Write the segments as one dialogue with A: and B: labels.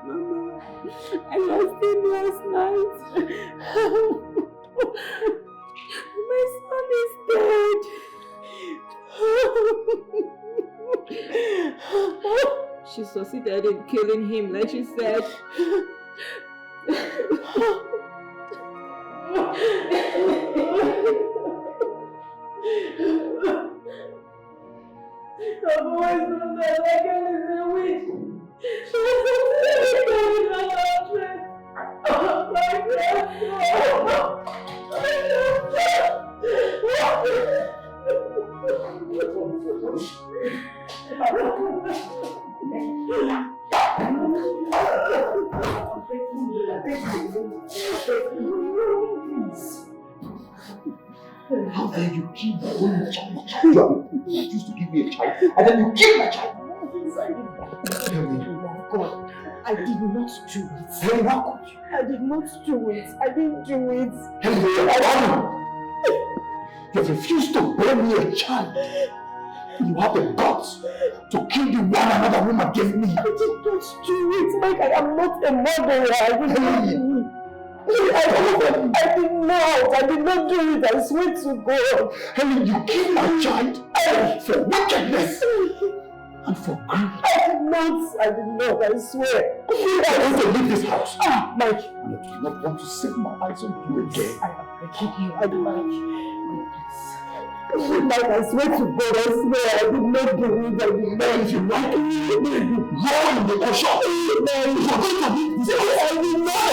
A: Mama, I lost him last night. My son is dead. She succeeded in killing him, like she said. I've always known that that girl is a witch. She was succeeded in killing her husband. Oh my God.
B: How dare you kill my only child? You refused to give me a child, and then you kill my child. Tell me.
A: God, I did not do it.
B: Then how could you?
A: I did not do it. I didn't do it.
B: You have refused to bear me a child. You have the guts to kill the one another woman gave me.
A: I did not do it, Mike. I am not a murderer. I did not do it. I did not do it. I swear to God.
B: Helen, you killed my child for wickedness and for greed.
A: I did not. I swear.
B: I want to leave this house.
A: Mike.
B: And I do not want to set my eyes on you again.
A: I keep you. Mike, please. Mike, I swear to God, I swear, I did not do it. I did not.
B: If you like it, roll in the ocean. You're going to leave this house.
A: I did not.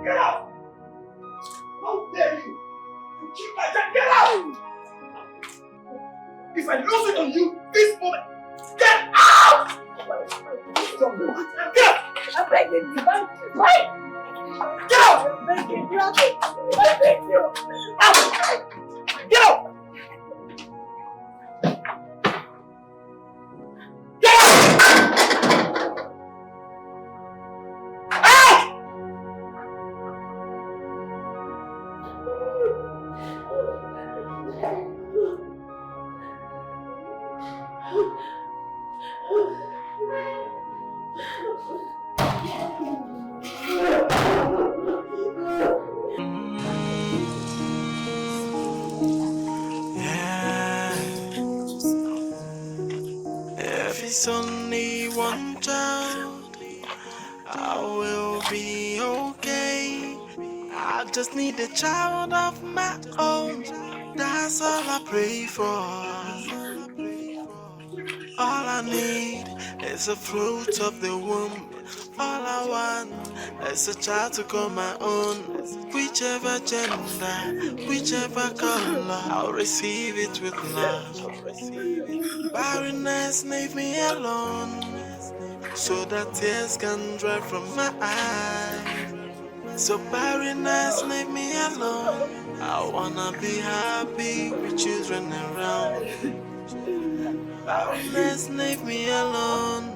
B: Get out! How dare you! You keep my child! Get out! If I lose it on you this moment, get out! Get out!
A: I'm begging you, Mike.
B: Get out!
A: I'm begging you. I beg you.
B: Get out! Get out!
C: If it's only one child, I will be okay. I just need a child of my own. That's all I pray for. All I need is a fruit of the womb. All I want is a child to call my own. Whichever gender, whichever color, I'll receive it with love. Barrenness, leave me alone, so that tears can dry from my eyes. So barrenness, leave me alone. I wanna be happy with children around. Barrenness, leave me alone.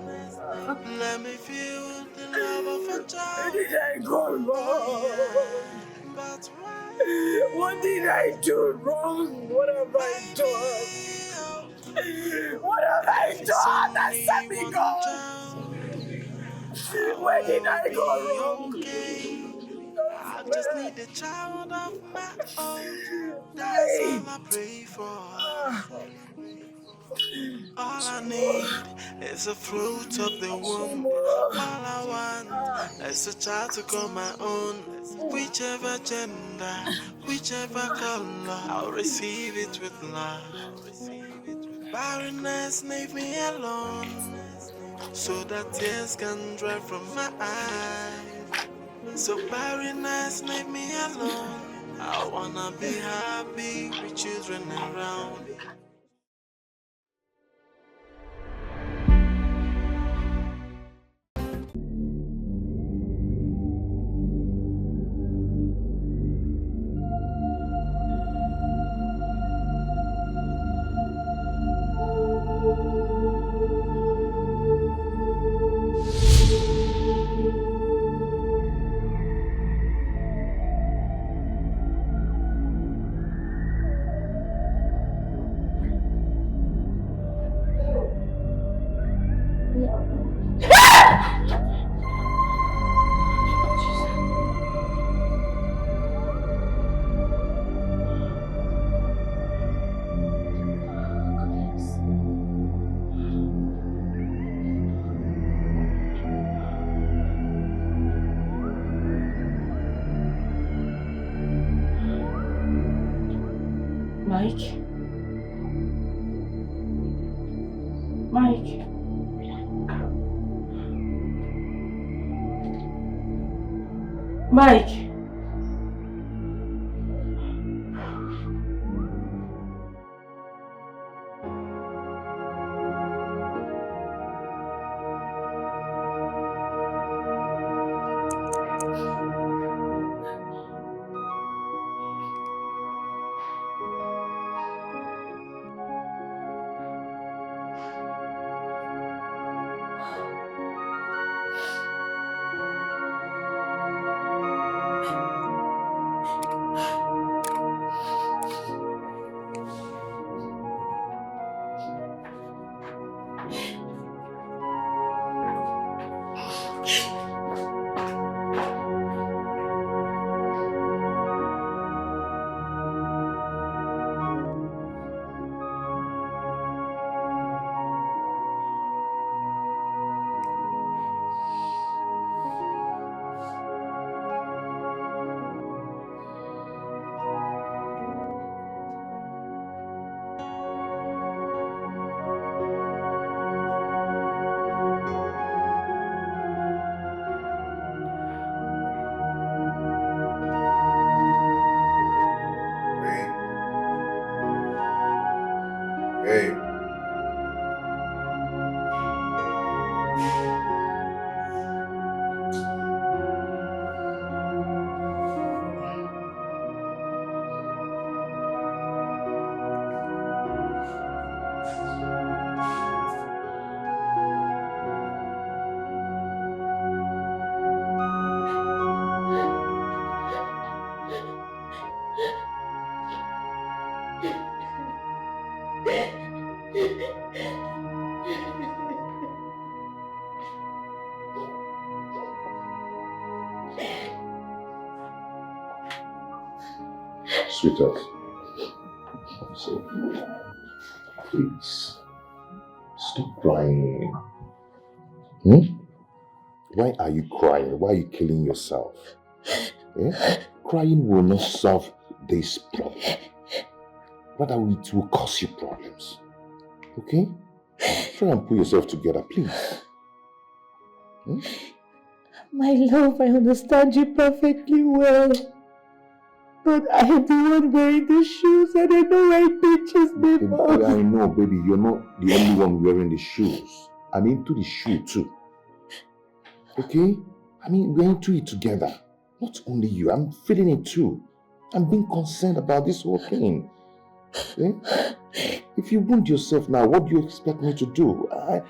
C: Let me feel the love of a child.
A: Where did I go wrong?
C: But why?
A: What did I do wrong? What have I done? What have I done that set me go? Where did I go wrong?
C: I just need a child of my own. That's all I pray for. All I need is a fruit of the womb. All I want is a child to call my own. Whichever gender, whichever color, I'll receive it with love. Barrenness, leave me alone, so that tears can dry from my eyes. So barrenness, leave me alone. I wanna be happy with children around.
A: Mike? Mike? Mike?
B: Hey. Sweetheart, so please stop crying. Why are you crying? Why are you killing yourself? Crying will not solve this problem. Rather, it will cause you problems. Okay? Try and pull yourself together, please.
A: My love, I understand you perfectly well. But I am the one wearing the shoes and I know I pinches before.
B: I know, baby, you're not the only one wearing the shoes. I'm into the shoe too. Okay? I mean, we're into it together. Not only you, I'm feeling it too. I'm being concerned about this whole thing. If you wound yourself now, what do you expect me to do? I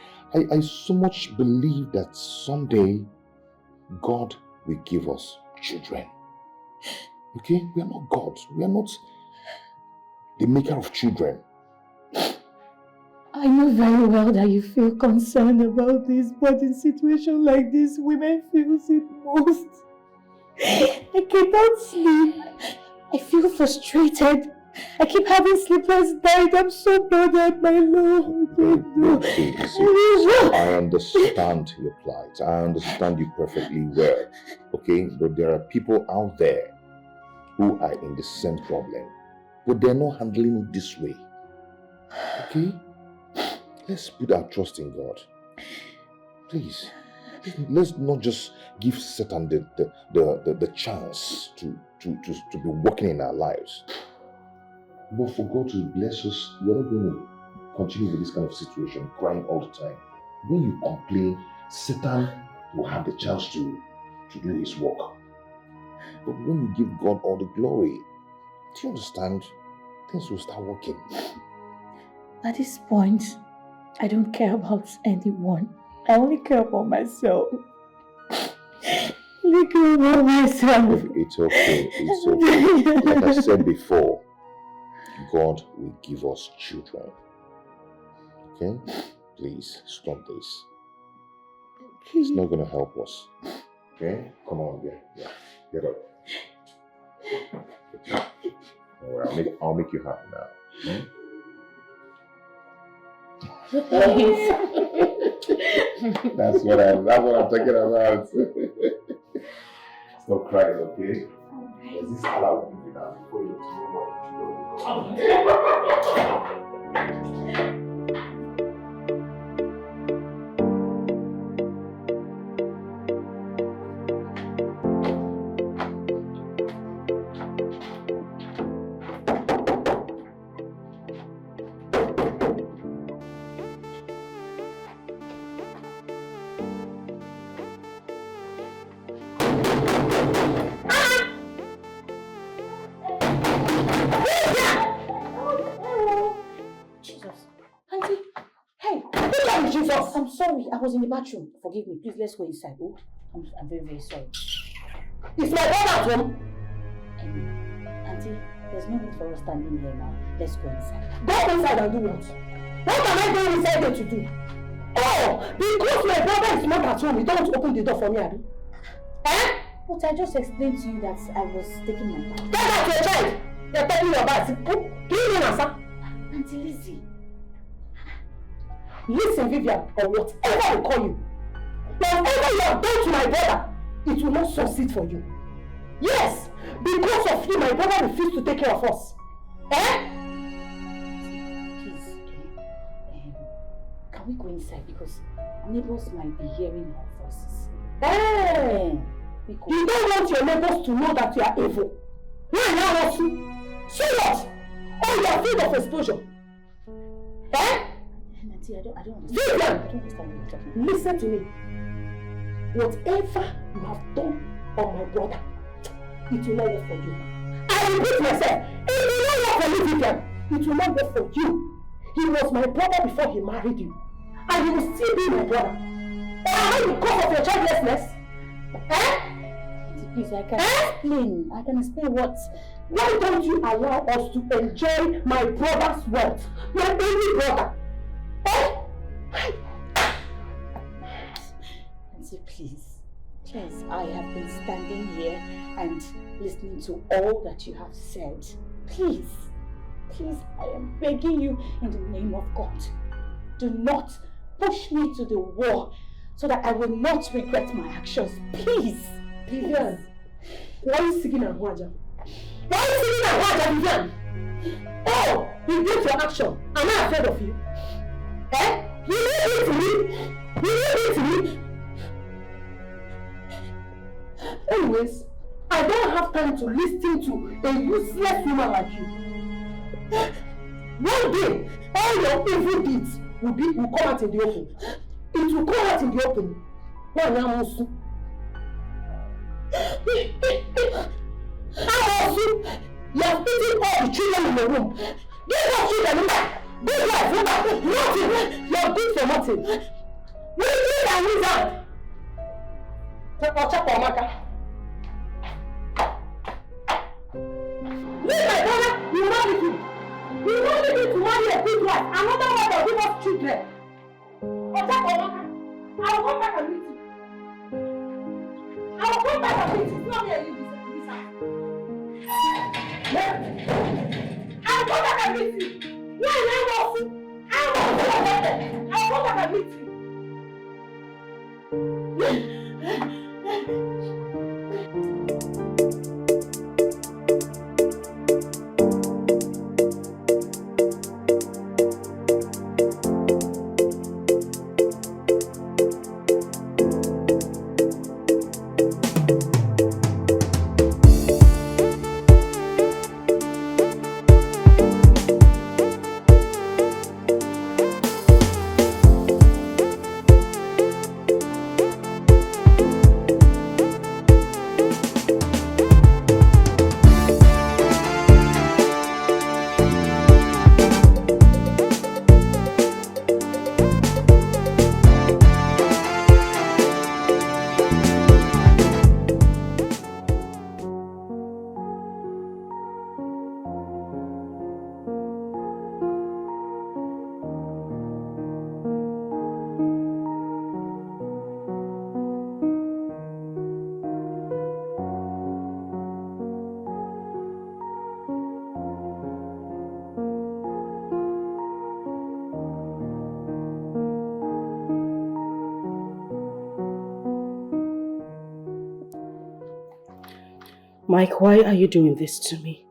B: so much believe that someday God will give us children. Okay? We are not gods. We are not the maker of children.
A: I know very well that you feel concerned about this, but in situations like this, women feel it most. I cannot sleep. I feel frustrated. I keep having sleepless nights. I'm so bothered, my love.
B: I understand your plight. I understand you perfectly well. Okay? But there are people out there who are in the same problem. But they're not handling it this way. Okay? Let's put our trust in God. Please. Let's not just give Satan the chance to be working in our lives. But for God to bless us, we're not going to continue with this kind of situation, crying all the time. When you complain, Satan will have the chance to do his work. But when you give God all the glory, do you understand? Things will start working.
A: At this point, I don't care about anyone. I only care about myself. I only care about myself.
B: It's okay. It's okay. Like I said before, God will give us children. Okay? Please, stop this. It's not going to help us. Okay? Come on, get up. Don't worry, I'll make you happy now. That's what I'm talking about. Stop crying, okay? This is all I will give you now before you tomorrow.
A: I'm sorry, I was in the bathroom. Forgive me, please let's go inside. Oh, I'm very, very sorry. It's my brother's home. Auntie, there's no need for us standing here now. Let's go inside. Go inside and do what? What am I going inside there to do? Oh, because my brother is not at home, you don't open the door for me, Abby. Eh? But I just explained to you that I was taking my bath. Get out your child! You're taking your bath. Give me an answer. Auntie Lizzie. Listen, Vivian, or whatever I call you, whatever you have done to my brother, it will not succeed for you. Yes, because of you, my brother refused to take care of us. Eh? Please, can we go inside? Because neighbors might be hearing our voices. Eh? You don't want your neighbors to know that you are evil. Why now, also? So what? Oh, you are afraid of exposure. Eh? I don't understand. Vivian! I don't understand what you're talking about. Listen to me. Whatever you have done on my brother, it will not work for you. I repeat myself, it will not work for you, Vivian. It will not work for you. He was my brother before he married you. And he will still be my brother. Or because of your childlessness? Eh? Please, I can explain. I can explain what. Why don't you allow us to enjoy my brother's wealth? My only brother. Auntie, please, I have been standing here and listening to all that you have said. Please, I am begging you in the name of God, do not push me to the wall so that I will not regret my actions. Please. Vivian, why are you singing Ahwaja? Why are you singing Ahwaja, Vivian? Oh, you did your action. Am I afraid of you? Eh? You leave it to me? You leave it to me? Anyways, I don't have time to listen to a useless woman like you. One day, all your evil deeds will come out in the open. It will come out in the open. You have eaten all the children in the room. Give us children. Good life, nothing. You are good for nothing. Wizard and wizard. Leave my brother, you will not leave him. You will not leave him to marry a good wife. Another one that will give us children. I will come back and meet you. I will come back and meet you. It's not me and you this house. I will come back and meet you. I will come back and meet you.
D: Mike, why are you doing this to me?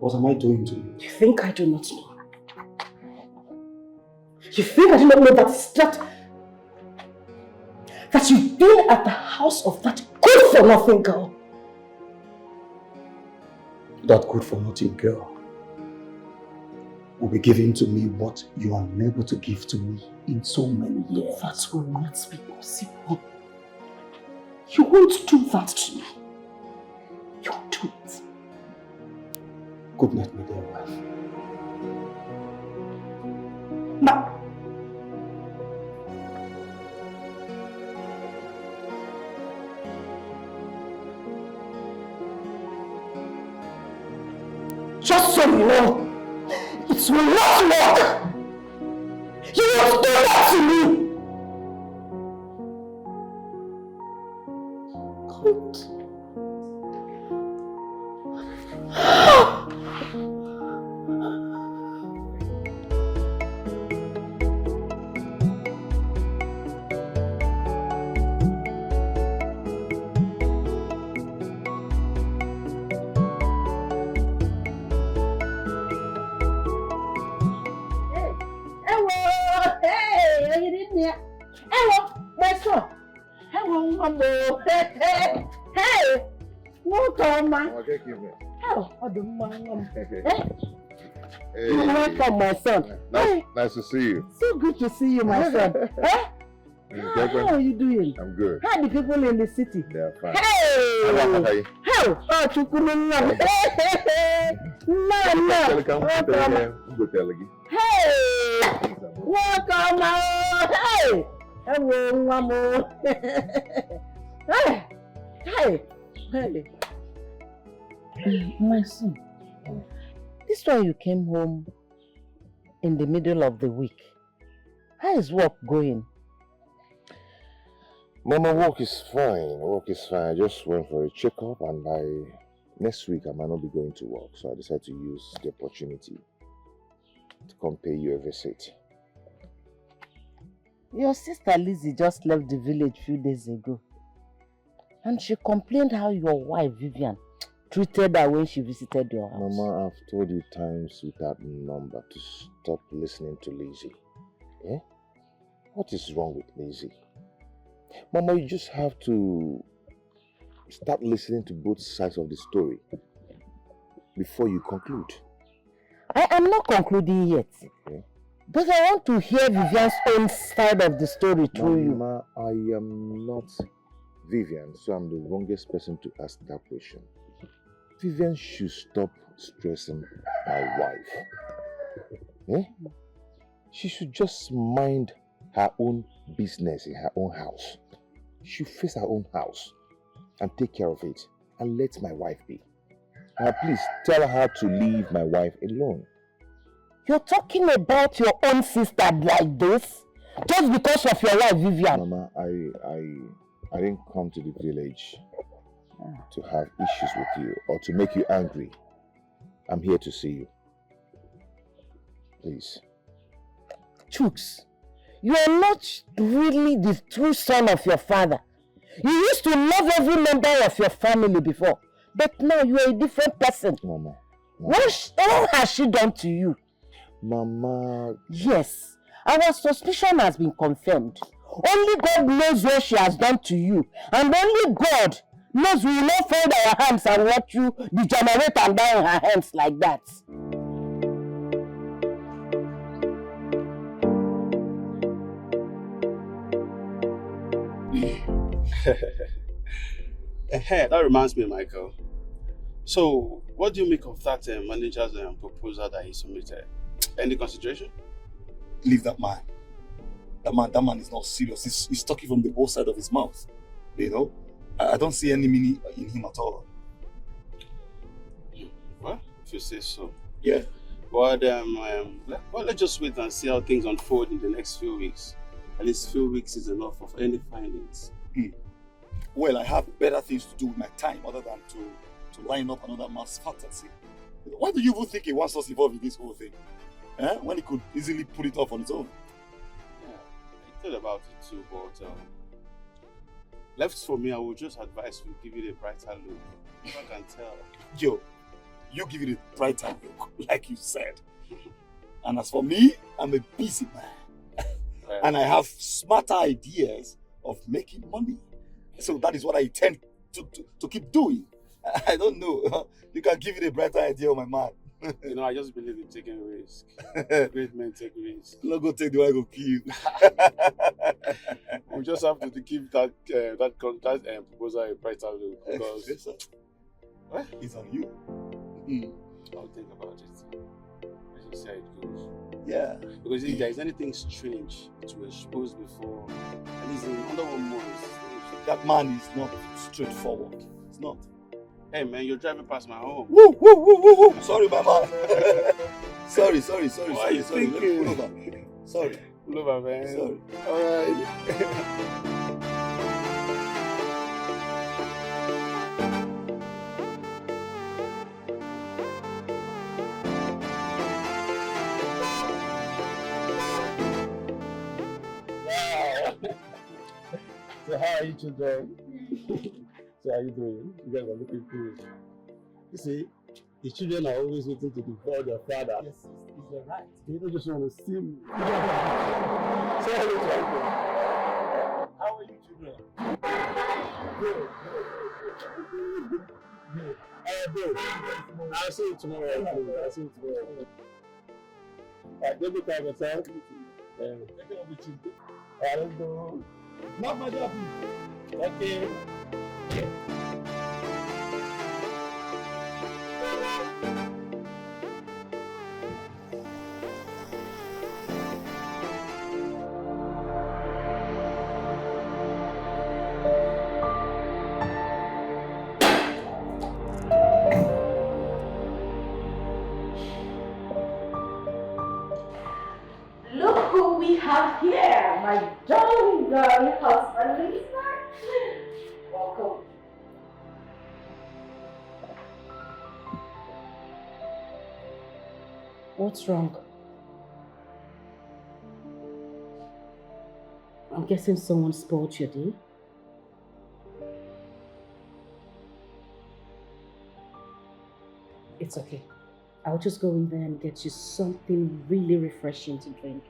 D: What am I doing to you?
A: You think I do not know? You think I do not know that you've been at the house of that good-for-nothing girl?
D: That good-for-nothing girl will be giving to me what you are unable to give to me in so many years.
A: That will not be possible. You won't do that to me. You won't do it.
D: Good night, my dear wife.
A: Ma. Just so you know, it will not work. You won't do that to me. God. Welcome, my son.
B: Nice to see you.
A: So good to see you, my son. How are you doing?
B: I'm good.
A: How are the people in the city?
B: They're fine.
A: Hey!
B: Hey!
A: Oh, Chukwununam. Hey! No. Hey! Welcome, hey! Hello, Mamo. Hey! My son, this one you came home in the middle of the week. How is work going?
B: Mama, work is fine. I just went for a checkup and by next week I might not be going to work. So I decided to use the opportunity to come pay you a visit.
A: Your sister Lizzie just left the village a few days ago. And she complained how your wife Vivian treated her when she visited your house.
B: Mama, I've told you times without number to stop listening to Lizzie. Eh? What is wrong with Lizzie? Mama, you just have to start listening to both sides of the story before you conclude.
A: I am not concluding yet.
B: Okay.
A: But I want to hear Vivian's own side of the story through you.
B: Mama, I am not Vivian, so I'm the wrongest person to ask that question. Vivian should stop stressing my wife. Eh? She should just mind her own business in her own house. She should face her own house and take care of it and let my wife be. Now please tell her to leave my wife alone.
A: You're talking about your own sister like this? Just because of your wife, Vivian?
B: Mama, I didn't come to the village to have issues with you or to make you angry. I'm here to see you. Please.
A: Chooks, you are not really the true son of your father. You used to love every member of your family before, but now you are a different person.
B: Mama.
A: What has she done to you?
B: Mama.
A: Yes, our suspicion has been confirmed. Only God knows what she has done to you, and only God knows we will not fold our hands and watch you degenerate and die in her hands like that.
E: That reminds me, Michael. So, what do you make of that manager's proposal that he submitted? Any consideration?
D: Leave that man. That man is not serious. He's talking from the both side of his mouth. You know? I don't see any meaning in him at all.
E: Well, if you say so.
D: Yeah.
E: But let's just wait and see how things unfold in the next few weeks. At least few weeks is enough of any findings.
D: Well, I have better things to do with my time other than to line up another mass fantasy. Why do you even think he wants us involved in this whole thing? When he could easily put it off on his own.
E: Yeah, I thought about it too, but left for me, I would just advise we give it a brighter look. If I can tell.
D: Yo, you give it a brighter look, like you said. And as for me, I'm a busy man. And I have smarter ideas of making money. So that is what I intend to keep doing. I don't know. You can give it a brighter idea, my man.
E: You know, I just believe in taking risks. Great men take risks.
D: Not go take the one I go kill you.
E: We just have to give that proposal a brighter look because
D: it's on you.
E: I'll think about it. Let's see how it goes.
D: Yeah.
E: Because if there is anything strange to expose before, at least in under 1 month,
D: that man is not straightforward. It's not.
E: Hey man, you're driving past my home.
D: Woo, woo, woo, woo, woo. Sorry, my man. sorry.
E: What are you thinking?
D: Pull over. Sorry.
E: Pull over, man.
D: Sorry.
E: Alright. So how are you children? So how are you doing? You guys are looking good. You see, the children are always waiting to devour their father.
A: Yes, you're right.
E: They don't just want to see me. Say hello to uncle. How are you children? Good. Good. I'll see you tomorrow. I'll see you tomorrow. Alright, go look at yourself. Take care of the children. Alright, let's go. Not my job. Okay. Yeah.
A: Look who we have here, my darling husband, Lisa. Welcome. What's wrong? I'm guessing someone spoiled your day. It's okay. I'll just go in there and get you something really refreshing to drink.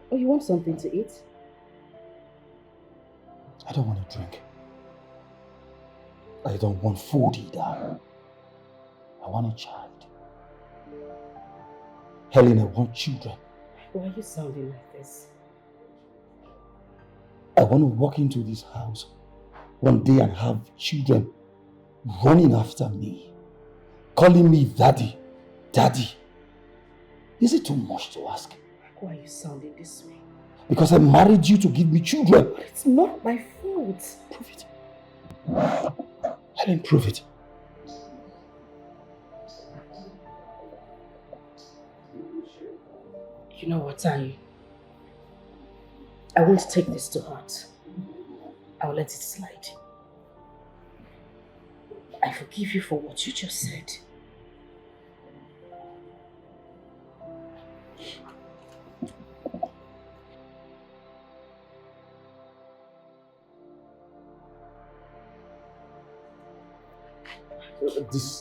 A: Or you want something to eat?
F: I don't want to drink. I don't want food either. I want a child. Helen, I want children.
A: Why are you sounding like this?
F: I want to walk into this house one day and have children running after me, calling me daddy, daddy. Is it too much to ask?
A: Why are you sounding this way?
F: Because I married you to give me children.
A: But it's not my fault.
F: Prove it. Helen, prove it.
A: You know what, Annie? I won't take this to heart. I'll let it slide. I forgive you for what you just said.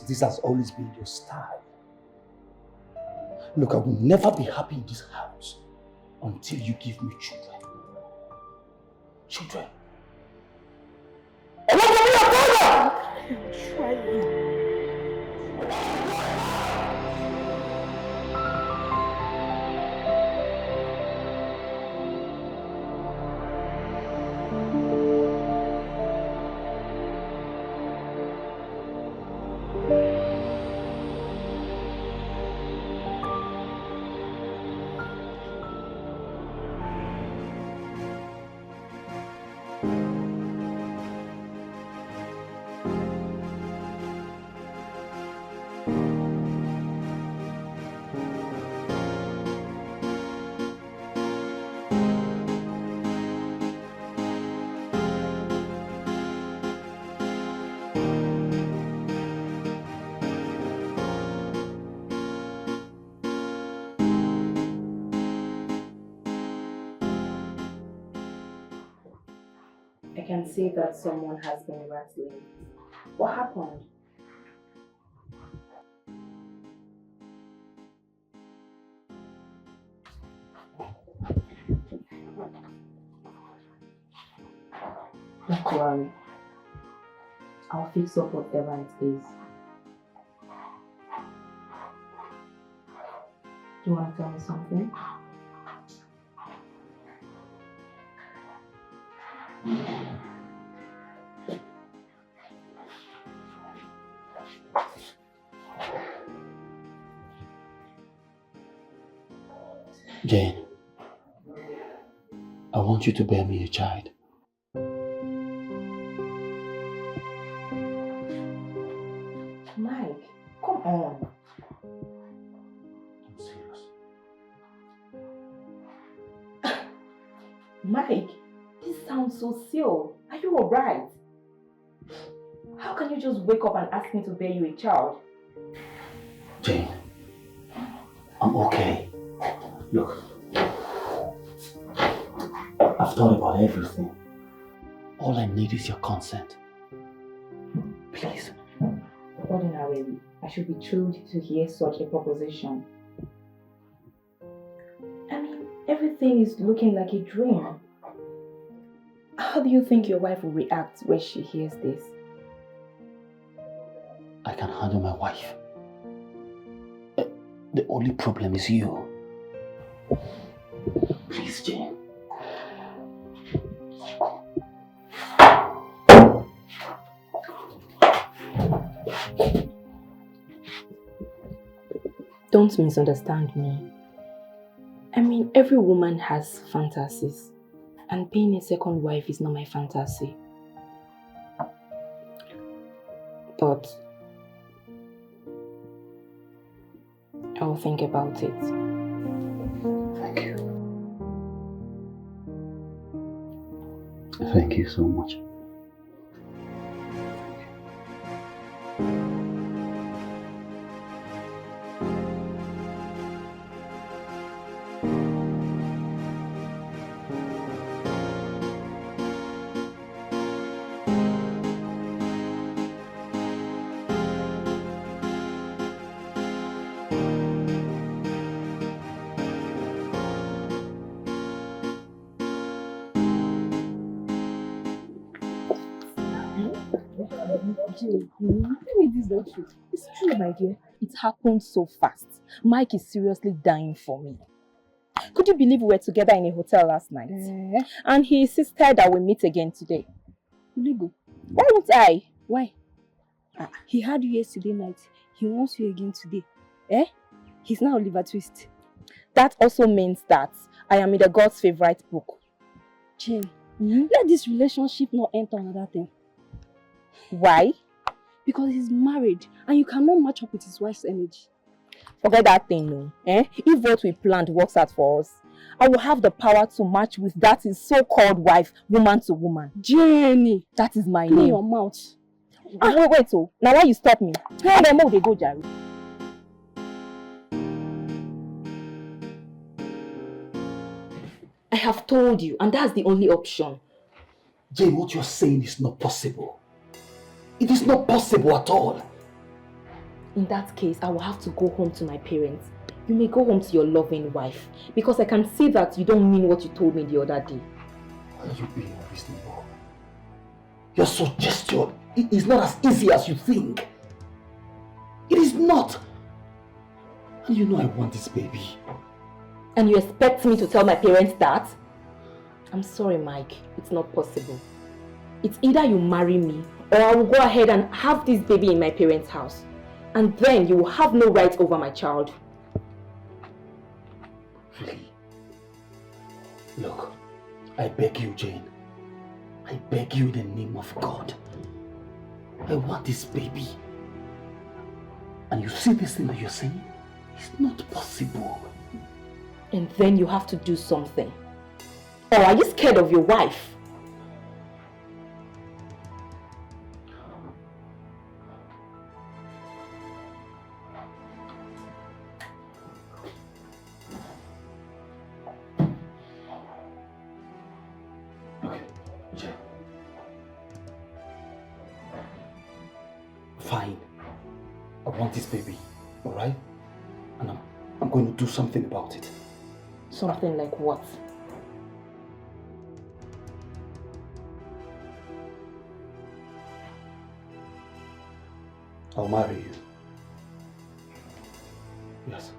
F: This has always been your style. Look, I will never be happy in this house until you give me children. Children. I want to be a father!
A: I'm trying. I can see that someone has been rattling. What happened? Don't worry. I'll fix up whatever it is. Do you want to tell me something?
F: Jane, I want you to bear me a child.
A: Mike, come on.
F: I'm serious.
A: Mike, this sounds so silly. Are you alright? How can you just wake up and ask me to bear you a child?
F: Jane, I'm okay. Look, I've thought about everything. All I need is your consent. Please.
A: Ordinarily, I should be thrilled to hear such a proposition. I mean, everything is looking like a dream. How do you think your wife will react when she hears this?
F: I can handle my wife. The only problem is you. Please, Jane.
A: Don't misunderstand me. I mean, every woman has fantasies, and being a second wife is not my fantasy. But I will think about it.
F: Thank you. Thank you so much.
A: This is not true. It's true, my dear. It happened so fast. Mike is seriously dying for me. Could you believe we were together in a hotel last night? And he insisted that we meet again today.
G: Legal.
A: Why would I?
G: Why? He had you yesterday night. He wants you again today. Eh? He's now Oliver Twist.
A: That also means that I am in the God's favorite book.
G: Jane, let this relationship not enter another thing.
A: Why?
G: Because he's married and you cannot match up with his wife's energy.
A: Forget that thing, no. If what we planned works out for us, I will have the power to match with that his so-called wife, woman to woman.
G: Jenny!
A: That is my
G: Clean
A: name.
G: your mouth.
A: Wait, oh. Now why you stop me? Hey, then they go, Jerry. I have told you, and that's the only option.
F: Jane, what you're saying is not possible. It is not possible at all.
A: In that case, I will have to go home to my parents. You may go home to your loving wife, because I can see that you don't mean what you told me the other day.
F: Why are you being unreasonable? Your suggestion is not as easy as you think. It is not. And you know I want this baby.
A: And you expect me to tell my parents that? I'm sorry, Mike. It's not possible. It's either you marry me, or I will go ahead and have this baby in my parents' house. And then you will have no right over my child.
F: Really? Look, I beg you, Jane. I beg you in the name of God. I want this baby. And you see this thing that you're saying? It's not possible.
A: And then you have to do something. Or are you scared of your wife?
F: Fine. I want this baby, alright? And I'm going to do something about it.
A: Something like what?
F: I'll marry you. Yes.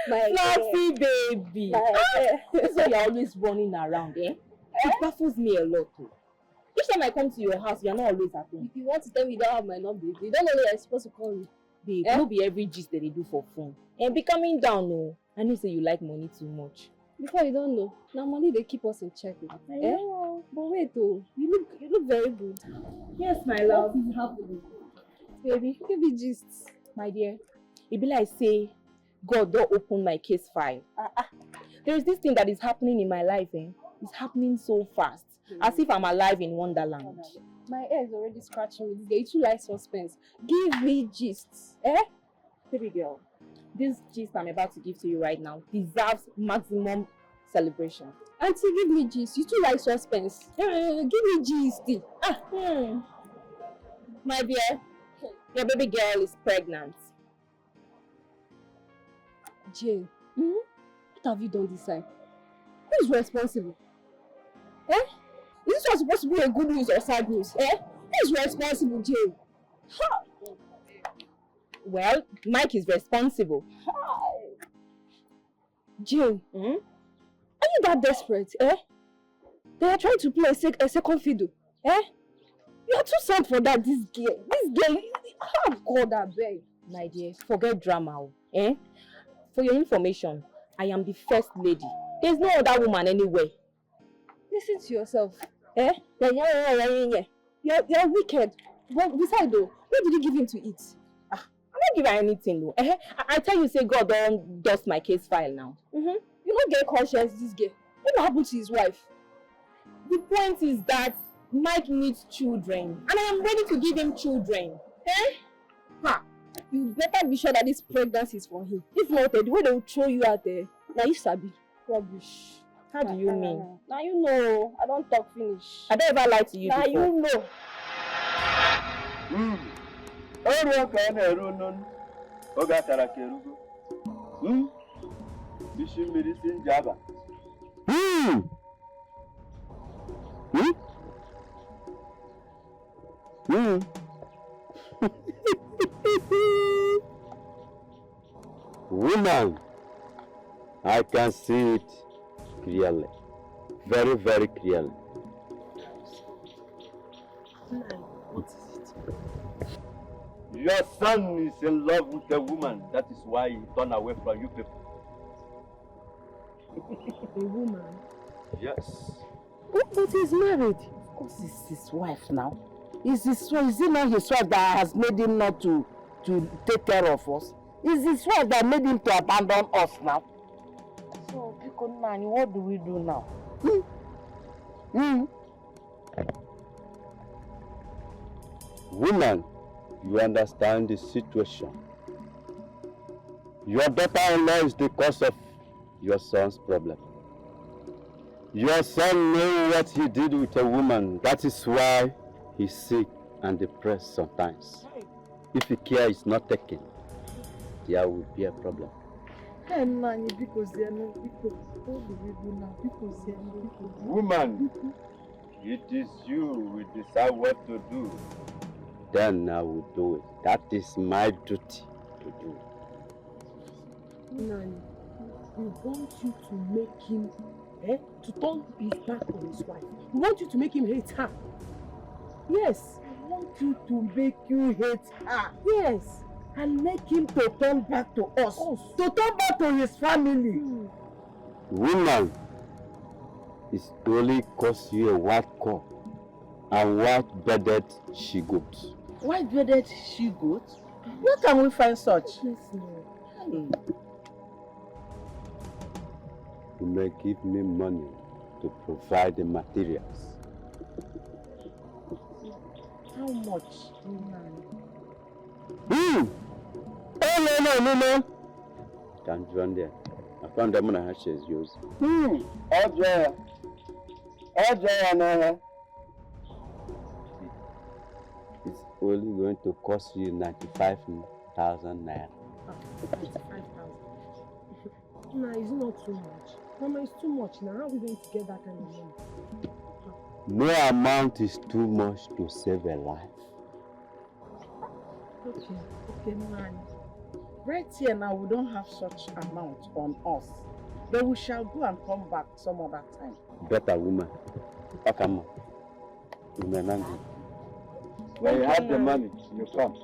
G: My
A: Fluffy baby. This is why you're always running around, eh? It baffles me a lot too. Each time I come to your house, you're not always at home.
G: If you want to tell me you don't have my number, you don't know that you're supposed to call me.
A: Babe, no be every gist that they do for phone. And be coming down, no. I know say you like money too much.
G: Before you don't know, now money they keep us in check.
A: I know.
G: But wait though, you look very good.
A: Yes, my love.
G: What is happening?
A: Baby,
G: Give me gist.
A: my dear. It be like say, God don't open my case file. There's this thing that is happening in my life, eh? It's happening so fast. As if I'm alive in Wonderland.
G: My ear is already scratching me. This girl, you too like suspense. Give me gist.
A: Baby girl, this gist I'm about to give to you right now deserves maximum celebration.
G: Auntie, give me gist. You too like suspense. Give me gist.
A: My dear, your baby girl is pregnant.
G: Jane, what have you done this time? Who is responsible? Is this one supposed to be a good news or sad news? Who is responsible, Jane?
A: Well, Mike is responsible.
G: Jane, are you that desperate? They are trying to play a second fiddle. You are too sad for that, this girl. Oh God, I beg.
A: My dear, forget drama. For your information, I am the first lady. There's no other woman anywhere.
G: Listen to yourself. You're wicked. But besides though, what did you give him to eat?
A: I'm not giving her anything though. I tell you, say God don't dust my case file now.
G: You don't get conscience, this girl. What happened to his wife?
A: The point is that Mike needs children, and I am ready to give him children.
G: You better be sure that this pregnancy is for him. If not, the way they will throw you out there, now you sabi. Rubbish.
A: How do you mean?
G: Now you know. I don't talk finish.
A: I don't ever lie to you
G: now
A: before.
G: You know.
E: Woman, I can see it clearly, very, very clearly.
A: What is it?
E: Your son is in love with a woman. That is why he turned away from you people.
A: A woman?
E: Yes.
H: But he's married. Of course, it's his wife now. Is it not his wife that has made him not to take care of us? Is his wife that made him to abandon us now? So, Nani, what do we do now?
E: Woman, you understand the situation. Your daughter-in-law is the cause of your son's problem. Your son knows what he did with a woman. That is why he's sick and depressed sometimes. If the care is not taken, there will be a problem. Woman, it is you who decide what to do. Then I will do it. That is my duty to do.
H: Nani, we want you to make him, to turn his back on his wife. We want you to make him hate her. Yes, we want you to make you hate her. Yes, and make him to turn back to us. To turn back to his family.
E: Woman, it's only cause you a white coat and white-bearded she-goat.
H: White-bearded she-goat? Where can we find such?
E: You may give me money to provide the materials.
H: How much?
E: Oh, no. Can't run there. I found them on a hatches yours. It's only going to cost you 95,000 naira.
H: 95,000. Nah, it's not too much. Mama, it's too much now. How are we going to get that kind of money?
E: No amount is too much to save a life.
H: Okay, man. Right here now, we don't have such amount on us. But we shall go and come back some other time.
E: Better woman. Akama. Umenangu. When you have the money, you come.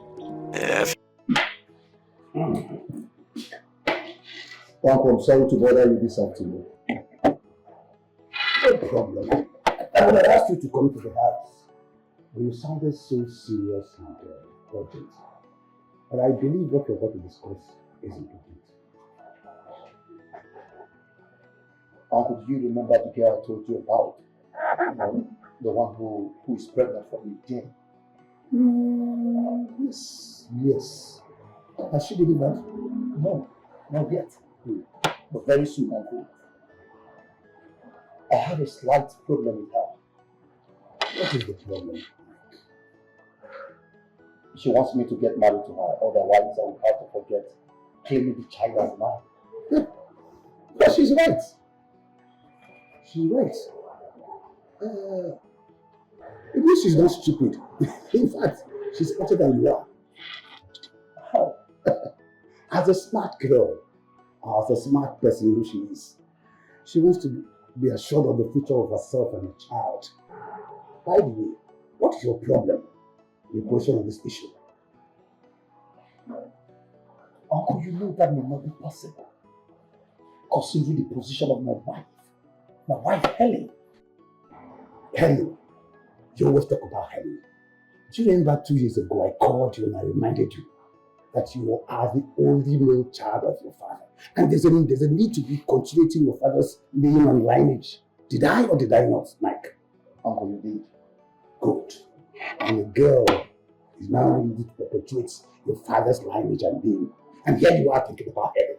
F: Uncle, I'm sorry to bother you this afternoon. No problem. I would have asked you to come to the house. But you sounded so serious and urgent. But I believe what we're about to discuss is important. Uncle, do you remember the girl I told you about? The one who is pregnant from me, Jane? Yes. Has she delivered? No, not yet. But very soon, Uncle. I have a slight problem with her. What is the problem? She wants me to get married to her, otherwise I will have to forget claiming the child as mine. But she's right. She's right. At least she's not stupid. In fact, she's smarter than you are. How? As a smart girl, as a smart person who she is, she wants to be assured of the future of herself and her child. By the way, what is your problem? Your question on this issue? Uncle, you know that may not be possible, considering the position of my wife, Helen. Helen, you always talk about Helen. Do you remember 2 years ago I called you and I reminded you that you are the only male child of your father, and there's a need to be continuing your father's name and lineage. Did I or did I not, Mike? Uncle, you did. Good. And the girl is now ready to perpetuate your father's lineage and name. And here you are thinking about Helen.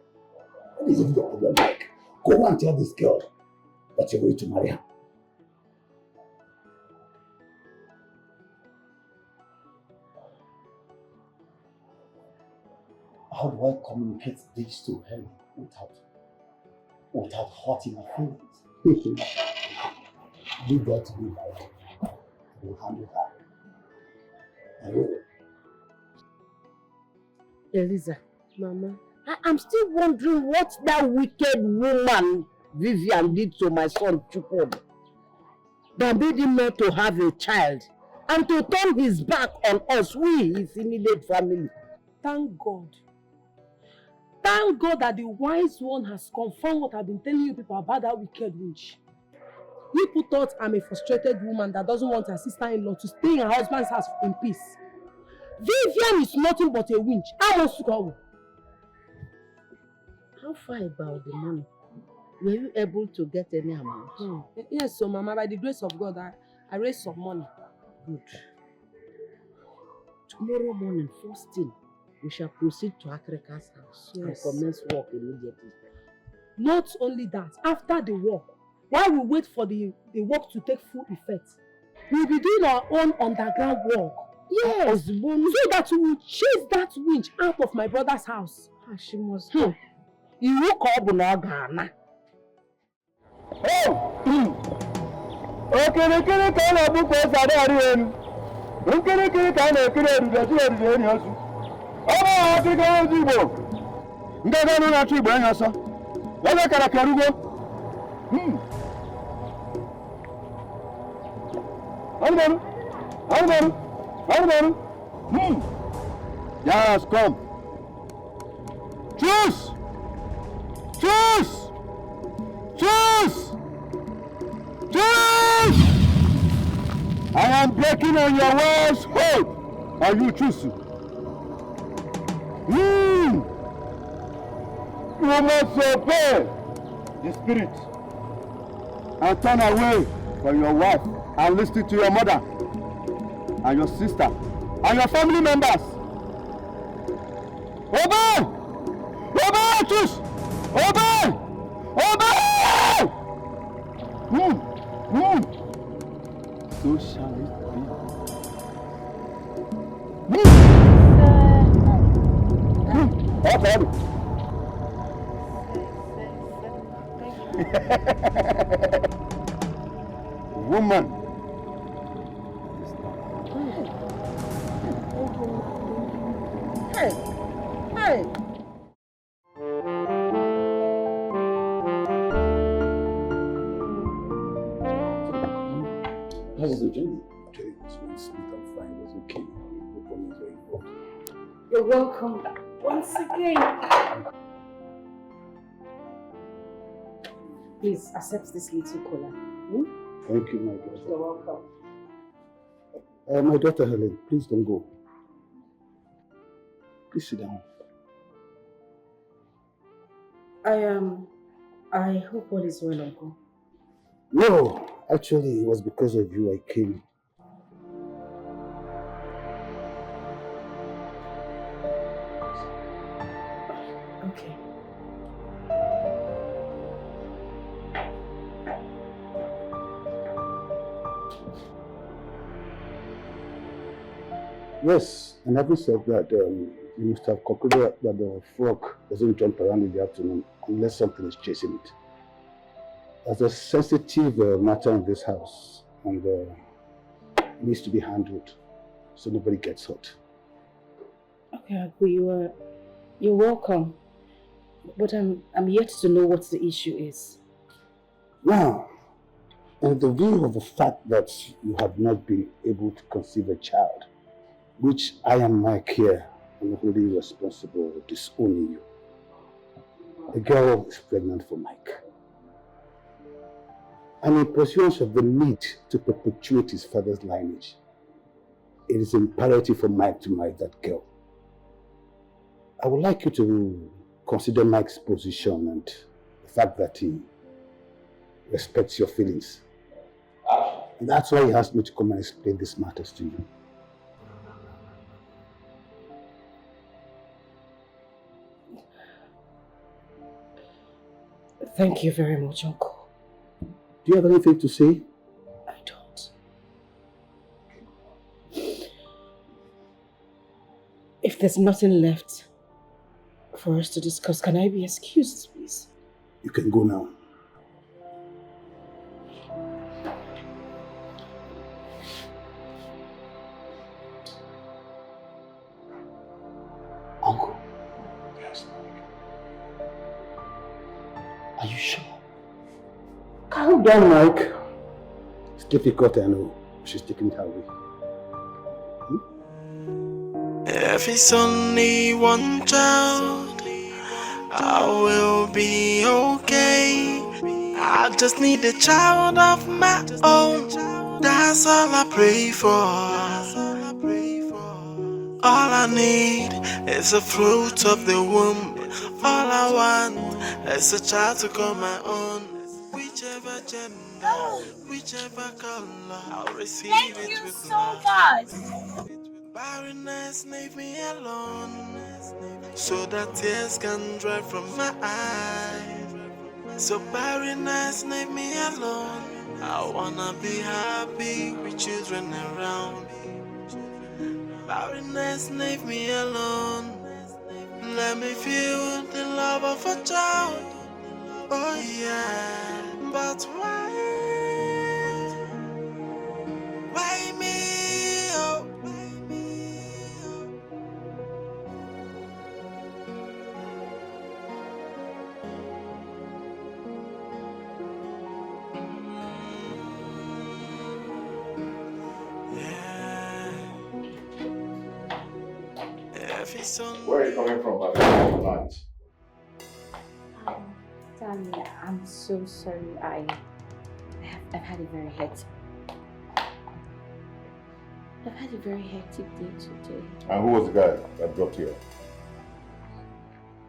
F: What is it your problem, Mike? Go and tell this girl that you're ready to marry her. How do I communicate this to Helen without hurting her feelings? Leave that to me, Mike. We'll handle her. I will.
H: Eliza, Mama, I'm still wondering what that wicked woman Vivian did to my son Chukwu that made him not to have a child and to turn his back on us, his immediate family.
G: Thank God. Thank God that the wise one has confirmed what I've been telling you people about that wicked witch. People thought I'm a frustrated woman that doesn't want her sister-in-law to stay in her husband's house in peace. Vivian is nothing but a winch. I want to go.
H: How far about the money? Were you able to get any amount?
G: Yes, so Mama, by the grace of God, I raised some money.
H: Good. Tomorrow morning, first thing, we shall proceed to Akreka's house and commence work immediately.
G: Not only that, after the work, while we wait for the work to take full effect, we'll be doing our own underground work. Yes, so that we will chase that winch out of my brother's house.
H: She must.
G: You call Bunagana.
E: Yes, come. Choose! Choose! Choose! Choose! I am breaking on your wife's hold, and you choose. You must obey the spirit and turn away from your wife and listen to your mother and your sister and your family members. Obey! Obey! Choose! Obey! Obey! So shall it be. Woman,
F: How was the journey? It was really sweet and fine. It was okay. No problems were involved.
A: You're welcome once again. Please accept this little cola.
F: Thank you, my daughter.
A: You're welcome.
F: My daughter Helen, please don't go. Please sit down.
A: I hope all is well, Uncle.
F: No, actually, it was because of you I came.
A: Okay.
F: Yes, and having said that, you must have concluded that the frog doesn't jump around in the afternoon unless something is chasing it. There's a sensitive matter in this house, and it needs to be handled so nobody gets hurt.
A: Okay, Uncle, you're welcome. But I'm yet to know what the issue is.
F: Now, in the view of the fact that you have not been able to conceive a child, which I am Mike here, I'm wholly responsible for disowning you. The girl is pregnant for Mike. And in pursuance of the need to perpetuate his father's lineage, it is imperative for Mike to marry that girl. I would like you to consider Mike's position and the fact that he respects your feelings. And that's why he asked me to come and explain these matters to you.
A: Thank you very much, Uncle.
F: Do you have anything to say?
A: I don't. If there's nothing left for us to discuss, can I be excused, please?
F: You can go now. Uncle. Yes. Are you sure? Calm down, Mike. It's difficult, I know. She's taking it her way.
C: If it's only one child, I will be okay. I just need a child of my own. That's all I pray for. All I need is the fruit of the womb. All I want is a child to call my own. Whichever gender, whichever color, I'll receive it with love.
G: Thank you so much.
C: Barrenness, leave me alone, so that tears can dry from my eyes. So barrenness, leave me alone. I wanna be happy with children around. Barrenness, leave me alone. Let me feel the love of a child. Oh yeah, but why me? Oh.
B: Where are you coming from, my lunch?
I: Darling, I'm so sorry. I've had a very hectic. I've had a very hectic day today.
B: And who was the guy that dropped you?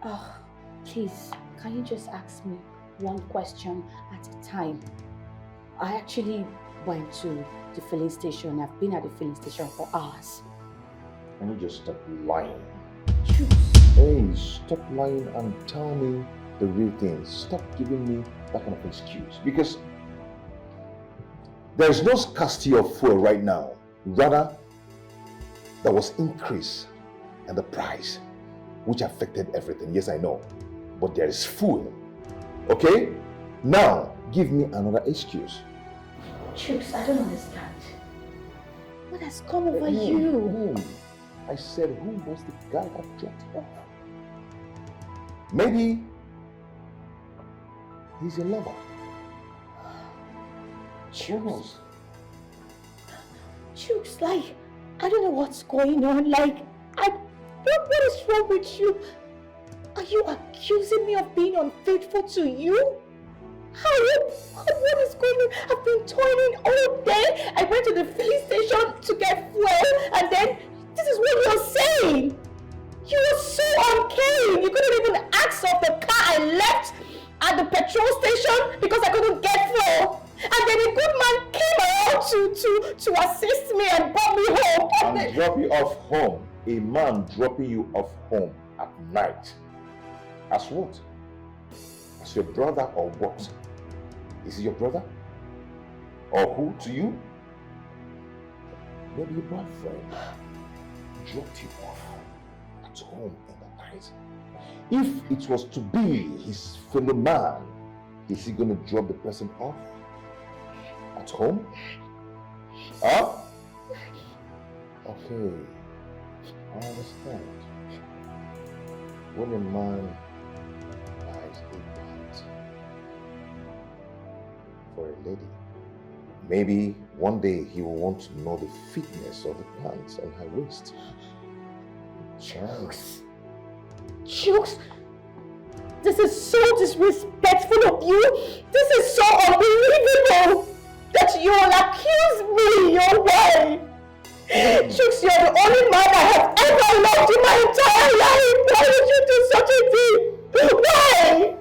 I: Oh, please, can you just ask me one question at a time? I actually went to the filling station. I've been at the filling station for hours.
B: Can you just stop lying?
I: Choose.
B: Hey, stop lying and tell me the real thing. Stop giving me that kind of excuse. Because there's no scarcity of fuel right now. Rather, there was increase in the price, which affected everything. Yes, I know. But there is fuel. Okay? Now, give me another excuse.
I: Choose. I don't understand. What has come over you?
B: I said, who was the guy that dropped off? Maybe he's a lover. Who knows?
A: Chooks, like, I don't know what's going on. Like, what is wrong with you? Are you accusing me of being unfaithful to you? What is going on? I've been toiling all day. I went to the filling station to get fuel, and then this is what you're saying. You were so uncaring. You couldn't even ask of the car I left at the petrol station because I couldn't get fuel. And then a good man came around to assist me and brought me home.
B: And drop you off home. A man dropping you off home at night. As what? As your brother or what? Is he your brother? Or who to you? Maybe your boyfriend dropped you off at home in the night. If it was to be his fellow man, is he going to drop the person off at home? Huh? Okay, I understand. When a man buys a plant for a lady, maybe one day he will want to know the fitness of the plant on her waist.
A: Chooks, this is so disrespectful of you. This is so unbelievable that you will accuse me your way. Chooks, you're the only man I have ever loved in my entire life. Why did you do such a thing? Why?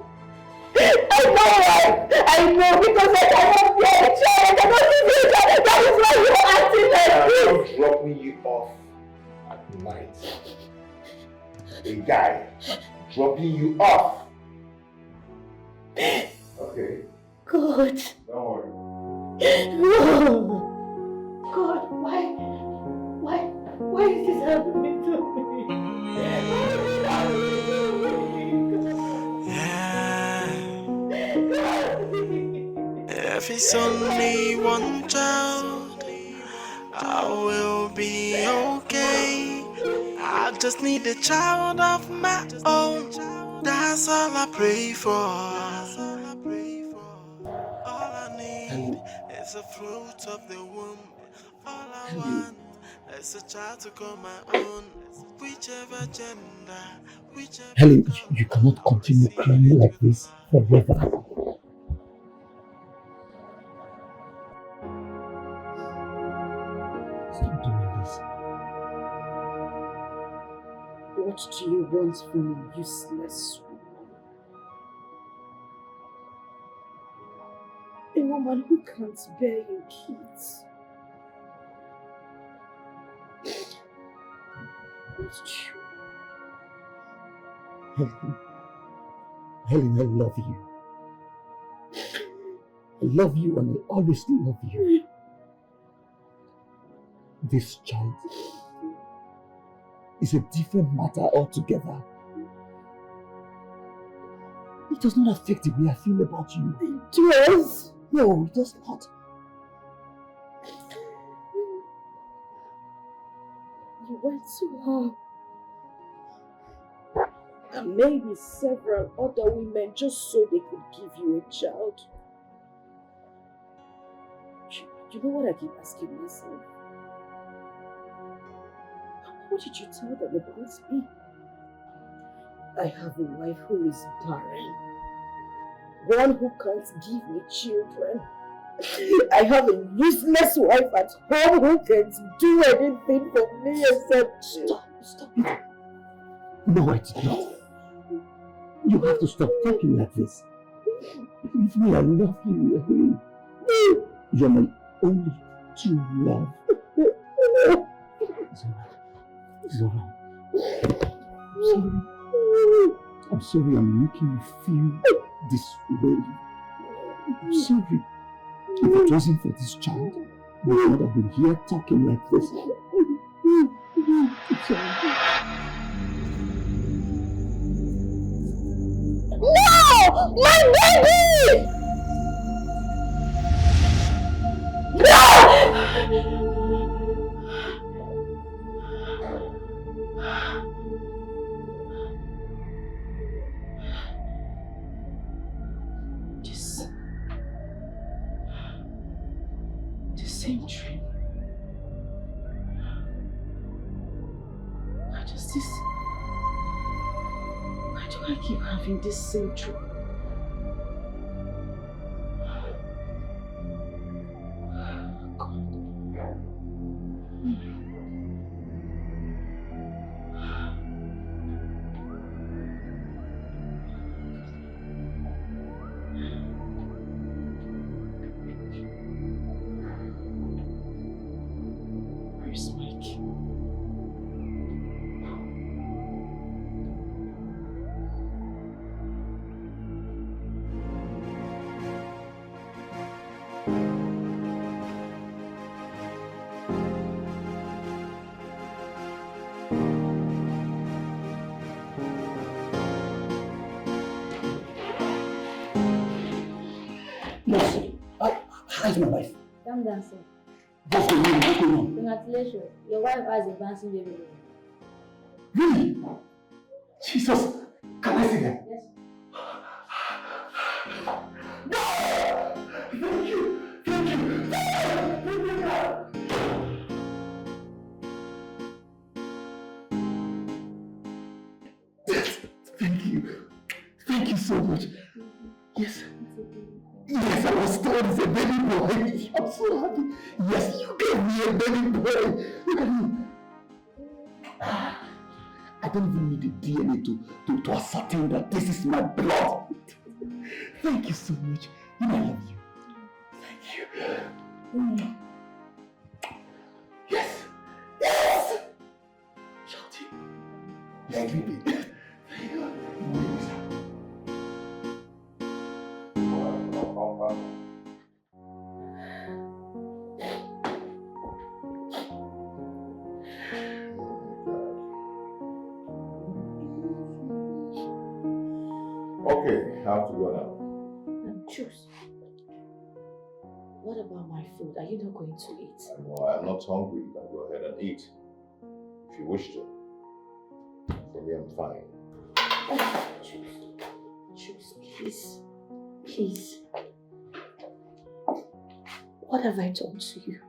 A: I know why. I know because I cannot bear a child. I cannot give you a child. That is why you're acting like this.
B: I'm dropping you off at night. A guy dropping you off. Okay.
A: God.
B: Don't worry.
A: God, why is this happening to me?
C: If it's only one child, I will be okay. I just need a child of my own. That's all I pray for. All I need is a fruit of the womb. All I want is a child to call my own. Whichever gender, whichever.
F: Helen, you cannot continue crying like this forever. Stop doing this.
H: What do you want from a useless woman? A woman who can't bear you kids. It's true.
F: Helen, I love you. I love you and I always love you. This child is a different matter altogether. It does not affect the way I feel about you.
H: It does.
F: No, it does not.
H: You went to her and maybe several other women just so they could give you a child. You know what I keep asking myself? What did you tell them about me? I have a wife who is barren. One who can't give me children. I have a useless wife at home who can't do anything for me except...
F: Stop it. No, I did not. You have to stop talking like this. Believe me, I love you. You're my only true love. It's alright. It's alright. I'm sorry I'm making you feel this way. I'm sorry. If it wasn't for this child, we would not have been here talking like this. It's alright.
A: No! My baby! No!
H: The same dream.
A: do I keep having this same trouble? Where's Mike?
F: How's my wife?
J: Come down, sir.
F: What's going on? What's going on?
J: Congratulations. Your wife has a bouncing baby.
F: Really? Jesus! Can I see that?
J: Yes.
F: Thank you! Thank you! Thank you. Thank you so much. Yes. Yes, I was told it's a baby boy. I'm so happy. Yes, you gave me a baby boy. Look at him. I don't even need the DNA to ascertain that this is my blood. Thank you so much. You know I love you. Thank you. Yes. Yes. Shouting. You're creepy. Thank you.
B: Okay, I have to go now.
I: Choose. What about my food? Are you not going to eat?
B: No, I'm not hungry. You can go ahead and eat. If you wish to. For me, I'm fine.
I: Choose, please. Please. What have I done to you?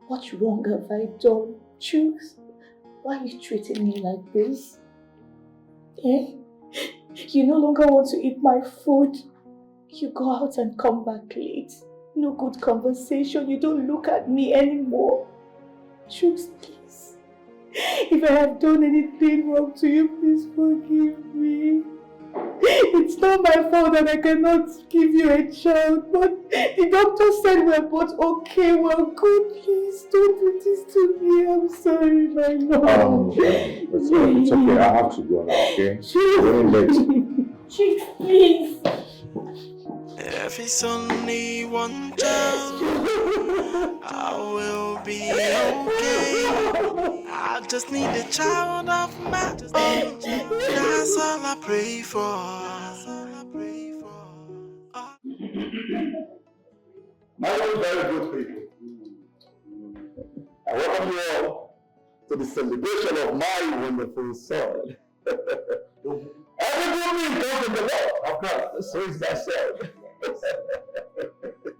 I: What wrong have I done? Choose. Why are you treating me like this? Eh? You no longer want to eat my food. You go out and come back late. No good conversation. You don't look at me anymore. Choose, please. If I have done anything wrong to you, please forgive me. It's not my fault that I cannot give you a child, but the doctor said we're both okay, we're good. Please don't do this to me. I'm sorry, my lord.
B: It's okay. I have to go now, okay? We're late.
I: Chief, please.
C: If it's only one child, I will be okay. I just need a child of my own. That's all I pray for.
E: My very good people. I welcome you all to the celebration of my wonderful son. Every good thing comes from the Lord, of course. So is that said.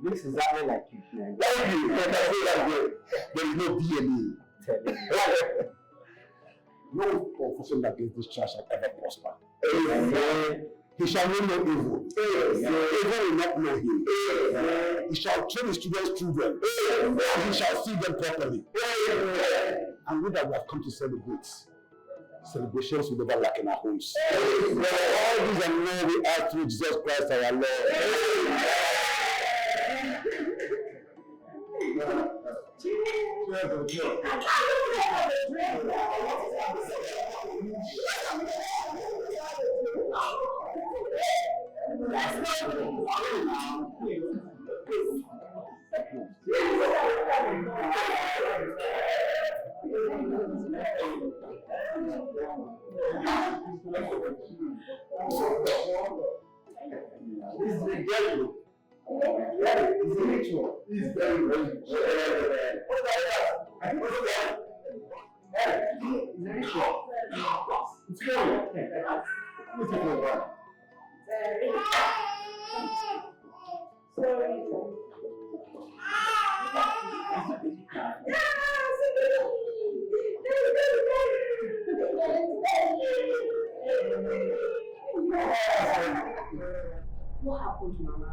K: Looks exactly like you.
E: Thank you. There is no DNA. No confession against this church shall ever prosper. Amen. He shall know no evil. Evil will not know him. He shall train his children's children. And he shall see them properly. And with that, we have come to celebrate. Celebrations will never lack in our homes. All these and more we ask through Jesus Christ our Lord.
H: What happened, Mama?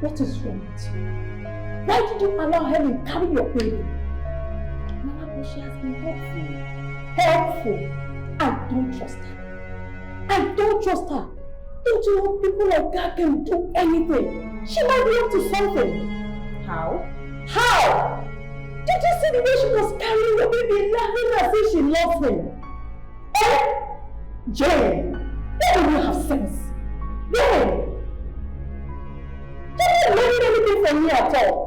A: What is wrong with you? Why did you allow her to carry your baby?
H: Mama, but she has been helpful.
A: Helpful? I don't trust her. I don't trust her. Don't you know people like that can do anything? She might be up to something.
H: How?
A: How? Did you see the way she was carrying your baby, laughing as if she loves him? Eh? Jane, why don't you have sense? Jane! You didn't learn anything from me at all.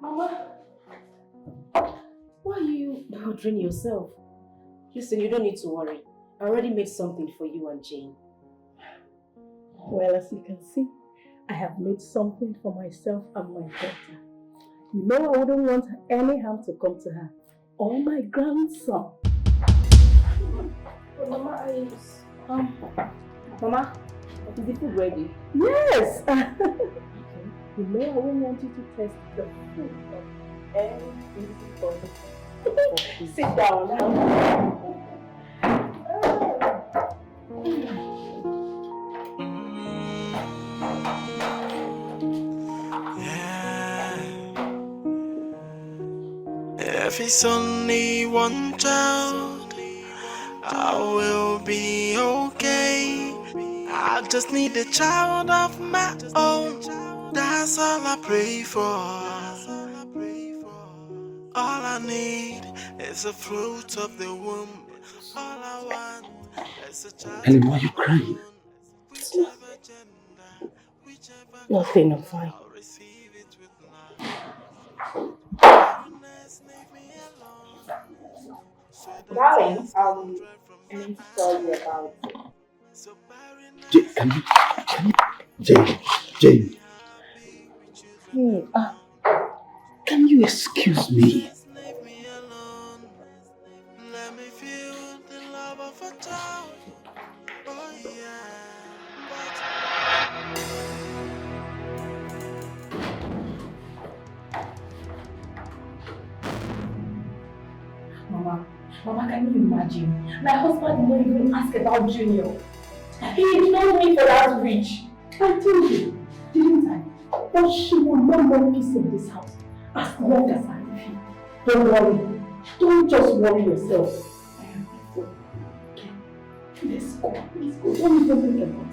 H: Mama, why are you bothering yourself? Listen, you don't need to worry. I already made something for you and Jane.
A: Well, as you can see, I have made something for myself and my daughter. You know I wouldn't want any harm to come to her or my grandson.
H: But Mama, Mama, is the food ready?
A: Yes! You know I won't want you to test the food of any body. Sit down now.
C: If it's only one child, I will be okay. I just need a child of my own. That's all I pray for. All I need is a fruit of the womb. All I want is a child.
F: Helen, why are you crying?
A: Nothing, I'm fine.
H: Darling, I'm sorry about it.
F: Jane. Can you excuse me?
C: Let me feel the love of a child. Oh yeah.
A: Mama, can you imagine? My husband did not even ask about Junior. He ignored me for that rich. I told you, didn't I? But she will not want peace in this house as long as I live. Don't worry. Don't just worry yourself. I am before. Okay? Let's go. Don't even think about it.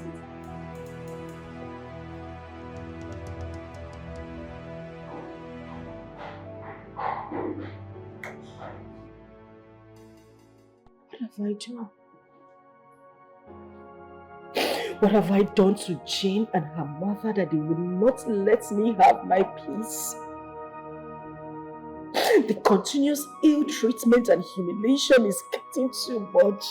A: What have I done to Jane and her mother that they will not let me have my peace? The continuous ill treatment and humiliation is getting too much.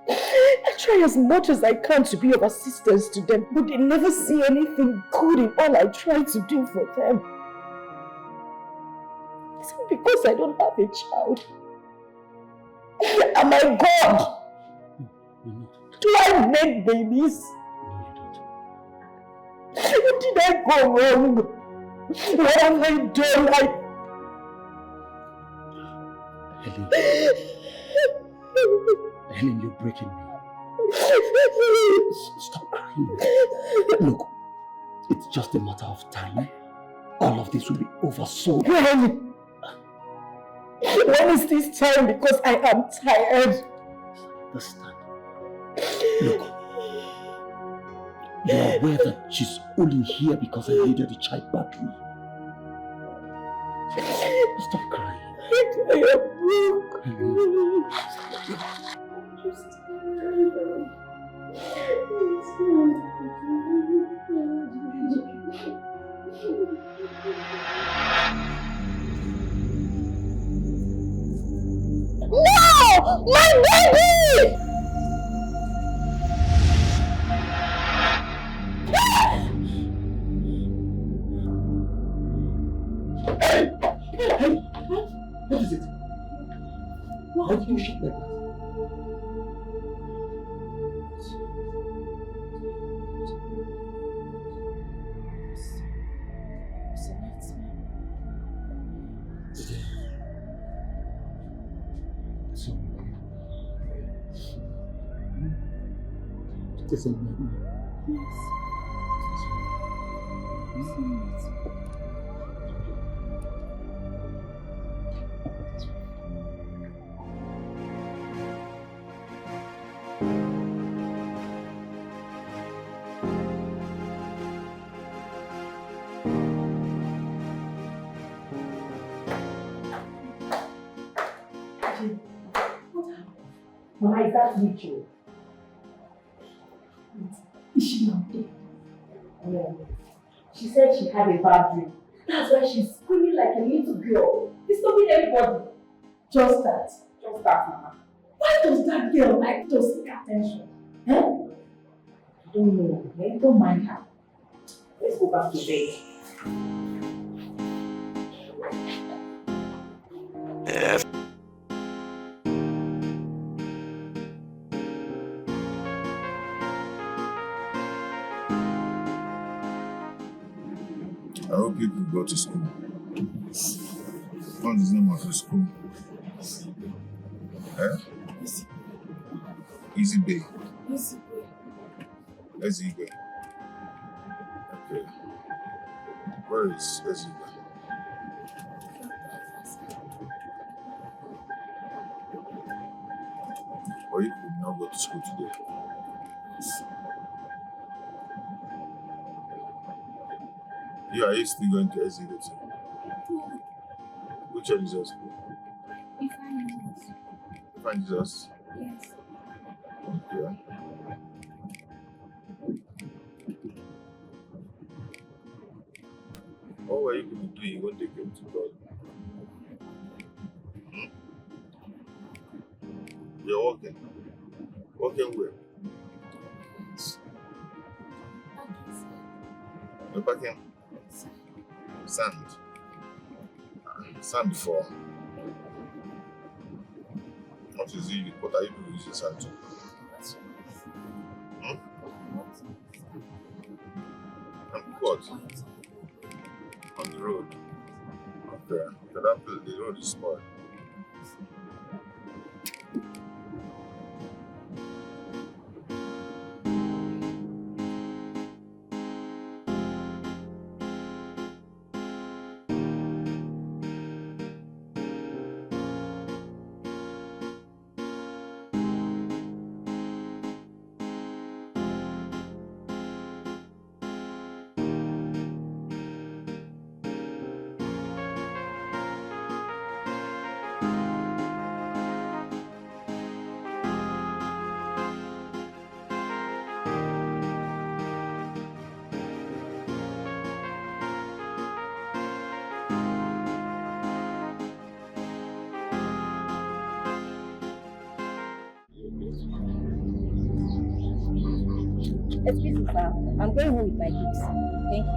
A: I try as much as I can to be of assistance to them, but they never see anything good in all I try to do for them. It's because I don't have a child. Am I God? Do I make babies? What did I go wrong? What have I done?
F: Helen, you're breaking me. Stop crying. Look, it's just a matter of time. All of this will be over soon.
A: When is this time? Because I am tired.
F: Understand? Look, you are aware that she's only here because I needed a child badly. Stop crying.
A: I am broke. No! My baby!
F: Hey! What is it? Why did you shake like that? It's a nightmare.
A: Yes.
H: Mama, is that Rachel?
A: Is she not there?
H: Yeah. She said she had a bad dream. That's why she's screaming like a little girl, disturbing everybody.
A: Just that.
H: Just that, Mama.
A: Why does that girl like to seek attention?
H: I don't know. Maybe don't mind her. Let's go back to bed.
K: I hope people go to school. What's the name of the school? Easy Bay. Easy Bay. Okay. Where is Easy Bay? Or you could not go to school today. Yeah, are you still going to Easy Bay too? Which one is your school? Find Jesus.
J: Yes.
K: Okay. What were you going to do when they came to God? You're walking. Walking where? You're packing sand. Sand for. What is it? What are you doing using sand to? And what? On the road. Okay. So that place, the road is spoiled.
G: Excuse me, sir. I'm going home with my kids. Thank you.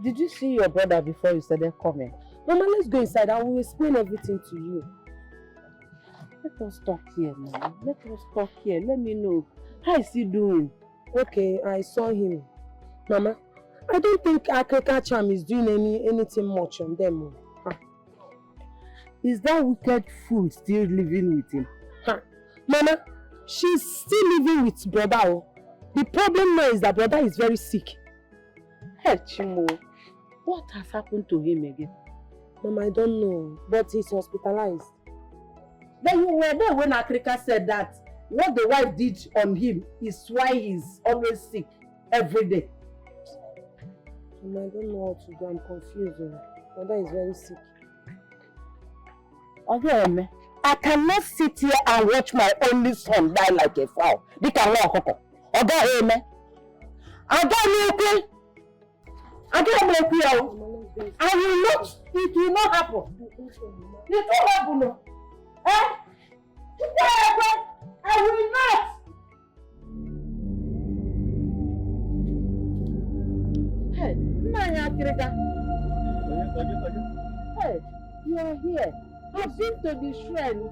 H: Did you see your brother before you started coming? Mama, let's go inside. I will explain everything to you. Let us talk here, man. Let us talk here. Let me know. How is he doing? Okay, I saw him. Mama, I don't think Africa Charm is doing anything much on them. Huh. Is that wicked fool still living with him? Huh. Mama, she's still living with brother. The problem now is that brother is very sick. Hey, Chimo, what has happened to him again? Mama, I don't know, but he's hospitalized. Then you were there when Africa said that what the wife did on him is why he's always sick every day. Mama, I don't know what to do. I'm confused. Brother is very sick. Okay, I cannot sit here and watch my only son die like a fowl. They can walk. Okay, I got you, okay? I will not, it will not happen. It will happen. Eh? Akrika. Hey, you are here. I've been to the shrine.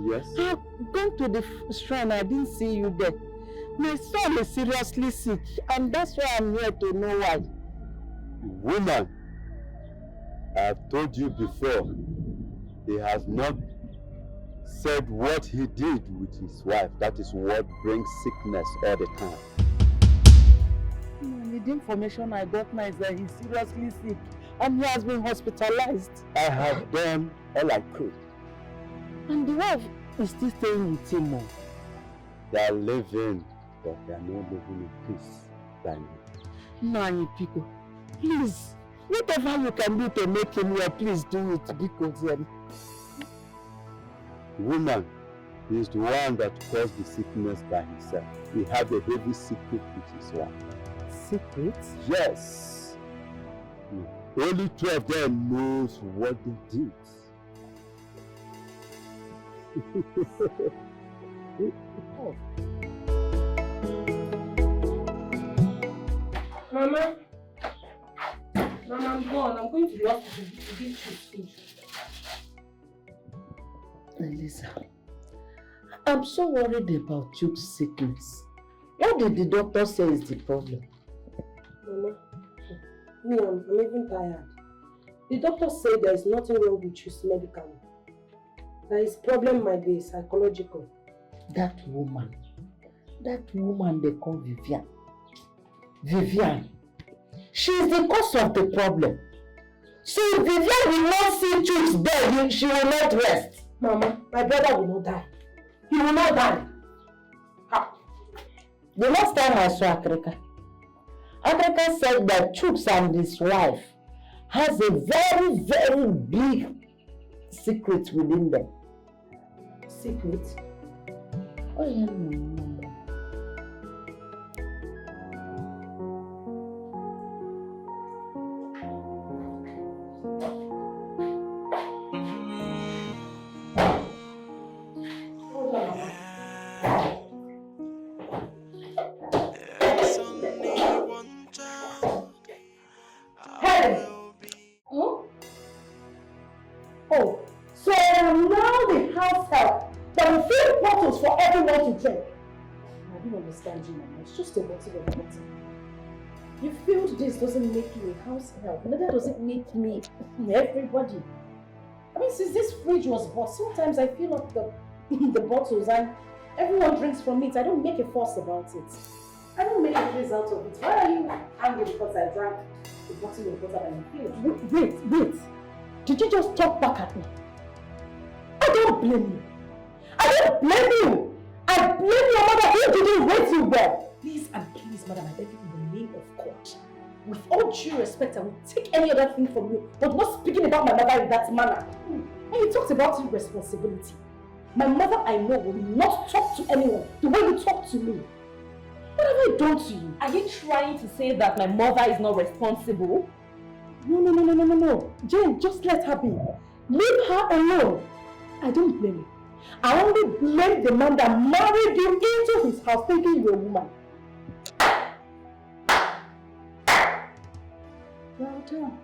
E: Yes?
H: I've gone to the shrine. I didn't see you there. My son is seriously sick, and that's why I'm here to know why.
E: Woman, I've told you before, he has not said what he did with his wife. That is what brings sickness all the time.
H: The information I got now is that he's seriously sick and he has been hospitalized.
E: I have done all I could.
H: And the wife is still staying with him more.
E: They are living, but they are not living in peace.
H: Nani Pico, please, whatever you can do to make him well, please do it, because
E: woman, he is the one that caused the sickness by himself. He had a heavy secret with his wife.
H: Secret?
E: Yes. Only two of them knows what they did.
H: Oh.
A: Mama, I'm gone. I'm going to the hospital to give you food.
I: Elisa, I'm so worried about Chuck's sickness. What did the doctor say is the problem?
A: Mama, I'm even tired. The doctor said there is nothing wrong with Chuck's medically. That his problem might be psychological.
I: That woman they call Vivian. Vivian, she is the cause of the problem. So if Vivian will not see Chuck's dead, she will not rest.
A: Mama, my brother will not die. He will not die.
I: Ha. The last time I saw Akrika said that Chuks and his wife has a very, very big secret within them.
A: Secret?
I: Oh yeah, no.
A: It's just a bottle of water. You feel this doesn't make you a house help. Neither does it make me everybody. I mean, since this fridge was bought, sometimes I fill up the bottles and everyone drinks from it. I don't make a fuss about it. I don't make a place out of it. Why are you angry because I drank the bottle of water and you feel?
H: Wait. Did you just talk back at me?
A: I don't blame you. I don't blame you. I blame your mother who didn't raise you well. Please and please, madam, I beg you in the name of God. With all due respect, I will take any other thing from you, but not speaking about my mother in that manner. And you talked about irresponsibility. My mother, I know, will not talk to anyone the way you talk to me. What have I done to you?
G: Are you trying to say that my mother is not responsible?
A: No. Jane, just let her be. Leave her alone. I don't blame you. I only blame the man that married you into his house thinking you're a woman. Well done.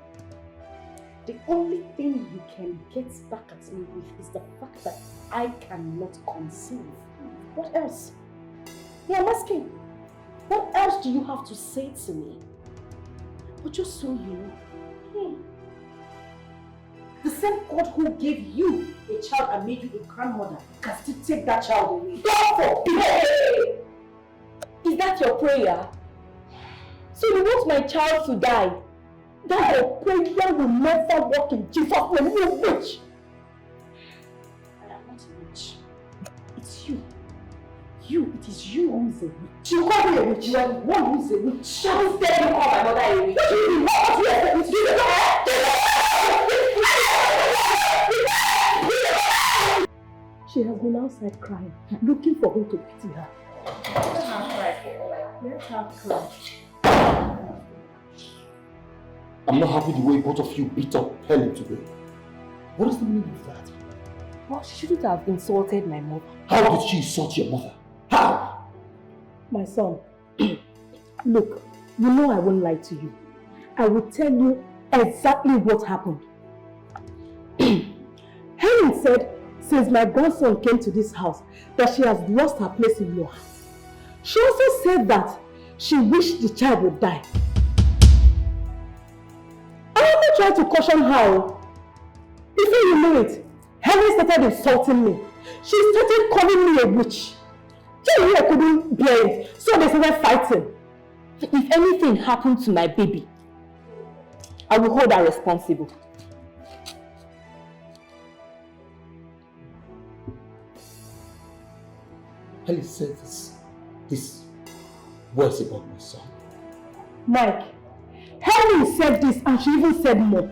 A: The only thing you can get back at me with is the fact that I cannot conceive. What else? Yeah, I'm asking. What else do you have to say to me? But just so you know, the same God who gave you a child and made you a grandmother can still take that child away. God forbid! Is that your prayer? So you want my child to die? That your prayer will never work in Jesus' name, you witch! I am not a witch. It's you. It is you who is a witch. You call me a witch. You are the one who is a witch. Don't tell me call my mother a witch. What do you mean? What do you mean? She has been outside crying, looking for who to pity her. Let her cry for all. Let her cry.
F: I'm not happy the way both of you beat up Helen today. What is the meaning of that?
G: Well, she shouldn't have insulted my mother.
F: How did she insult your mother? How?
A: My son, look, you know I won't lie to you.
H: I will tell you exactly what happened. Helen said, since my grandson came to this house, that she has lost her place in your house. She also said that she wished the child would die. I only tried to caution her. Before you know it, Helen started insulting me. She started calling me a witch. I couldn't bear it, so they started fighting.
A: If anything happened to my baby, I will hold her responsible.
F: Helen said this words about my son.
H: Mike, Helen said this and she even said more.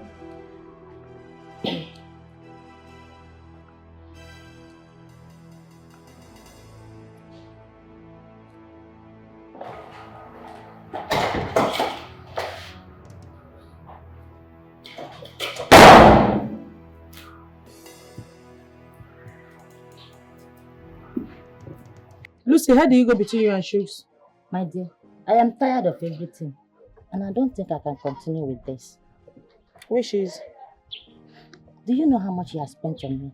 L: Lucy, how do you go between you and Shoes?
M: My dear, I am tired of everything and I don't think I can continue with this.
L: Which is?
M: Do you know how much he has spent on me?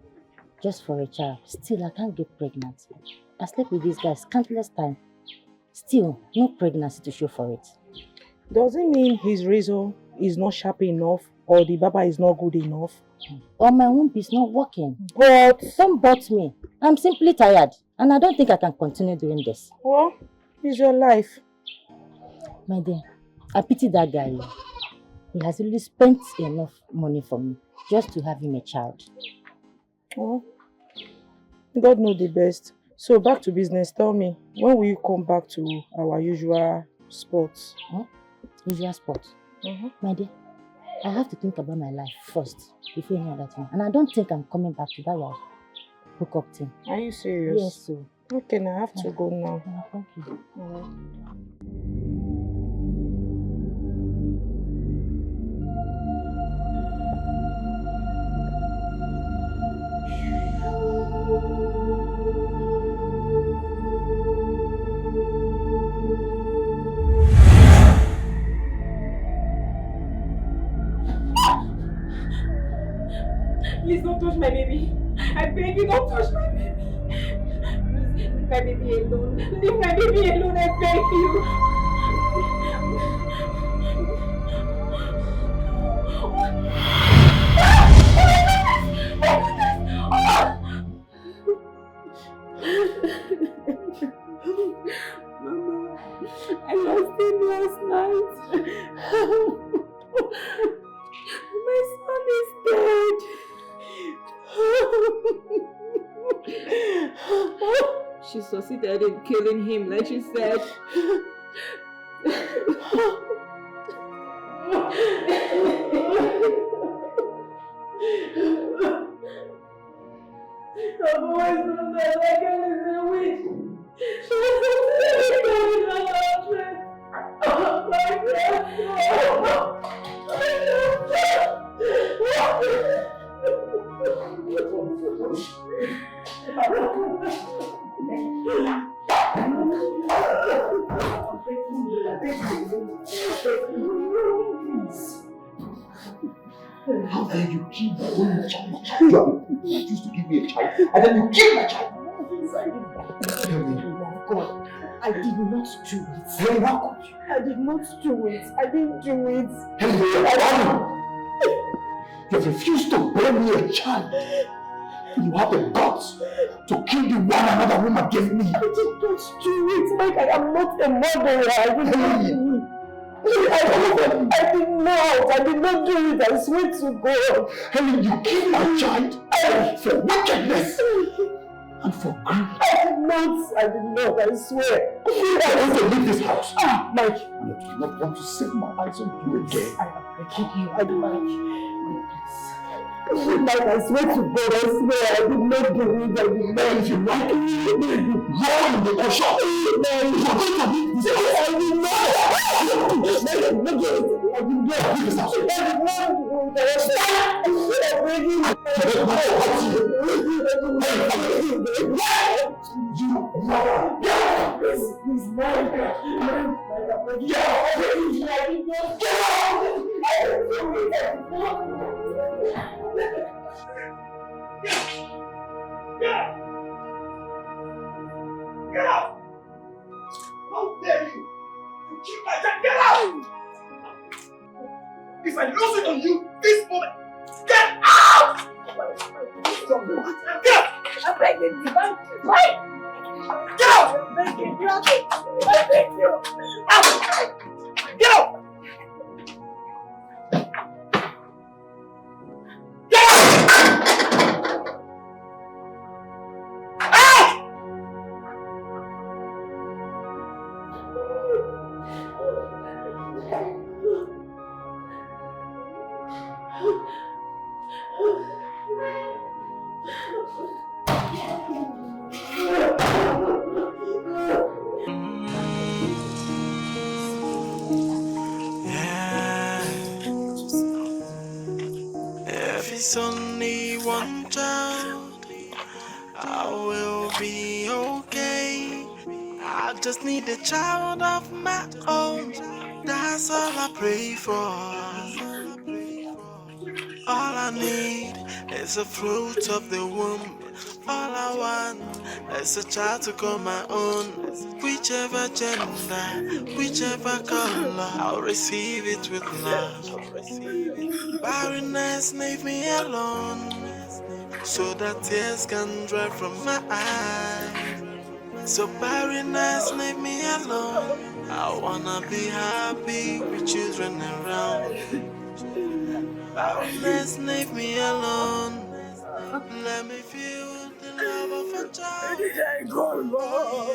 M: Just for a child. Still, I can't get pregnant. I slept with these guys countless times. Still, no pregnancy to show for it.
L: Does it mean his razor is not sharp enough or the baba is not good enough?
M: Or my womb is not working?
L: But
M: don't bot me. I'm simply tired and I don't think I can continue doing this.
L: Well, it's your life.
M: My dear, I pity that guy. He has really spent enough money for me just to have him a child.
L: Oh, God knows the best. So back to business. Tell me, when will you come back to our usual sports?
M: Huh? Usual sports? My dear, I have to think about my life first before any other thing. And I don't think I'm coming back to that hookup thing.
L: Are you serious?
M: Yes, so.
L: Okay, now I have to go now.
M: Thank you.
A: Please don't touch my baby. I beg you, don't touch my baby. Please, leave my baby alone. Leave my baby alone, I beg you. Mama, I lost him last night. My son is dead. She succeeded in killing him, like she said. I've always known that that girl is a witch. She was succeeded in killing her husband. Oh my God.
F: How dare you kill my only child? You refused to give me a child, and then you kill my child. Tell me.
A: God, I did not do it.
F: Hey, how could you?
A: I did not do it. I didn't do it.
F: You have refused to bear me a child. You have the guts to kill the one another woman gave me.
A: I did not do it, Mike. I am not a murderer. I did not do it. I did not do it. I swear to God.
F: Helen, you killed my child for wickedness and for greed.
A: I did not. I swear.
F: I want to leave this house.
A: Mike.
F: And I do not want to set my eyes on you again.
A: I kill you. I do not. Mike, I swear to God, I swear, I did not do it. I did not.
F: If you like it, roll in the ocean. You're going to leave this house.
A: I did not. I did not do it. I did not.
F: Leave this house.
A: I did not do it.
E: Get out! How dare you! You kill my child! Get out! If I lose it on you this moment, get out! Get out! I'm begging you. Wait! Get out! I'm begging you. I beg you. Out! Get out!
C: If it's only one child, I will be okay. I just need a child of my own. That's all I pray for. All I need is a fruit of the womb. All I want is a child to call my own. Whichever gender, whichever color, I'll receive it with love. Barrenness, leave me alone, so that tears can dry from my eyes. So barrenness, leave me alone. I wanna be happy with children around. Barrenness, leave me alone. Let me feel the love of a child.
E: Where did I go wrong?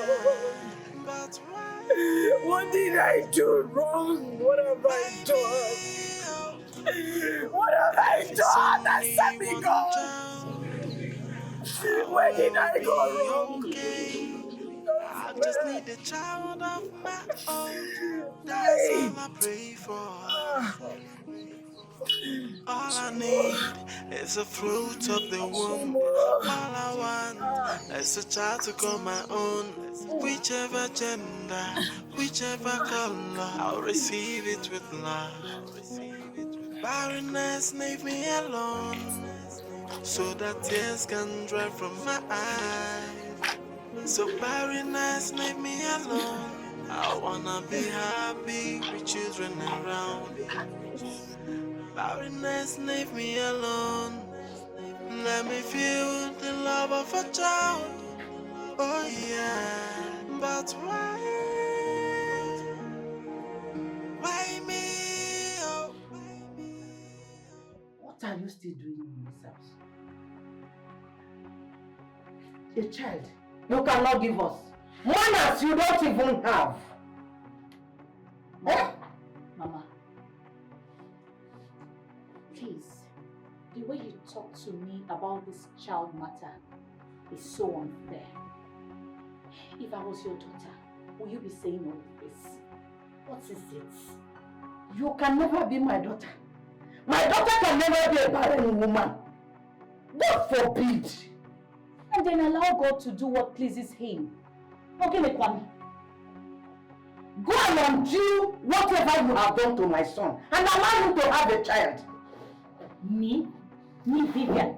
C: But why?
E: What did I do wrong? What have I done? What have I done that set me go? Where did I go wrong?
C: I just need a child of my own. That's all I pray for. All I need is a fruit of the womb. All I want is a child to call my own. Whichever gender, whichever color, I'll receive it with love. Barrenness, leave me alone, so that tears can dry from my eyes. So barrenness, leave me alone. I wanna be happy with children around. Barrenness, leave me alone. Let me feel the love of a child. Oh yeah. But why? Why me? Oh.
H: What are you still doing in this house? A child you cannot give us. Manners you don't even have.
I: Mama, Mama, please, the way you talk to me about this child matter is so unfair. If I was your daughter, would you be saying all of this? What is it?
H: You can never be my daughter. My daughter can never be a barren woman. God forbid.
I: And then allow God to do what pleases Him. Okay, Kwame.
H: Go and undo whatever you have done to my son and allow him to have a child.
I: Me? Me, Vivian?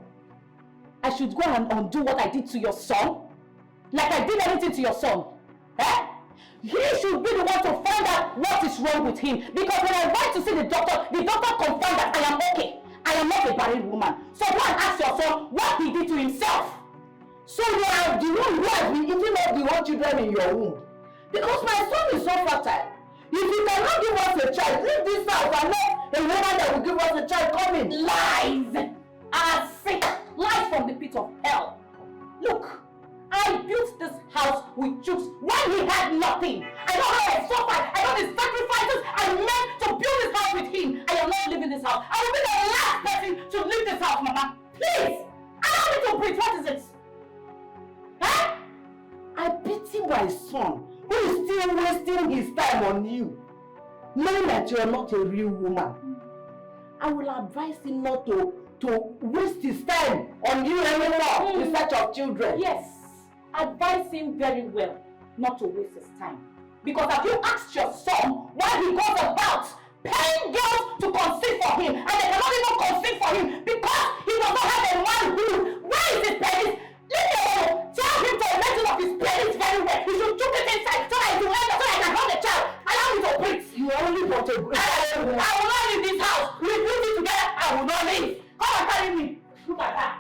I: I should go and undo what I did to your son? Like I did anything to your son? Eh? He should be the one to find out what is wrong with him. Because when I went to see the doctor confirmed that I am okay. I am not a barren woman. So go and ask your son what he did to himself.
H: So you are the one who has been eating up the one children in your womb. Because my son is so fertile. If you cannot give us a child, leave this house and let a woman that will give us a child come in.
I: Lies! I say lies from the pit of hell. Look, I built this house with Jukes when he had nothing. I know how I suffered. I know the sacrifices I made to build this house with him. I am not leaving this house. I will be the last person to leave this house, Mama. Please! Allow me to breathe. What is it? Huh?
H: I pity my son who is still wasting his time on you, knowing that you are not a real woman. I will advise him not to waste his time on you anymore in search of children.
I: Yes, advise him very well not to waste his time. Because have you asked your son why he goes about paying girls to conceive for him, and they cannot even conceive for him because he does not have a man who. Where is his penis? Leave me alone. Tell him to imagine of his penis very well. He should took it inside so that it will end up so that I can hold the child. Allow me to breathe. You only want to breathe. I will not leave this house. We build it together. I will not leave. Come and carry me. Look at that.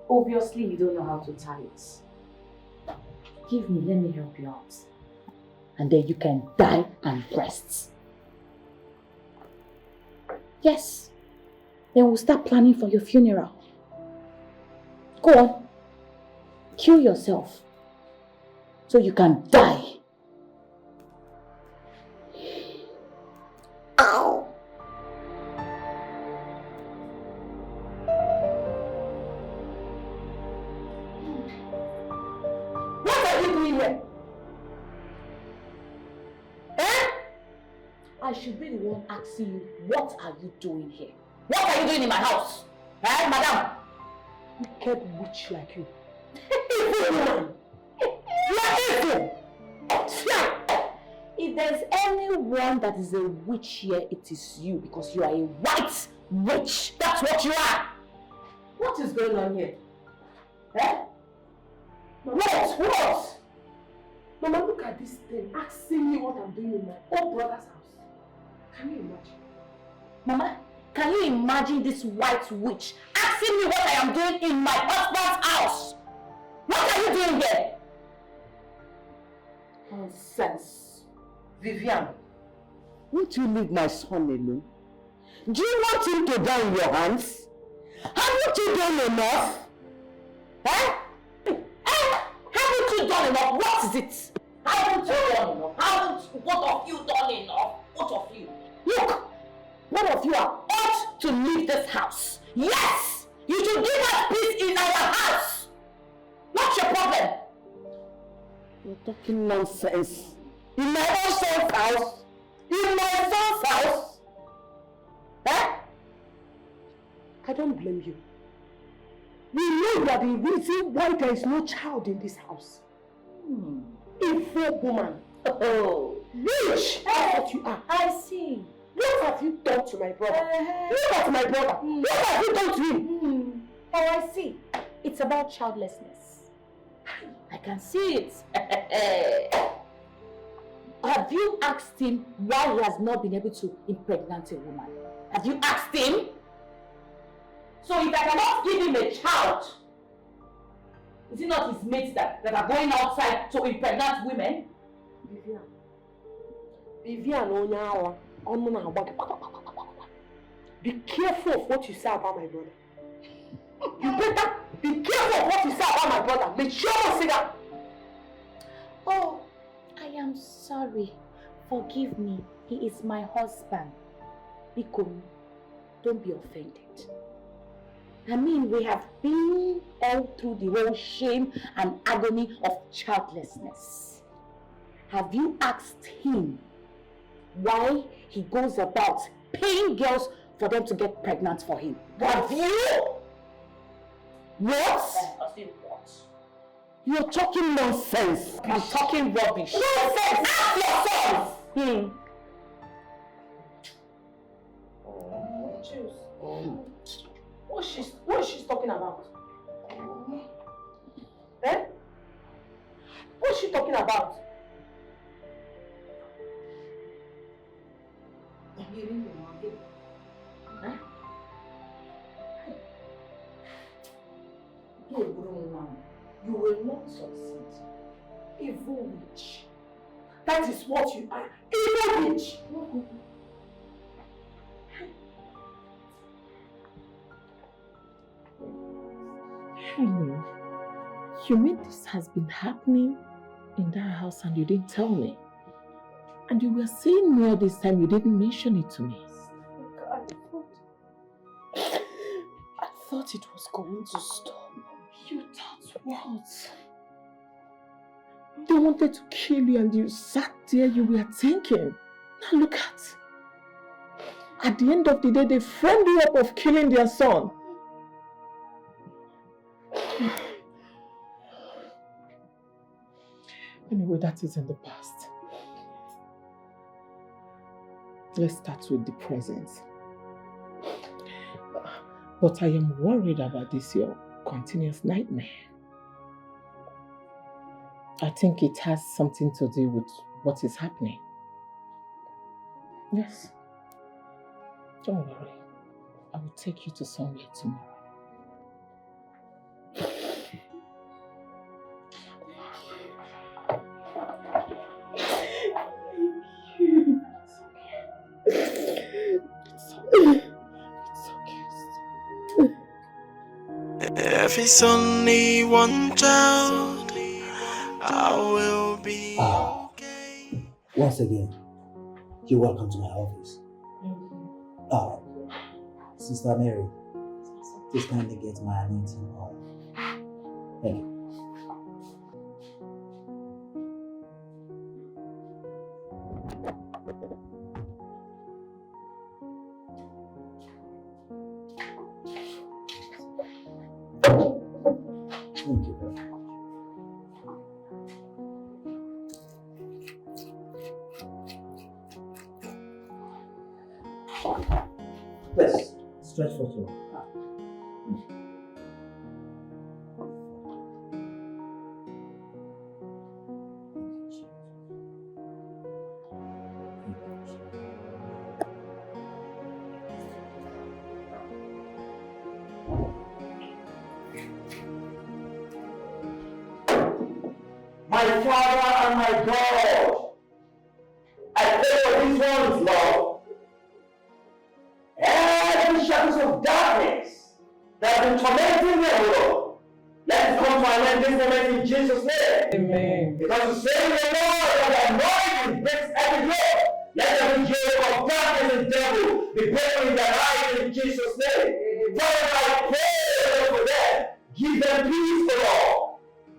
M: Obviously, you don't know how to tie it. Give me, let me help you out. And then you can die and rest.
I: Yes. Then we'll start planning for your funeral. Go on. Kill yourself. So you can die. Ow! What are you doing here? Eh? I should be the one asking you, what are you doing here? What are you doing in my house? Eh, madam?
H: Wicked witch like you.
I: Evil woman! You are evil! If there's anyone that is a witch here, it is you, because you are a white witch. That's what you are! What is going on here? Eh? What?
H: Mama, look at this thing, asking me what I'm doing in my own brother's house. Can you imagine?
I: Mama, can you imagine this white witch asking me what I am doing in my husband's house? What are you doing here?
H: Nonsense. Vivian, won't you leave my son alone? Do you want him to die in your hands? Haven't you done enough?
I: Eh? Haven't you done enough? What is it? Haven't you done enough? Haven't both of you done enough? Both of you. Look, both of you are ought to leave this house. Yes! You should give us peace in our house. What's your problem?
H: You're talking nonsense. In my own son's house? In my son's house? Eh? I don't blame you. We know you are the reason why there is no child in this house. Evil woman.
I: Oh,
H: Witch! That's what you are.
I: I see.
H: What have you done to my brother? Look at my brother. What have you done to him?
I: Oh, I see. It's about childlessness. I can see it. Have you asked him why he has not been able to impregnate a woman? Have you asked him? So if I cannot give him a child, is it not his mates that are going outside to impregnate women?
H: Vivian, be careful of what you say about my brother. You better be careful of what you say about my brother. Make sure you see that.
I: Oh, I am sorry. Forgive me. He is my husband. Biko, don't be offended.
M: I mean, we have been all through the whole shame and agony of childlessness. Have you asked him why he goes about paying girls for them to get pregnant for him? Have you? What? I said what? You're talking nonsense. I'm talking rubbish. Nonsense! Ask yourself!
H: What is she talking about? Eh? What is she talking about? You will not succeed. Evil witch. That is what you are. Evil witch!
A: Henry, you mean this has been happening in that house and you didn't tell me? And you were saying me all this time, you didn't mention it to me.
I: I thought it was going to stop.
A: You thought what? They wanted to kill you and you sat there, you were thinking. Now look at the end of the day, they framed you up of killing their son. Anyway, that is in the past. Let's start with the present. But I am worried about this, your continuous nightmare. I think it has something to do with what is happening. Yes. Don't worry. I will take you to somewhere tomorrow.
C: If it's only one child, I will be okay.
F: Once again, you're welcome to my office. Sister Mary, please kindly get my anointing oil. Thank you. Thank you very much. Yes, stretch for two.
E: My Father and my God, I pray for these ones, Lord. Every shadows of darkness that have been tormenting them, Lord, let it come to an end this moment in Jesus' name.
L: Amen.
E: Because you say in the Lord that anointing breaks every yoke. Let every yoke of darkness and devil be broken in their lives in Jesus' name. Father, I pray for them. Give them peace, Lord.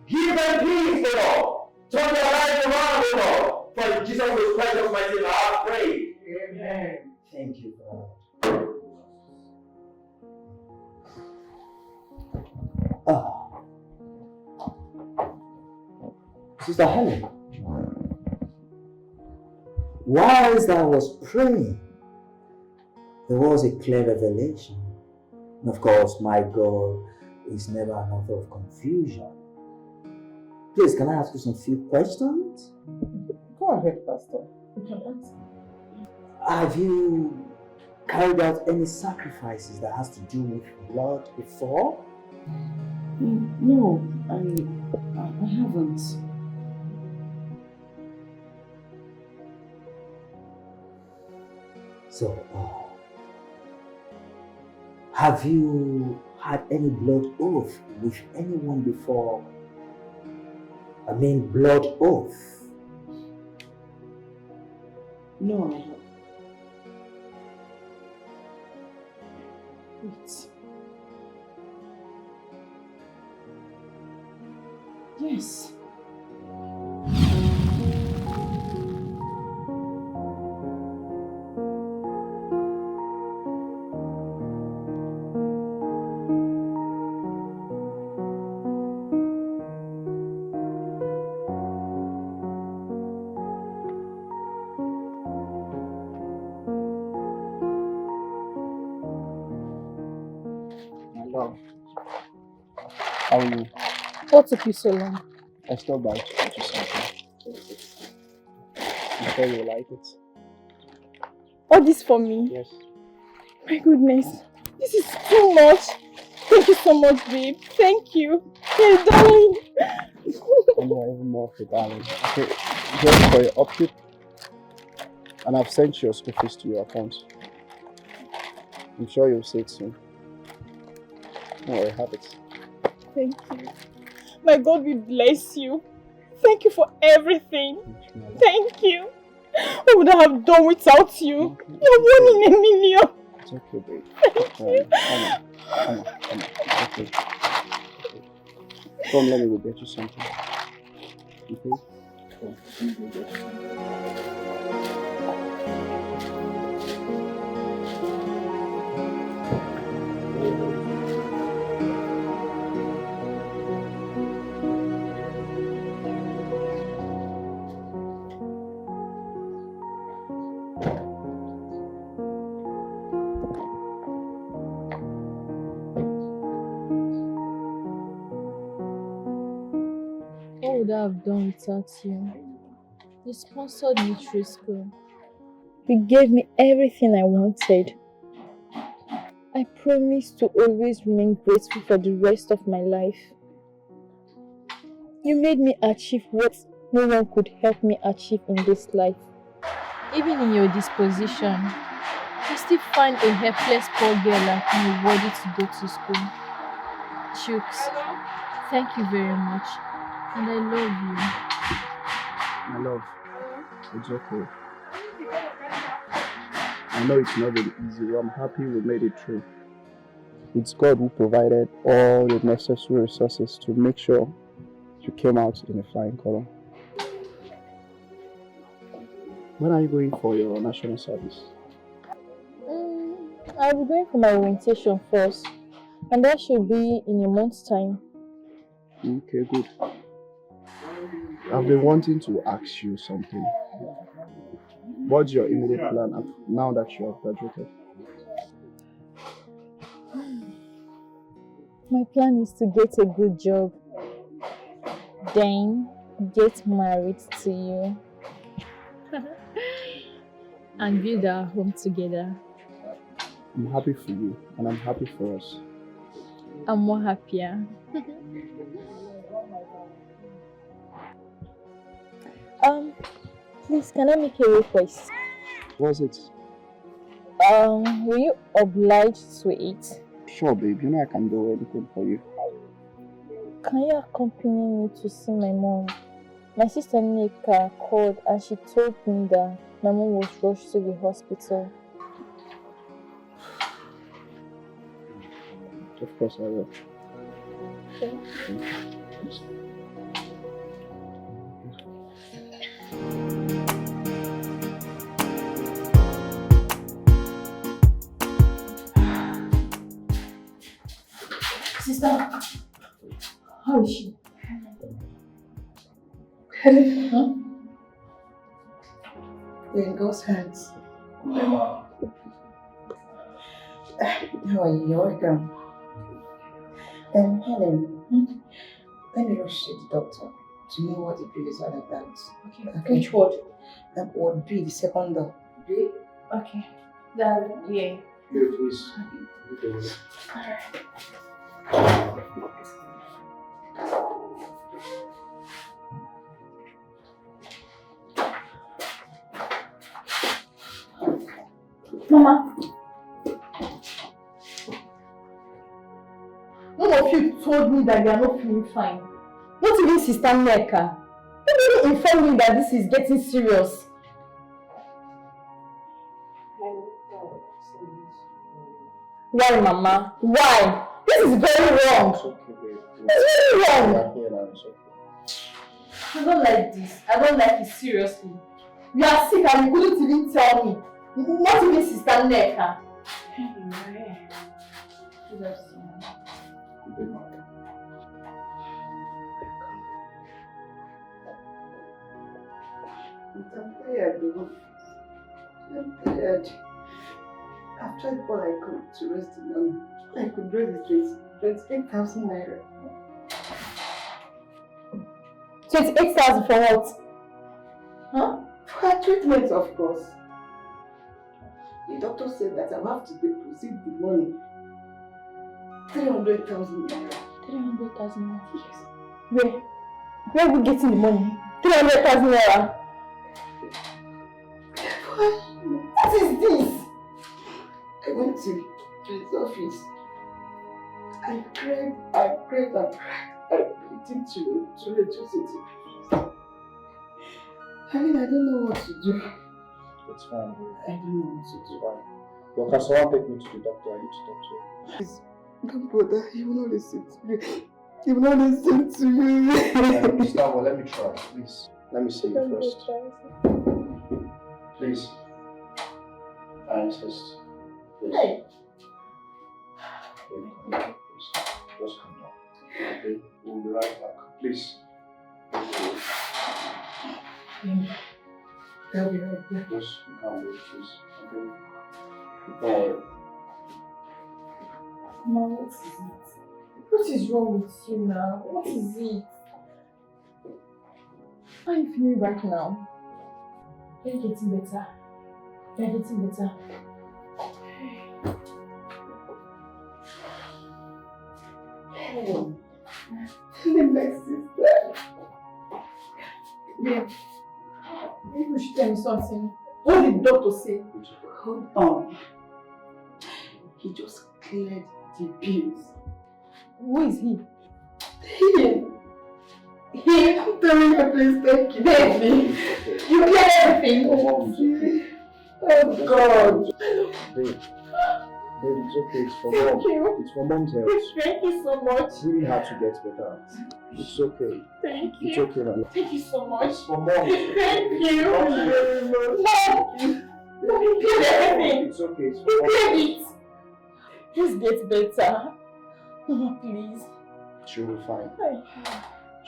E: Give them peace, Lord. Turn their lives around, Lord. For in Jesus' precious mighty name, I pray. Amen.
F: Thank you, God. Sister Helen, whilst I was praying, there was a clear revelation. And of course, my God is never an author of confusion. Please, can I ask you some few questions?
A: Go ahead, Pastor. You can answer.
F: Have you carried out any sacrifices that has to do with blood before?
I: No, I haven't.
F: So, have you had any blood oath with anyone before? I mean, blood oath.
I: No, I haven't. Wait. Yes.
E: My love, how are you?
G: What took you so long?
E: I stopped by to get you something. I'm sure you'll like it.
G: All this for me?
E: Yes.
G: My goodness, this is too much. Thank you so much, babe. Thank you. Hey, darling.
E: And you're even more for darling. Okay, just for your upkeep. And I've sent your school fees to your account. I'm sure you'll see it soon. Don't worry, have it.
G: Thank you. My God will bless you. Thank you for everything. Thank you. What would I have done without you? You're one in a million.
E: It's okay, babe.
G: Thank you.
E: Come on. It's okay. Come, let me go get you something. Okay? Come, let me go get you something.
G: What would I have done without you? You sponsored me through school. You gave me everything I wanted. I promise to always remain grateful for the rest of my life. You made me achieve what no one could help me achieve in this life. Even in your disposition, you still find a helpless poor girl like me worthy to go to school. Chooks, thank you very much. And I love you.
E: My love, it's okay. I know it's not very easy, but I'm happy we made it through. It's God who provided all the necessary resources to make sure you came out in a flying color. When are you going for your national service?
G: I'll be going for my orientation first, and that should be in a month's time.
E: Okay, good. I've been wanting to ask you something. What's your immediate plan now that you have graduated?
G: My plan is to get a good job, then get married to you, and build our home together.
E: I'm happy for you, and I'm happy for us.
G: I'm more happier. Please, can I make a request?
E: What's it?
G: Will you oblige to it?
E: Sure, babe. You know I can do anything for you.
G: Can you accompany me to see my mom? My sister Nika called and she told me that my mom was rushed to the hospital.
E: Of course I will.
G: Okay.
I: Sister, how is she? Huh? We're in God's hands. How are you? You're welcome. Helen, let me rush to the doctor to know what the bill is all about. Okay. Which ward? Ward B, the second door. B? Okay. Yeah.
E: Yeah, please.
I: Alright. Mama.
G: None of you told me that you are not feeling fine. Not even Sister Neka. You didn't inform me that this is getting serious. Why, Mama? Why? This is very wrong.
E: It's okay, babe.
G: It's very wrong.
E: You're here now, it's okay.
A: I don't like this. I don't like it, seriously. You are sick and you couldn't even tell me. Not even Sister Neka. Anyway. Good afternoon.
K: Good morning.
N: I'm tired, though. I'm tired. I've tried all I could to raise the money. All I could raise is 28,000 naira.
A: 28,000 for what?
N: Huh? For her treatment, of course. The doctor said that I have to deposit the money. 300,000 naira.
A: 300,000 naira? Yes. Where are we getting the money? 300,000 naira?
N: What is this? I went to his office. I cried. I begged him to reduce it. I mean, I don't know what to do.
E: It's fine.
N: I don't know what to do.
E: It's fine. Well, can someone take me to the doctor? I need to talk to him.
N: Please, don't bother. He will not listen to me. He will not listen to me.
E: Gustavo, let me try. Please. Let me see you first. Please. I insist. Please.
N: Hey.
E: Please. Just come down. Okay? We'll be right back. Please.
N: I'll be right back.
E: Just calm down, please. Okay? Don't worry.
A: Mom, what is it? What is wrong with you now? What is it? How are you feeling right now? Are you getting better? You're getting better.
N: Oh. My sister.
A: Babe, maybe you should tell me something. What did the doctor say?
N: Hold on. He just cleared the bills.
A: Who is he?
N: He, I'm telling you, please thank you.
A: Baby, you cleared everything.
N: Oh God.
E: Babe, it's okay. It's for
A: Thank
E: mom.
A: you.
E: It's for mom's health.
A: Thank you so much.
E: You really have to get better. It's okay.
A: Thank you.
E: It's okay, man.
A: Thank you so much.
E: It's for mom.
A: Thank you.
E: Very
A: Thank you. You cleared everything.
E: It's okay. It's for
A: You
E: mom.
A: cleared it. Just get better. Mama, please.
E: She'll be fine.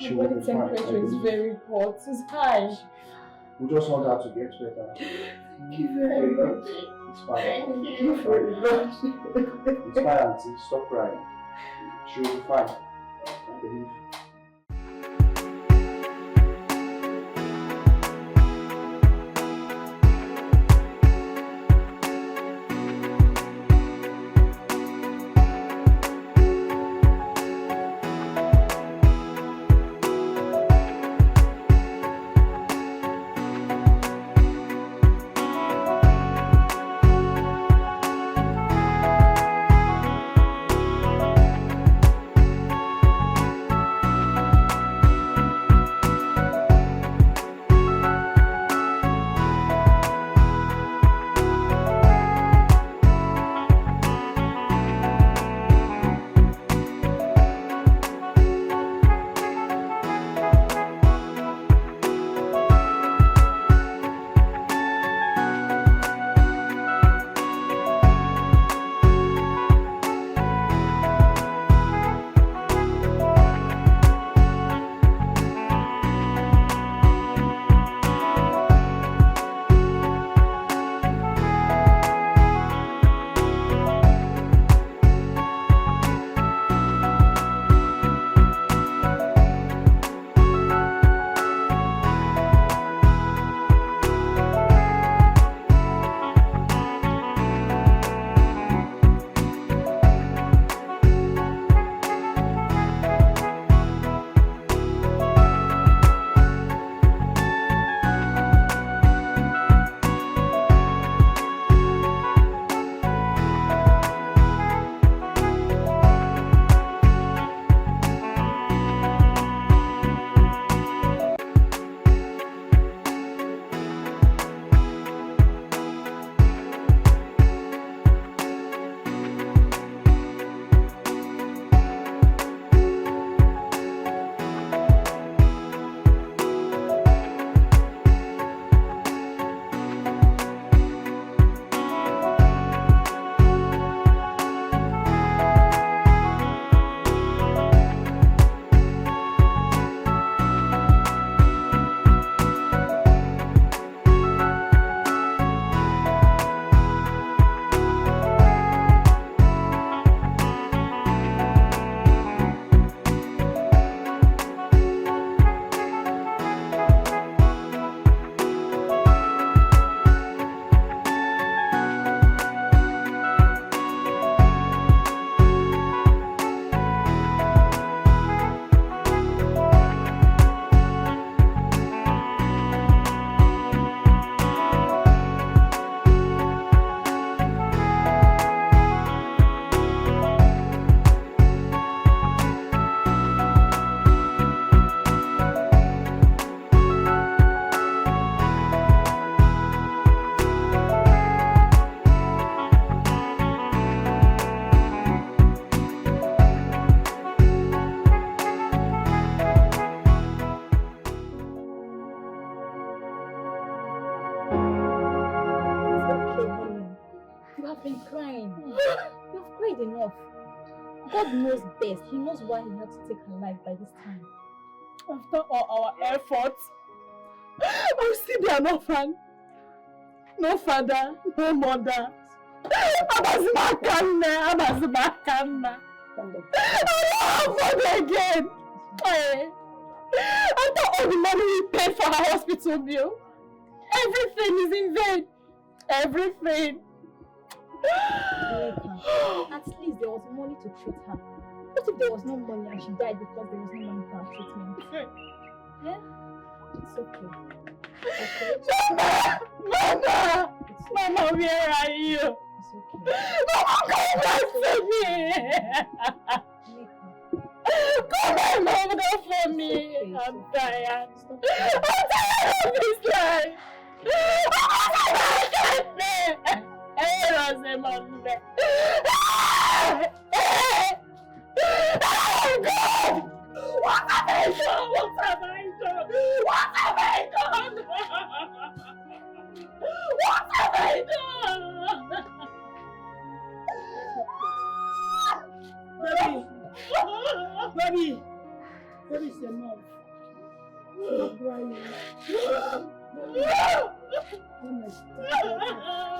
A: My body temperature is very hot. It's high.
E: We just want her to get better.
N: Thank you very much.
E: It's fine.
N: Thank you very much.
E: It's fine, auntie. Stop crying. She'll be fine. I believe.
G: crying. You've cried enough. God knows best. He knows why he had to take her life by this time.
H: After all our efforts, I'll still be an orphan. No father, no mother. Abazmakana. I don't have again. After all the money we paid for her hospital bill, everything is in vain. Everything.
G: At least there was money to treat her. What if there was no money and she died because there was no money for her treatment? Yeah? It's okay.
H: Okay? Mama! Mama, where are you?
G: It's okay.
H: Mama, come back to me! Come back over for me! I'm tired. I'm tired of this life! Oh God! What have I done? What have I done? What have I done? What have I done? Baby, it's enough. Stop crying.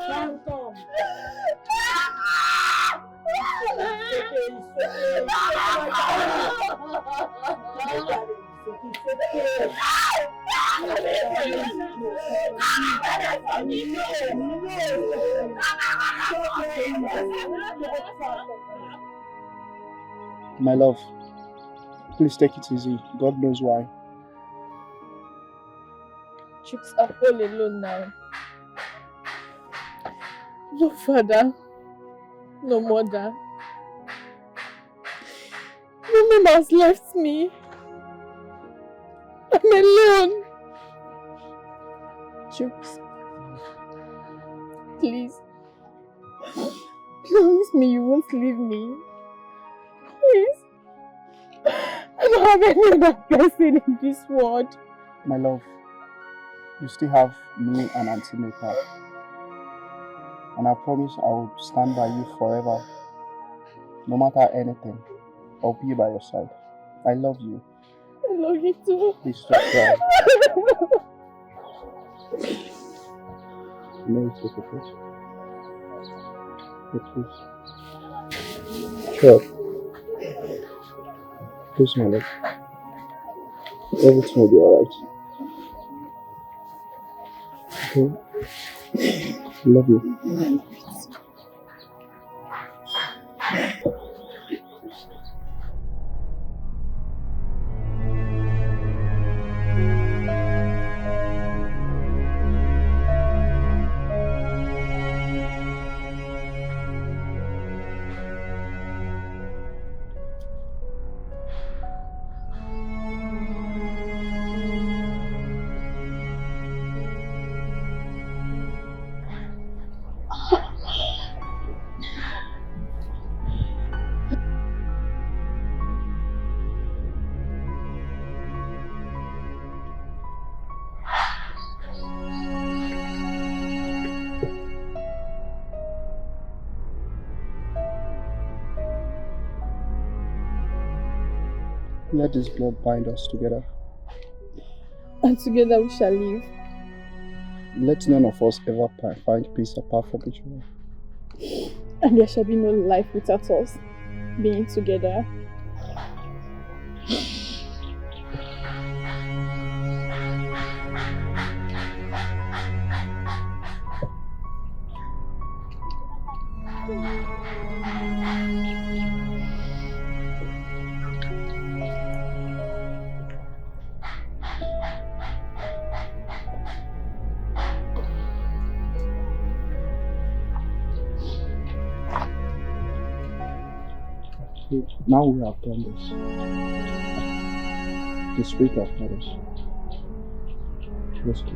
H: Phantom.
E: My love, please take it easy. God knows why.
L: Chicks are all alone now. No father, no mother. No mom has left me. I'm alone. Chicks, please, promise me you won't leave me. Please. I don't have any other person in this world.
E: My love, you still have me and Auntie Maker. And I promise I will stand by you forever. No matter anything, I'll be by your side. I love you.
L: I love you too.
E: Please stop crying. No, it's okay, please. Please. Sure. Please, my love. Everything will be alright. Okay? I love you. Let this blood bind us together.
L: And together we shall live.
E: Let none of us ever find peace apart from each other.
L: And there shall be no life without us being together.
E: Now we have done this. The Spirit has taught us. Let's go.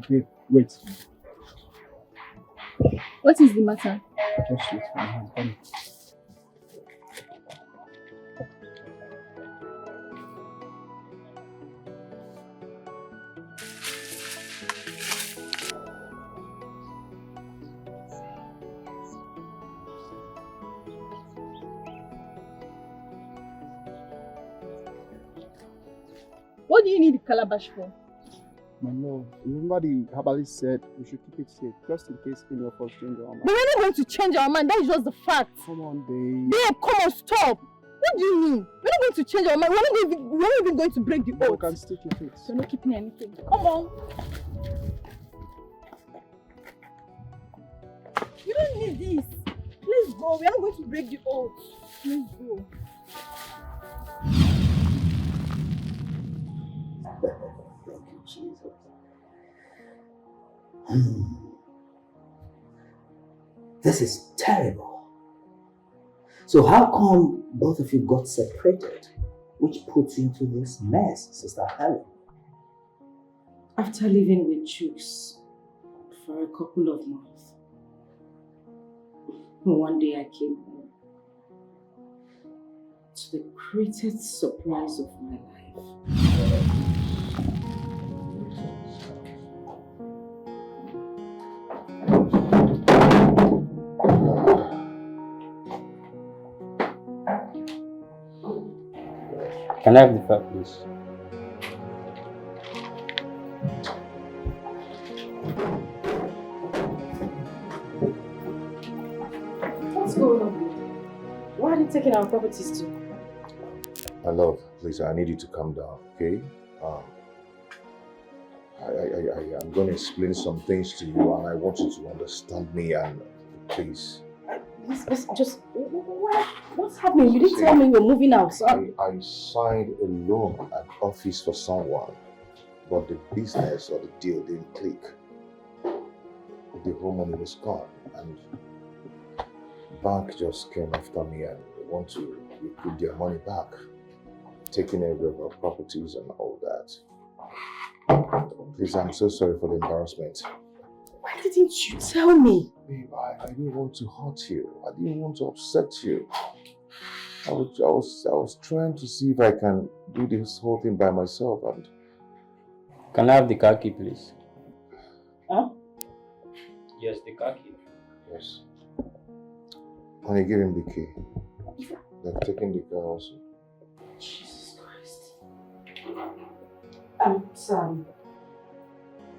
E: Babe, wait.
G: What is the matter?
E: Just wait for me. I'm coming.
G: What do you need the calabash for?
E: My love, remember the herbalist said we should keep it safe, just in case any of us change our mind.
G: But we're not going to change our mind, that is just the fact.
E: Come on, babe.
G: Babe, come on, stop. What do you mean? We're not going to change our mind, we're not even going to break the oath.
E: You can stick with it.
G: We're not keeping anything. Come on. You don't need this. Please go, we're not going to break the oath. Please go.
F: Thank you, Jesus. This is terrible. So how come both of you got separated, which puts you into this mess, Sister Helen?
I: After living with Chooks for a couple of months, one day I came home to the greatest surprise of my life.
O: Can I have the file, please?
I: What's going on? Why are they taking our properties too?
B: My love, please, I need you to calm down, okay? I'm going to explain some things to you, and I want you to understand me, and please.
I: Just what's happening? You didn't tell me we're moving out. So
B: I signed a loan at office for someone, but the business or the deal didn't click. The whole money was gone, and bank just came after me and they want to recoup their money back, taking every of our properties and all that. Please, I'm so sorry for the embarrassment.
I: Why didn't you tell me?
B: Babe, I didn't want to hurt you. I didn't want to upset you. I was trying to see if I can do this whole thing by myself, and...
O: Can I have the car key, please?
I: Huh?
O: Yes, the car key.
B: Yes. Honey, give him the key. They're taking the car also.
I: Jesus Christ.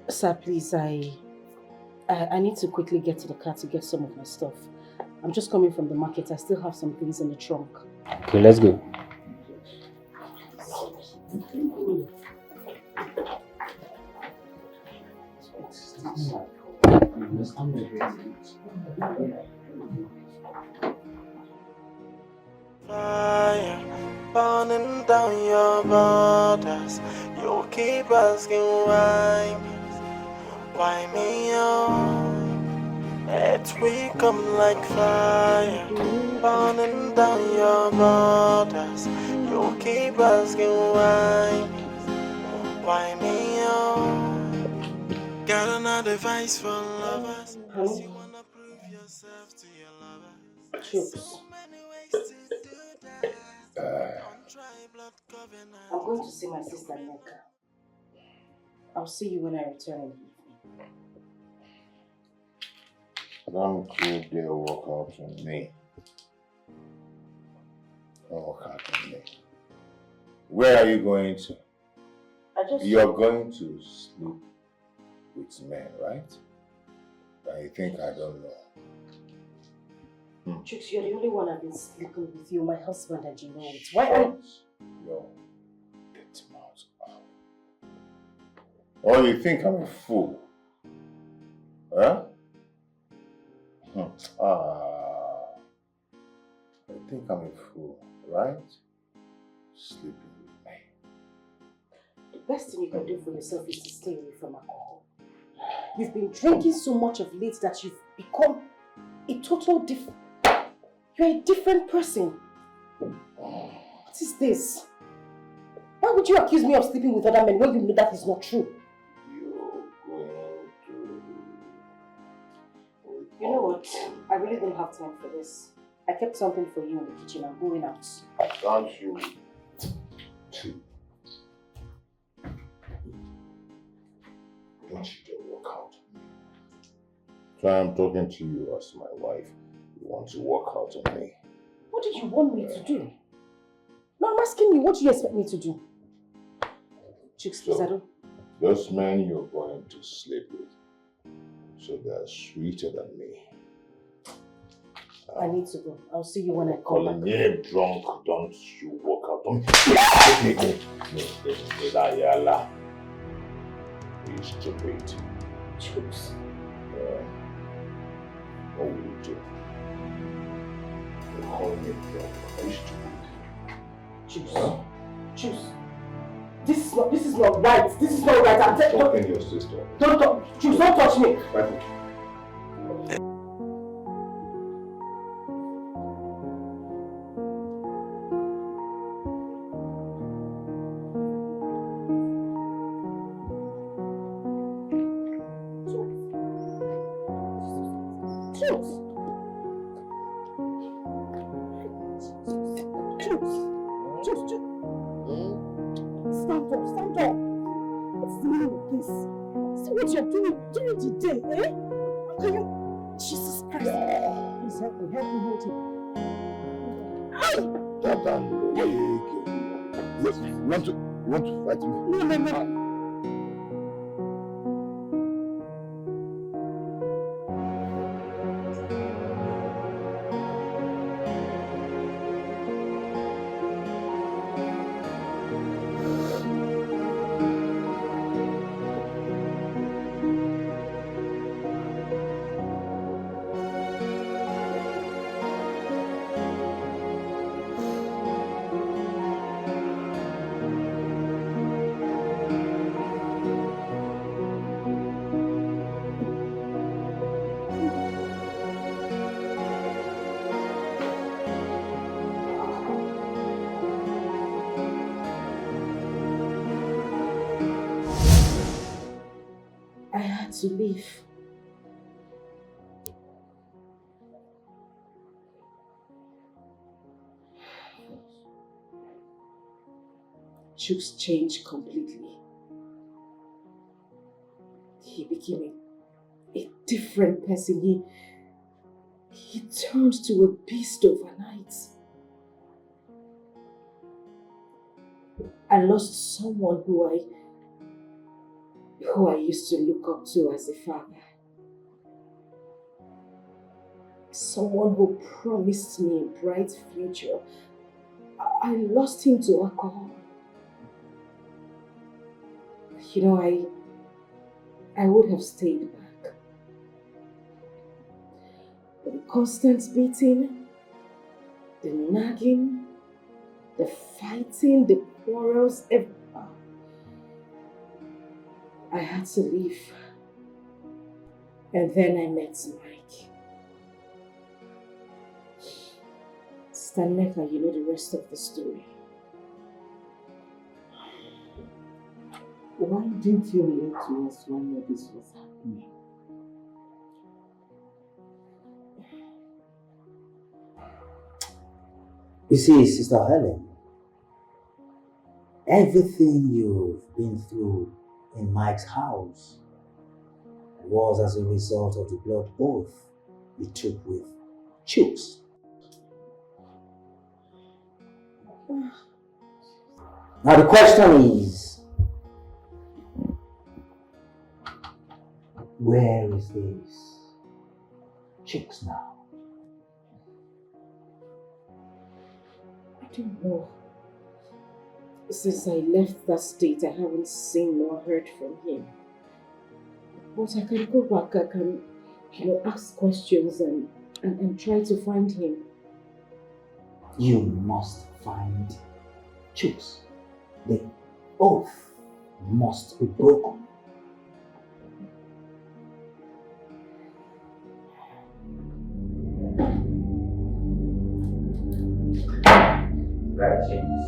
I: Sir, please, I need to quickly get to the car to get some of my stuff. I'm just coming from the market. I still have some things in the trunk.
O: Okay, let's go.
C: Fire burning down your borders. You keep asking why me on? It will come like fire burning down your borders. You keep asking why me on? Got another advice for lovers. You wanna prove yourself to your lovers.
I: Chooks. I'm going to see my sister Neka. I'll see you when I return in the evening.
B: Don't you dare walk out on me. Don't walk out on me. Where are you going to? You're going to sleep with men, right? I think I don't know.
I: Chooks, you're the only one I've been sleeping with you, my husband, and you know it. Why are you...
B: Yo, get him out. Oh, you think I'm a fool? Huh? I think I'm a fool, right? Sleeping with me.
I: The best thing you can do for yourself is to stay away from alcohol. You've been drinking so much of late that you've become a total different... You're a different person. What is this? Why would you accuse me of sleeping with other men when you know that is not true?
B: You're going
M: You know what? I really don't have time for this. I kept something for you in the kitchen. I'm going out.
B: Can't you? Don't you just walk out? So I'm talking to you as my wife. You want to walk out on me?
M: What did you want me to do? No, I'm asking you, what do you expect me to do? Chicks, please, I don't...
B: Those men you're going to sleep with, so they're sweeter than me.
M: I need to go. I'll see you when I come
B: Calling
M: back.
B: me drunk, don't you walk out on me. You stupid.
M: Chooks.
B: What will you do? You're calling me drunk. Are you stupid?
M: Chooks. Chooks. This is not right. This is not right. I'm
B: talking to your sister.
M: Don't touch. Chooks, don't touch me.
B: Right. You want to fight me?
M: No. To leave. Chooks changed completely. He became a different person. He turned to a beast overnight. I lost someone who I used to look up to as a father. Someone who promised me a bright future. I lost him to alcohol. You know, I would have stayed back. But the constant beating, the nagging, the fighting, the quarrels, I had to leave. And then I met Mike. Stanleka, you know the rest of the story.
N: Why didn't you relate to us when this was happening?
P: You see, Sister Helen, everything you've been through in Mike's house was as a result of the blood oath he took with Chooks. Now the question is, where is this Chooks now?
M: I don't know. Since I left that state, I haven't seen or heard from him. But I can go back, I can, ask questions and try to find him.
P: You must find Chooks. The oath must be broken. Right, James.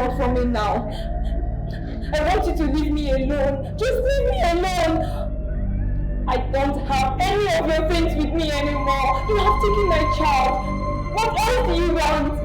A: want from me now? I want you to leave me alone. Just leave me alone. I don't have any of your things with me anymore. You have taken my child. What else do you want?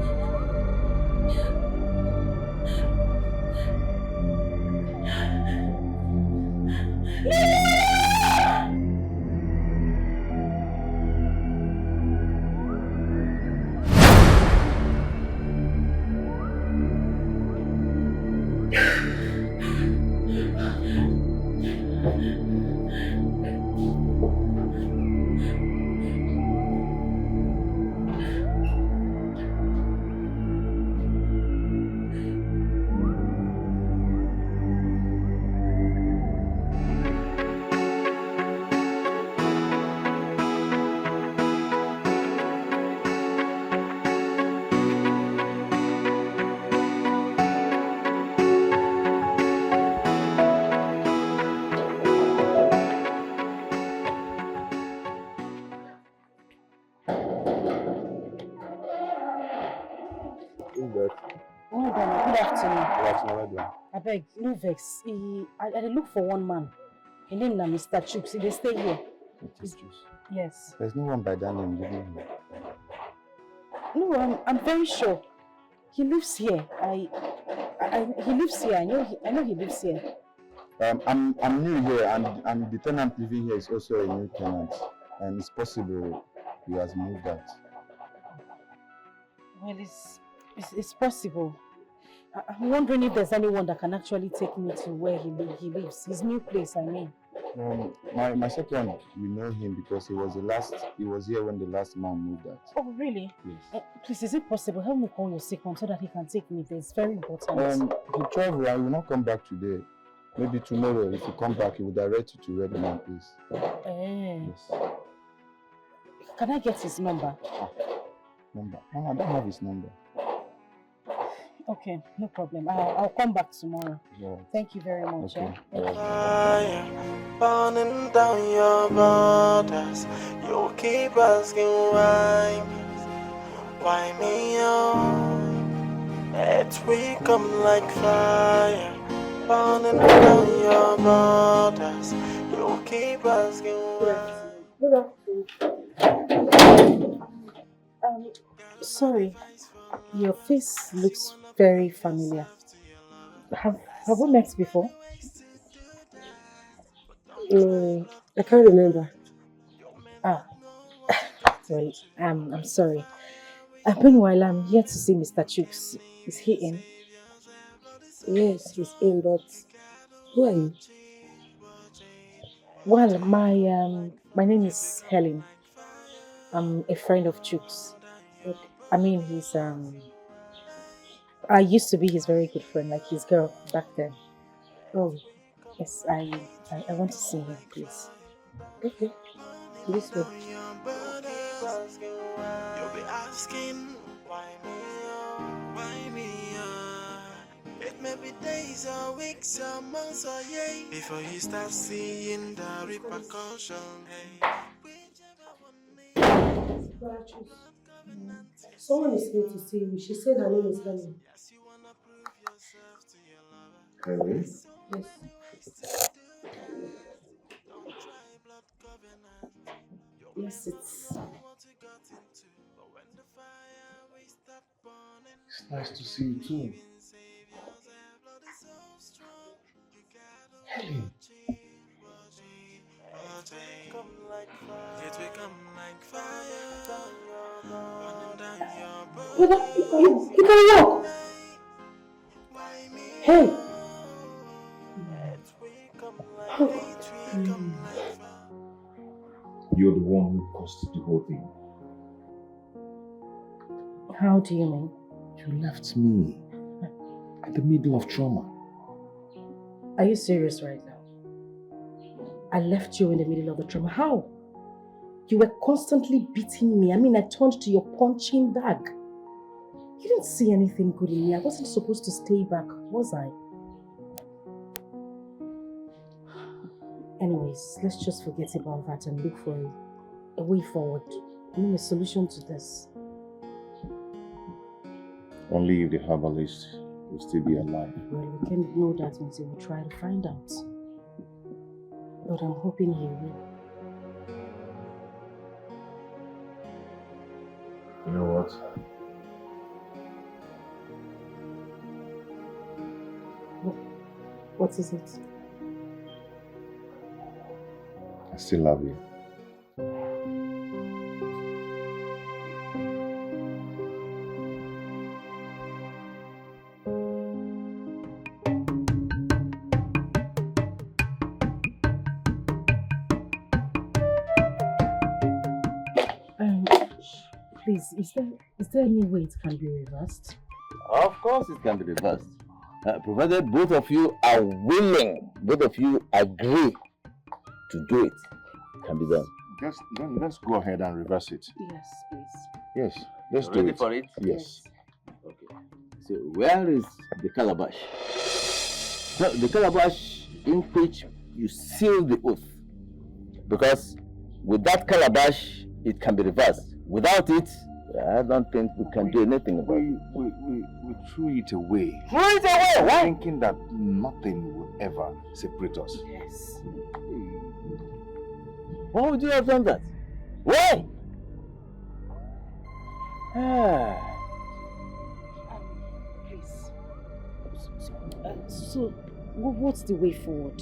H: Well done. Good afternoon. I beg, no vex. I dey look for one man. His name na Mr. Chuks. He dey stay here. Yes.
Q: There's no one by that name living here.
H: No, I'm very sure. He lives here. He lives here. I know he lives here.
Q: I'm new here, and the tenant living here is also a new tenant, and it's possible he has moved out.
H: Well, it's possible. I'm wondering if there's anyone that can actually take me to where he lives. His new place, I mean.
Q: My second, we know him because he was here when the last man moved out.
H: Oh, really?
Q: Yes.
H: Please, is it possible? Help me call your second so that he can take me there. It's very important.
Q: He traveled and will not come back today. Maybe tomorrow, if you come back, he will direct you to where the man is. Yes.
H: Can I get his number?
Q: Number? No, I don't have his number.
H: Okay, no problem. I'll come back tomorrow.
Q: Yeah.
H: Thank you very much.
Q: Okay.
C: Fire burning down your borders. You keep asking why me on? It will come like fire burning down your borders. You keep asking why.
L: Sorry, your face looks very familiar. Have we met before?
H: I can't remember.
L: Well, I'm sorry. Meanwhile, I'm here to see Mr. Chuks. Is he in?
H: Yes, he's in, but who are you?
L: Well, my name is Helen. I'm a friend of Chuks. I mean, I used to be his very good friend, like his girl back then.
H: Oh,
L: yes, I want to see him, please.
H: Okay, this way.
C: You'll be asking why me? It may be days or weeks or months or years before you start seeing the repercussion.
H: Someone is here to see you. She said her name is Helen.
B: Helen?
H: Yes.
L: Yes, it's
B: nice to see you too. Helen.
H: You can walk. Hey.
B: You're the one who caused the whole thing.
L: How do you mean?
B: You left me in the middle of trauma.
L: Are you serious right now? I left you in the middle of the trauma. How? You were constantly beating me. I mean, I turned to your punching bag. You didn't see anything good in me. I wasn't supposed to stay back, was I? Anyways, let's just forget about that and look for a way forward. I mean, a solution to this.
B: Only if the herbalist will still be alive.
L: Well, we can't know that until we try to find out. But I'm hoping he will.
B: You know what?
L: What is it?
B: I still love you.
L: Please, is there any way it can be reversed?
R: Of course it can be reversed. Provided both of you are willing, both of you agree to do it, it can be done.
B: Let's go ahead and reverse it.
L: Yes, please.
B: Yes, let's do
R: Ready
B: it.
R: for it?
B: Yes.
R: Okay. So where is the calabash? No, the calabash in which you seal the oath. Because with that calabash, it can be reversed. Without it, I don't think we can do anything about it.
B: We threw it away.
R: Threw it away? Why?
B: Thinking that nothing will ever separate us.
L: Yes.
R: Why would you have done that? Why?
L: Please. So, what's the way forward?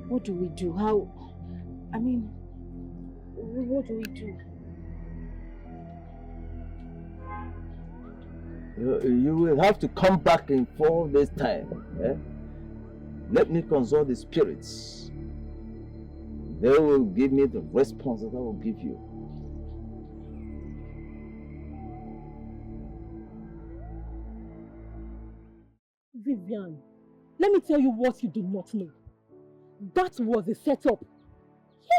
L: What do we do? How? I mean, what do we do?
R: You will have to come back in 4 days' time. Eh? Let me consult the spirits. They will give me the response that I will give you.
H: Vivian, let me tell you what you do not know. That was a setup.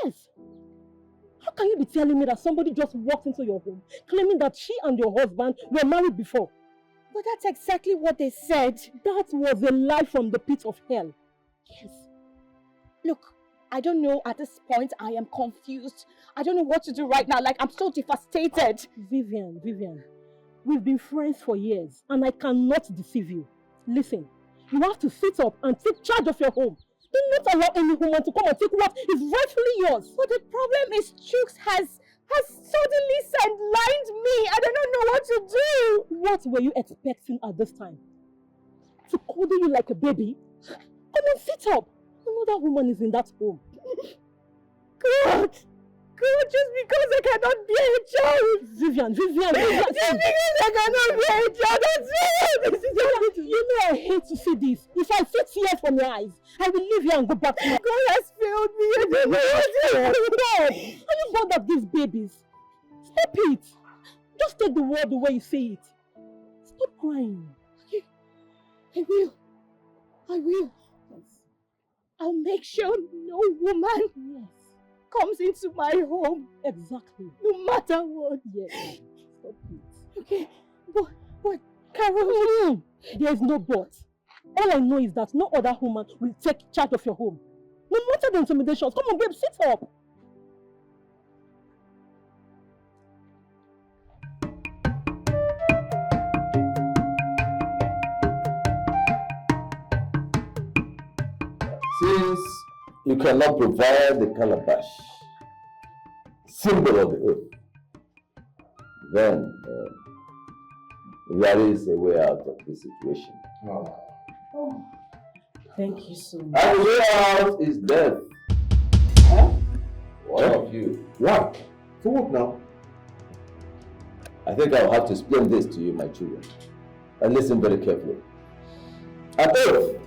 H: Yes. How can you be telling me that somebody just walked into your home claiming that she and your husband were married before?
A: But that's exactly what they said.
H: That was a lie from the pit of hell.
A: Yes. Look, I don't know at this point. I am confused. I don't know what to do right now. Like, I'm so devastated.
H: Vivian, we've been friends for years and I cannot deceive you. Listen, you have to sit up and take charge of your home. Do not allow any woman to come and take what is rightfully yours.
A: But the problem is Chooks has suddenly sidelined me. I don't know what to do.
H: What were you expecting at this time? To cuddle you like a baby? Come on, sit up. Another woman is in that home.
A: God, just because I cannot bear a child.
H: Vivian.
A: Just because I cannot bear a child, that's it.
H: You know I hate to see this. If I see tears from your eyes, I will leave here and go back to my...
A: God has failed me. I don't know what to do.
H: God, are you bored of these babies? Stop it. Just take the word the way you say it. Stop crying.
A: I will. Yes. I'll make sure no woman comes into my home.
H: Exactly.
A: No matter what.
H: Yes. Stop it.
A: Okay. But Carol...
H: There is no but. All I know is that no other woman will take charge of your home. No matter the intimidations. Come on, babe, sit up.
R: Since you cannot provide the calabash, symbol of the oath, then there is a way out of this situation.
L: Oh, thank you so much.
R: And the way out is death.
L: Huh?
R: One of you.
B: What? For what now?
R: I think I'll have to explain this to you, my children. And listen very carefully. An oath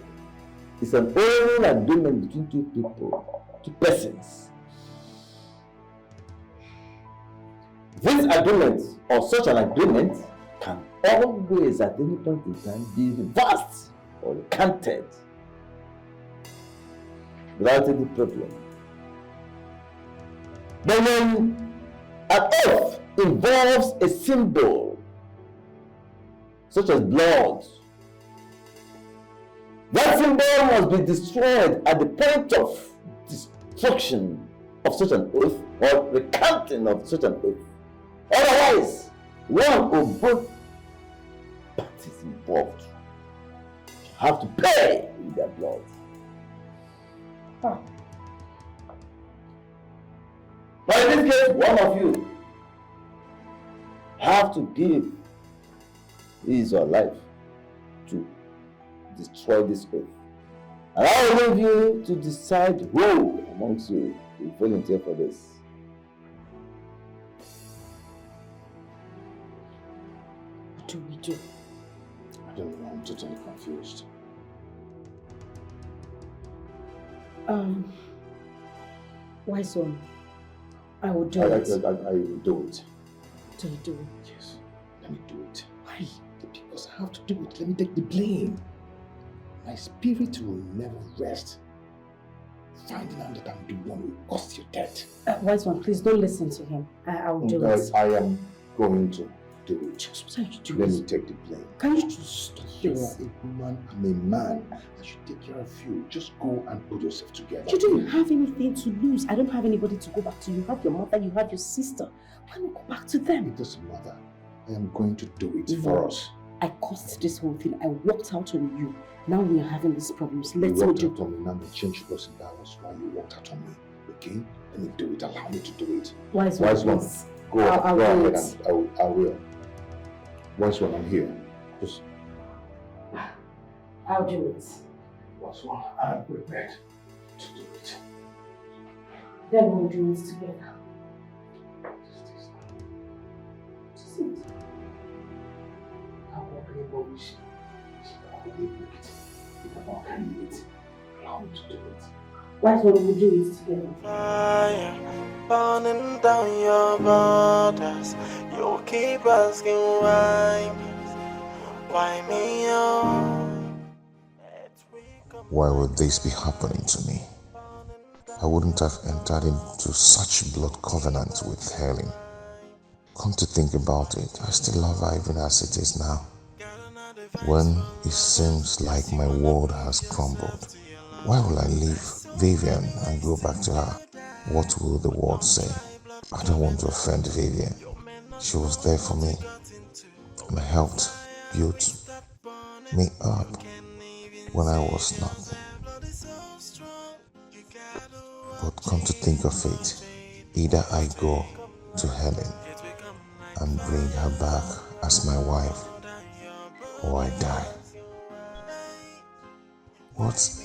R: is an oral agreement between two people, two persons. This agreement, or such an agreement, can always at any point in time be reversed or recanted without any problem. But when an oath involves a symbol, such as blood, that symbol must be destroyed at the point of destruction of such an oath or recanting of such an oath. Otherwise, one or both parties involved have to pay with their blood. But in this case, one of you have to give his or life to destroy this oath. And I will leave you to decide who amongst you will volunteer for this.
L: What do we do?
B: I don't know, I'm totally confused.
L: Wise one. I will do
B: I
L: it.
B: will do it.
L: Do you do it?
B: Yes. Let me do it.
L: Why?
B: Because I have to do it. Let me take the blame. My spirit will never rest. Finding out that I'm the one who caused your death.
L: Wise one, please don't listen to him. I will do it.
B: I am going to do it.
L: Just what you do
B: Let
L: it.
B: me take the blame.
L: Can you just stop
B: You're
L: this?
B: a woman, I'm a man. I should take care of you. Just go and put yourself together.
L: You don't have anything to lose. I don't have anybody to go back to. You have your mother, you have your sister. Why not go back to them?
B: It doesn't matter. I am going to do it for us.
L: I caused this whole thing. I walked out on you. Now we are having these problems. Let's
B: You
L: go
B: walked
L: do.
B: out on me. Now the change person, that was why you walked out on me. Okay? Let me do it. Allow me to do it.
L: Wise
B: one.
L: please.
B: Go
L: I'll do
B: ahead
L: it.
B: and I will. Wise one, I'm here. Just
L: I'll do it.
B: wise one, I'm prepared to do it.
L: Then we'll do it together. Just it. Wise one, we'll do it together.
C: Fire burning down your borders. You keep asking why me?
B: Why would this be happening to me? I wouldn't have entered into such blood covenant with Helen. Come to think about it, I still love her even as it is now. When it seems like my world has crumbled, why will I leave Vivian and go back to her? What will the world say? I don't want to offend Vivian. She was there for me and helped build me up when I was nothing. But come to think of it, either I go to Helen and bring her back as my wife, or I die. What?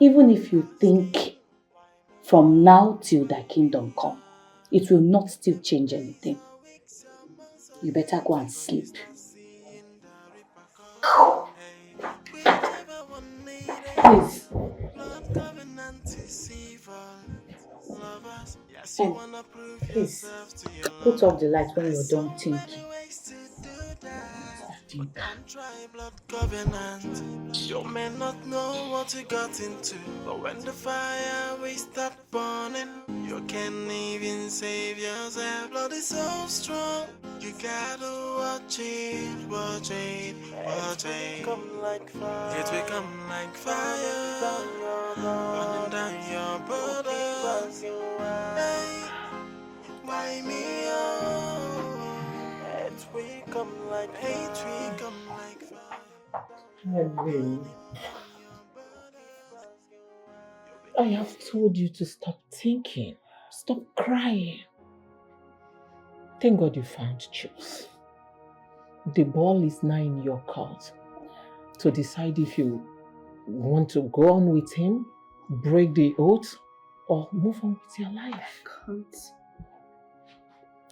M: Even if you think from now till thy kingdom come, it will not still change anything. You better go and sleep. Please. Please, put off the light when you're done thinking.
C: You may not know what you got into, but when the fire will start burning, you can't even save yourself. Blood is so strong, you gotta watch it, watch it, watch it. It will come like fire, burning down your borders. Hey, why me? It will come like hate, will come like fire.
A: I have told you to stop thinking. Stop crying. Thank God you found Jules. The ball is now in your court to decide if you want to go on with him, break the oath, or move on with your life.
L: I can't.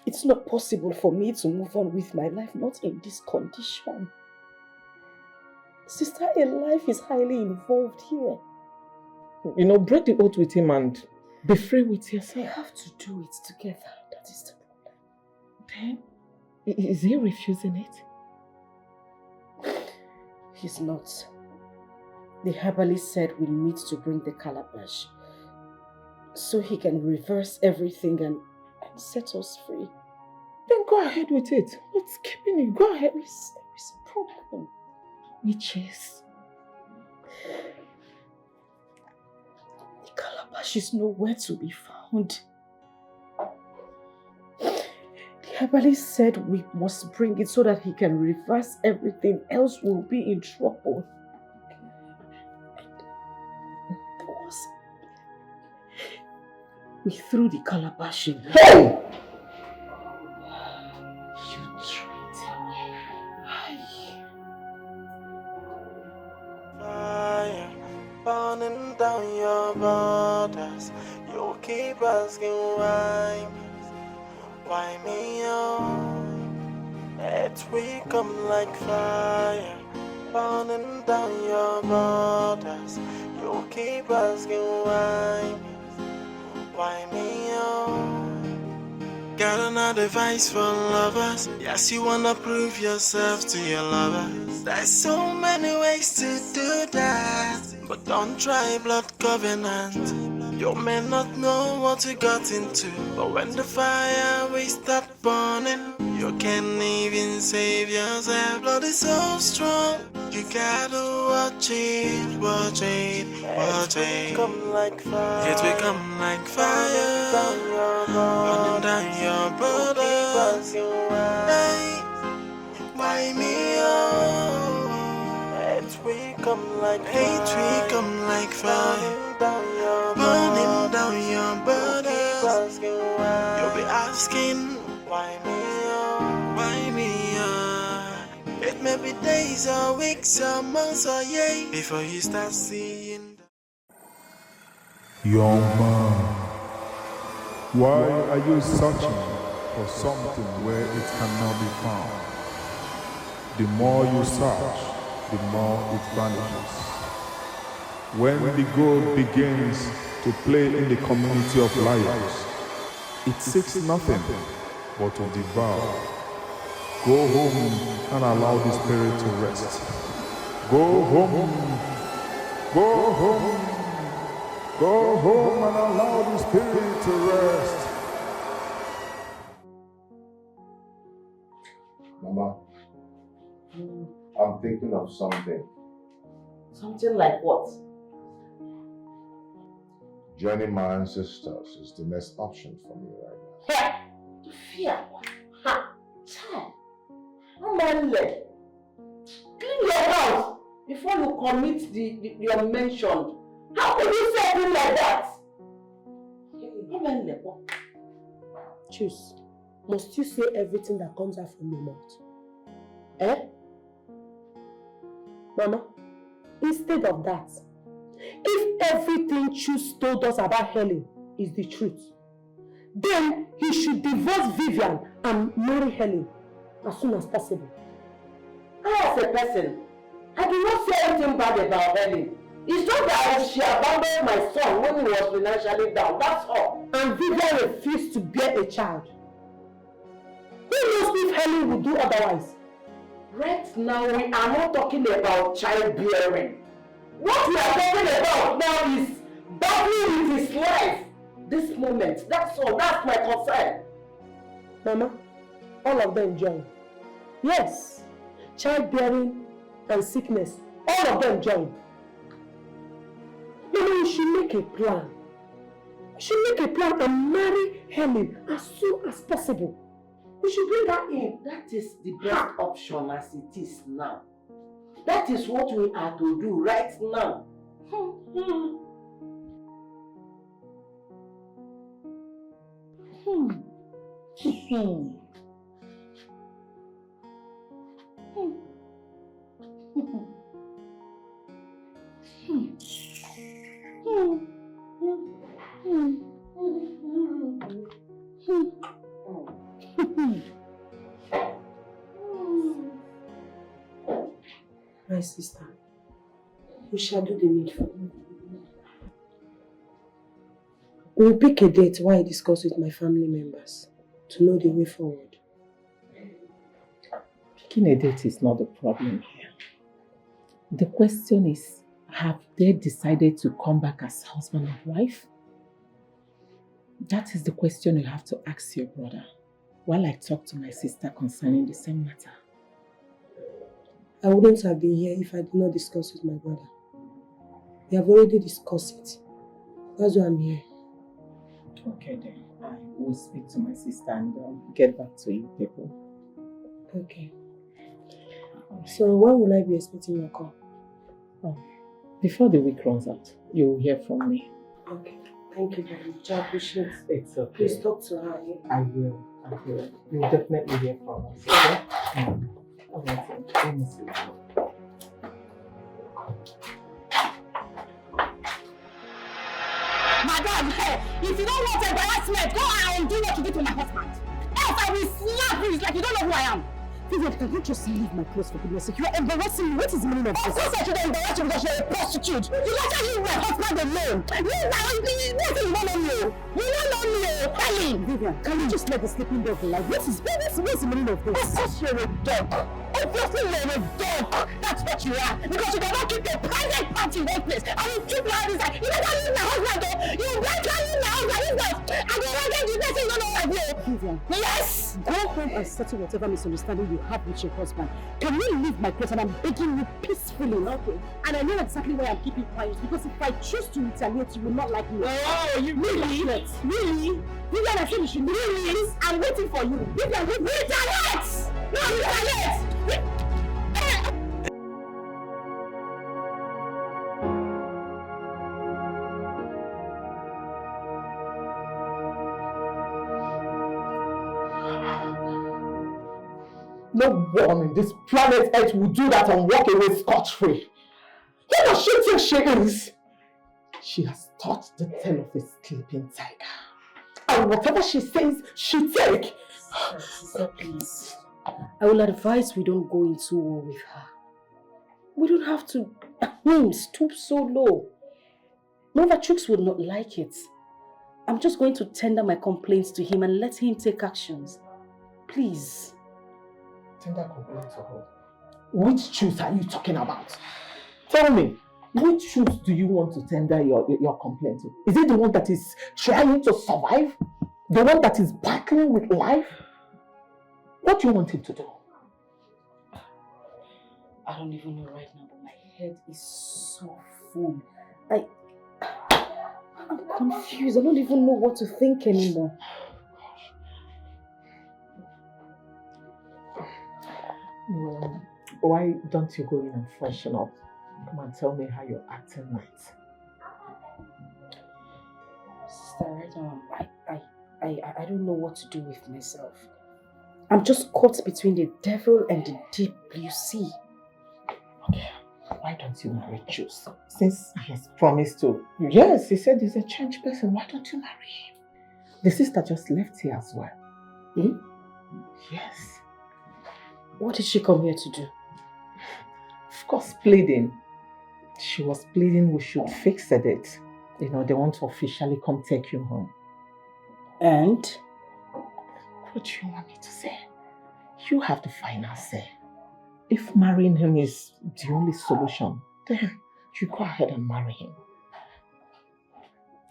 L: It's not possible for me to move on with my life, not in this condition. Sister, a life is highly involved here.
A: You know, break the oath with him and be free with yourself.
L: We have to do it together. That is the problem.
A: Then, is he refusing it?
L: He's not. The herbalist said we need to bring the calabash so he can reverse everything and set us free.
A: Then go ahead with it. What's keeping you? Go ahead. There is a problem. Which is?
L: The calabash is nowhere to be found. Herbally said we must bring it so that he can reverse everything, else we'll be in trouble. We threw the calabash in.
R: Hey!
C: Fire burning down your borders. You keep asking why me on? It will come like fire burning down your borders. You keep asking why me on? Got another advice for lovers. Yes, you wanna prove yourself to your lovers. There's so many ways to do that, but don't try blood covenant. You may not know what you got into, but when the fire will start burning, you can't even save yourself. Blood is so strong, you gotta watch it, watch it, watch it. It will come like fire. It will come like fire. Burning down your borders. Hey, why me oh? It will come like fire. It will come like fire. Burning down your borders. You'll be asking, why me oh? Why me oh? It may be days or weeks or months or years before you start seeing.
S: Young man, why are you searching for something where it cannot be found? The more you search, the more it vanishes. When the gold begins to play in the community of liars, it seeks nothing but to devour. Go home and allow the spirit to rest. Go home, go home. Go home and allow the spirit to rest.
B: Mama, I'm thinking of something.
L: Something like what?
B: Joining my ancestors is the next option for me right now.
L: Fear. Ha! Child. Amanle. Clean your house before you commit your mentioned. How could you say something like that?
H: Choose. Must you say everything that comes out from your mouth? Eh? Mama, instead of that, if everything Choose told us about Helen is the truth, then he should divorce Vivian and marry Helen as soon as possible.
L: I, as a person, I do not say anything bad about Helen. It's just that she abandoned my son when he was financially down, that's all.
H: And Vivian refused to bear a child. Who knows if Helen will do otherwise?
L: Right now, we are not talking about childbearing. What we are talking about now is battling with his life. This moment, that's all, that's my concern.
H: Mama, all of them join. Yes, childbearing and sickness, all of them join. Mama, you should make a plan. You should make a plan and marry Helen as soon as possible. We should bring her in.
L: That is the best option as it is now. That is what we are to do right now.
H: My sister, we shall do the needful. We'll pick a date while I discuss with my family members to know the way forward.
T: Picking a date is not the problem here. The question is, have they decided to come back as husband and wife? That is the question you have to ask your brother while I talk to my sister concerning the same matter.
H: I wouldn't have been here if I did not discuss with my brother. We have already discussed it. That's why I'm here.
T: Okay then. I will speak to my sister and get back to you people.
L: Okay. So when will I be expecting your call?
T: Before the week runs out, you will hear from me.
L: Okay. Thank you very much. I appreciate it.
T: It's okay.
L: Please talk to her.
T: I will. You will definitely hear from us. Okay? Alright, let me see.
M: Madam, hey, if you don't want embarrassment, go out and do what you did to my husband. Else I will slap you like you don't know who I am.
L: Vivian, can you just leave my clothes for goodness sake? You are embarrassing me. What is the meaning of this?
M: Of course I should embarrass you because you're a prostitute. You let her leave my husband alone. You don't know me. You don't know me. Tell him.
L: Vivian, can you just let the sleeping dog alive? What's the meaning of this?
M: Of course you're a dog. Obviously you're a dog. That's what you are. Because you cannot keep your private party in one place. I will keep my inside. You let her leave my husband though. You let her leave my husband. And you let her do this thing you don't know what I do.
L: Vivian.
M: Yes.
L: Go home and settle whatever misunderstanding you have with your husband. Can you leave my place? And I'm begging you peacefully, okay? And I know exactly why I'm keeping quiet, because if I choose to retaliate, you will not like me.
M: Oh, you really? Really? Vivian, I said you should really? I'm waiting for you. Vivian, retaliate! No, retaliate!
T: No one in this planet Earth will do that and walk away scot-free. Who does she think she is? She has taught the tail of a sleeping tiger. And whatever she says, she take.
L: Sister, please. I will advise we don't go into war with her. We don't have to stoop so low. Nova Chooks would not like it. I'm just going to tender my complaints to him and let him take actions. Please.
T: Tender complaint to her? Which shoes are you talking about? Tell me, which shoes do you want to tender your complaint to? Is it the one that is trying to survive? The one that is battling with life? What do you want him to do?
L: I don't even know right now, but my head is so full. I'm confused. I don't even know what to think anymore.
T: Why don't you go in and freshen up? Come and tell me how you're acting tonight.
L: Sister, right now, I don't know what to do with myself. I'm just caught between the devil and the deep blue sea.
T: Okay, why don't you marry Chooks? Since he has promised to. Yes, he said he's a changed person. Why don't you marry him? The sister just left here as well.
L: Hmm?
T: Yes.
L: What did she come here to do?
T: Of course, pleading. She was pleading we should fix the date. You know, they want to officially come take you home.
L: And?
T: What do you want me to say? You have the final say. If marrying him is the only solution, then you go ahead and marry him.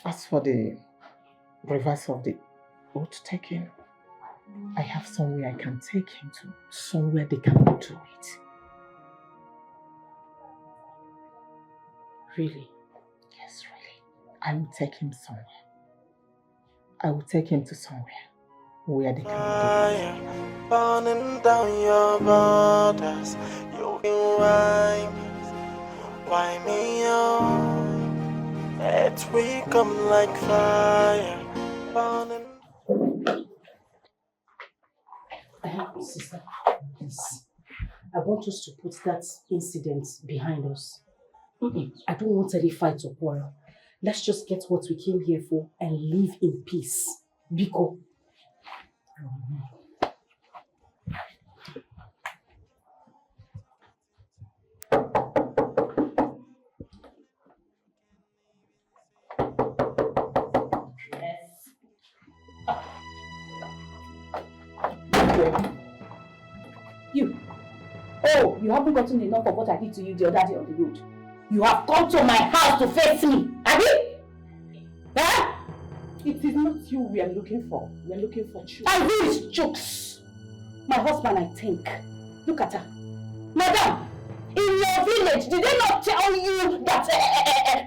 T: As for the reverse of the oath taking, I have somewhere I can take him to. Somewhere they cannot do it.
L: Really?
T: Yes, really. I will take him somewhere. I will take him to somewhere where they cannot do it.
C: Burning down your borders, you why me on? Let we come like fire, burning.
L: Sister, please. I want us to put that incident behind us. I don't want any fight or quarrel. Let's just get what we came here for and live in peace. Biko.
M: You. Oh, you haven't gotten enough of what I did to you the other day on the road. You have come to my house to face me, have you? Eh?
T: It is not you we are looking for. We are looking for Chooks.
M: And who is Chooks? My husband, I think. Look at her. Madam, in your village, age, did they not tell you that,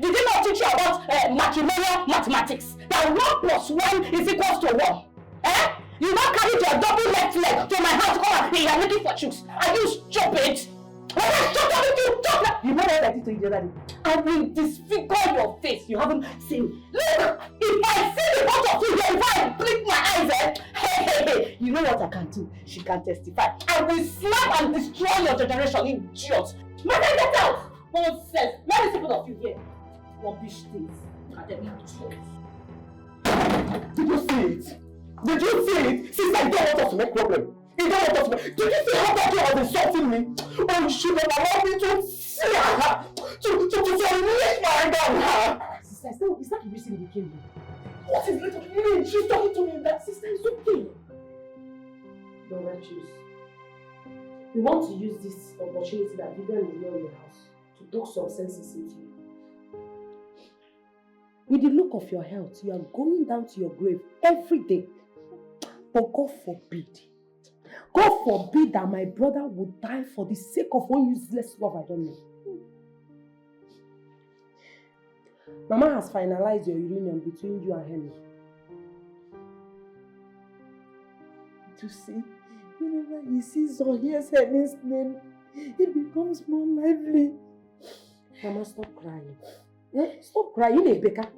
M: did they not teach you about matrimonial mathematics? That 1 plus 1 is equals to 1. Eh? You not carry your double left leg to my house, come and you're looking for chicks. Are you stupid? When I shut up with you, talk now. You know what I did to you the other day? I will disfigure your face. You haven't seen. Look, if I see the both of you, if I blink my eyes, hey, you know what I can do? She can testify. I will slap and destroy your generation, idiot. Madam, get out! Nonsense. Let me see both of you here. Rubbish things. Madam, idiot.
E: Did you see it? Did you see it? Sister, you don't want us to make problem. You don't want us to make... Did you see how that girl was insulting me? Oh, you should have allowed me to see her. To unleash my anger on her.
L: Sister, is that the reason we came here?
E: What is it? She's talking to me. That sister is okay.
L: Don't choose. We want to use this opportunity that Vivian is not in the house to talk some senses into you. With the look of your health, you are going down to your grave every day. But God forbid that my brother would die for the sake of one useless love I don't know. Mama has finalized your union between you and Henry.
A: To see, whenever he sees or hears Henry's name, he becomes more lively.
L: Mama, stop crying. Stop crying, Rebecca.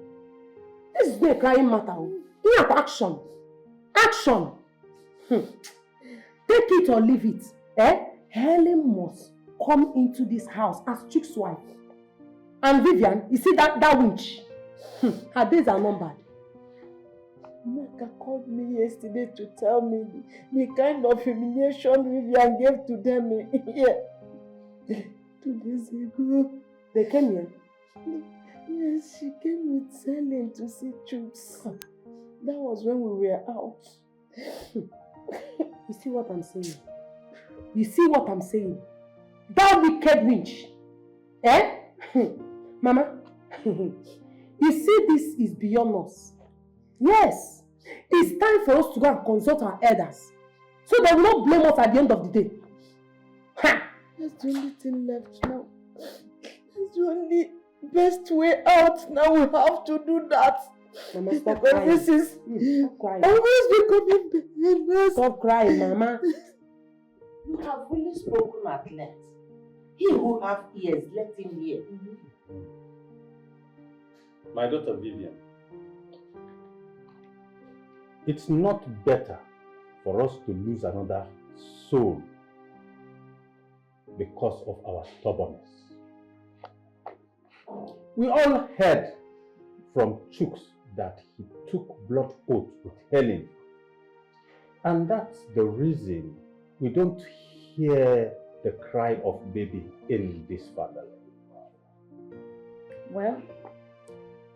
L: This is not a crying matter. You have action. Action. Take it or leave it. Helen must come into this house as Chick's wife. And Vivian, you see that winch? Her days are numbered.
A: Maka called me yesterday to tell me the kind of humiliation Vivian gave to them here. 2 days ago.
L: They came here?
A: Yes, she came with Helen to see Chooks. That was when we were out.
L: You see what I'm saying? You see what I'm saying? That wicked winch. Mama, you see this is beyond us. Yes, it's time for us to go and consult our elders. So they will not blame us at the end of the day.
A: That's the only thing left now. That's the only best way out. Now we have to do that.
L: Mama, stop crying.
A: This is
L: stop crying.
A: always becoming better.
L: Stop crying, Mama.
P: You have really spoken at length. He who have ears, let him hear.
F: My daughter Vivian, it's not better for us to lose another soul because of our stubbornness. We all heard from Chooks that he took blood oath with Helen. And that's the reason we don't hear the cry of baby in this family.
M: Well,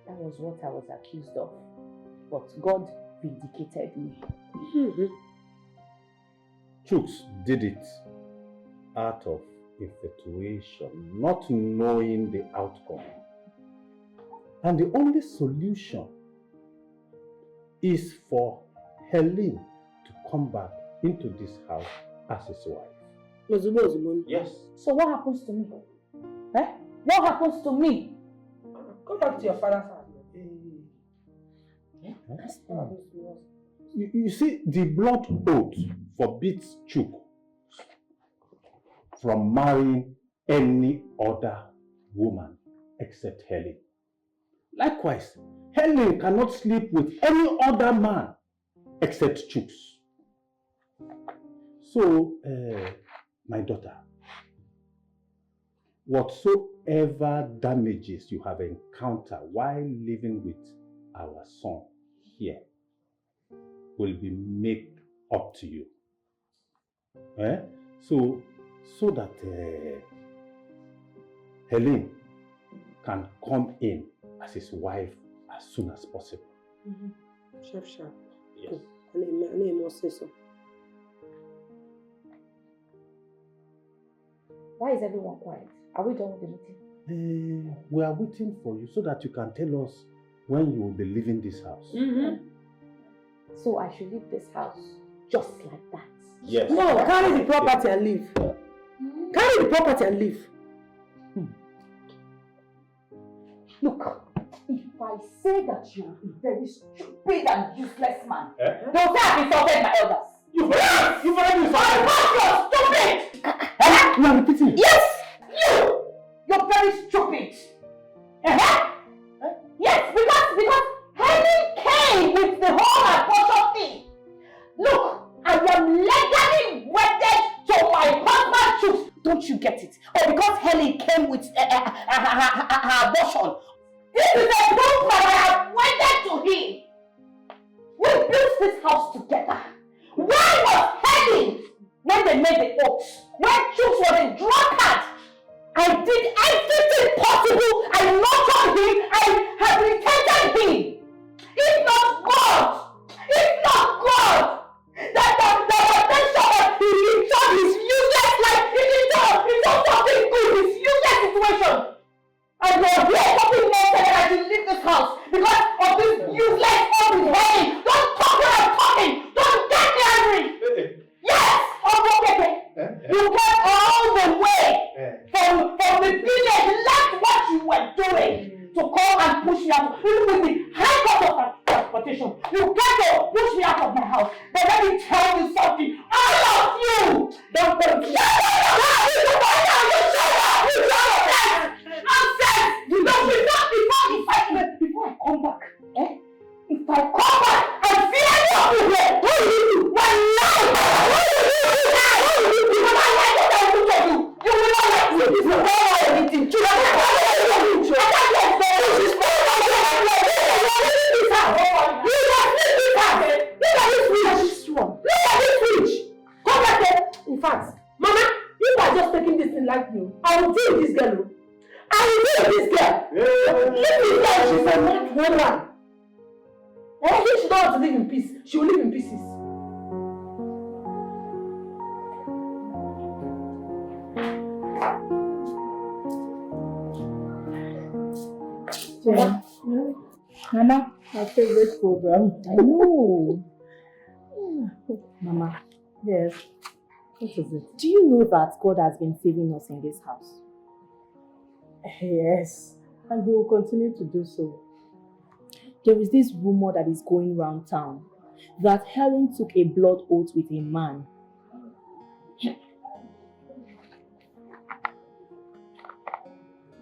M: that was what I was accused of. But God vindicated me.
F: Chooks did it out of infatuation, not knowing the outcome. And the only solution is for Helen to come back into this house as his wife. Yes.
M: So what happens to me? What happens to me?
L: Go back to your father's house.
F: You see, the blood oath forbids Chook from marrying any other woman except Helen. Likewise, Helen cannot sleep with any other man except Chooks. So, my daughter, whatsoever damages you have encountered while living with our son here will be made up to you. So that Helen can come in as his wife as soon as possible.
L: Sharp.
F: Yes.
M: Why is everyone quiet? Are we done with the meeting?
F: We are waiting for you so that you can tell us when you will be leaving this house.
M: So I should leave this house just like that?
F: Yes.
L: No, carry the property and leave. Carry the property and leave.
M: Look, if I say that you're a very stupid and useless man, they'll say I've insulted my elders.
E: You've already insulted.
M: You're stupid!
E: You are repeating.
M: Yes! You're very stupid. Yes, because Helen came with the whole abortion thing. Look, I am legally wedded to my husband's truth. Don't you get it? Or because Helen came with her abortion. This is a proof that I am wedded to him. We built this house together. Where was Helen when they made the oath? When Chooks was a drunkard? I did everything possible. I nurtured him. I rehabilitated him. If not God, that attention he turned his useless life. He turned something good, his useless situation. And you're here talking nonsense that I should leave this house because of this useless old heading. Don't talk when I'm talking. Don't get me angry. Yes, you came all the way from the village, left what you were doing to come and push me out. Even with the high cost of transportation, you came to push me out of my house. But let me tell you something. All of you! Don't shut up! Nonsense! Before I come back, if I come back and see any of you here, what will you do? What now? What will you do now? Because I like what I do to you. You will not like me. This is all anything. You are not going to do. I can't get there. This is all I do. Look at this one. Look at this fridge. Come back there. In fact, Mama, you are just taking this thing like you. I will deal with this girl. I will deal with this girl. Leave me there. She's a mad woman. If she don't want to live in peace, she will live in pieces.
A: Yeah. Mama, my favorite program.
L: I know. Mama.
A: Yes.
L: What is it? Do you know that God has been saving us in this house?
A: Yes. And he will continue to do so.
L: There is this rumor that is going round town that Helen took a blood oath with a man.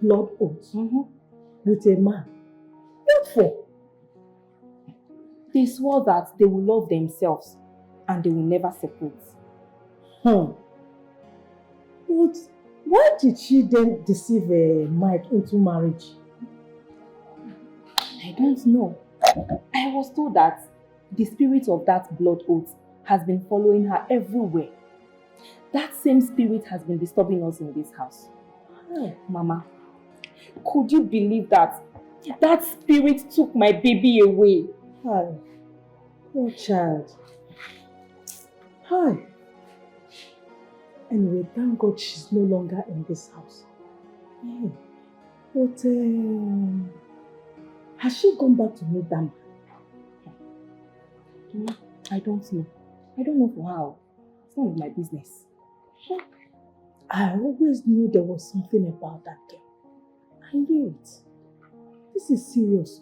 A: Blood oath? With a man? What for?
L: They swore that they will love themselves and they will never separate.
A: But why did she then deceive Mike into marriage?
L: I don't know. I was told that the spirit of that blood oath has been following her everywhere. That same spirit has been disturbing us in this house. Mama, could you believe that that spirit took my baby away?
A: Hi. Oh, child. Hi. Anyway, thank God she's no longer in this house. Yeah. But, has she gone back to meet them?
L: I don't know. I don't know for how. It's none of my business.
A: I always knew there was something about that girl. I knew it. This is serious.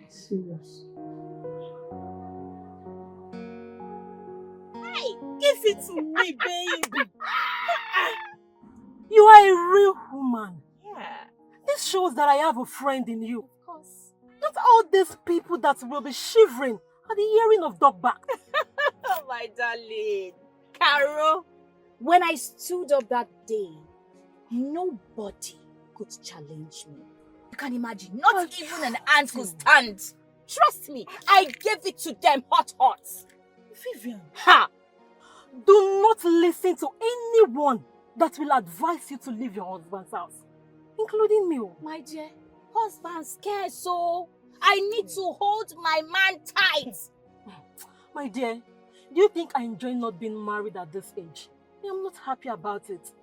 A: Serious.
H: Hey, give it to me, baby. You are a real woman. Yeah. This shows that I have a friend in you. Of course. Not all these people that will be shivering at the hearing of dog bark.
U: Oh, my darling. Carol, when I stood up that day, nobody could challenge me. You can imagine, not even an ant could stand. Trust me, I gave it to them hot.
H: Vivian. Ha! Do not listen to anyone that will advise you to leave your husband's house, including me.
U: My dear, husband scared, so I need to hold my man tight.
H: My dear, do you think I enjoy not being married at this age? I'm not happy about it.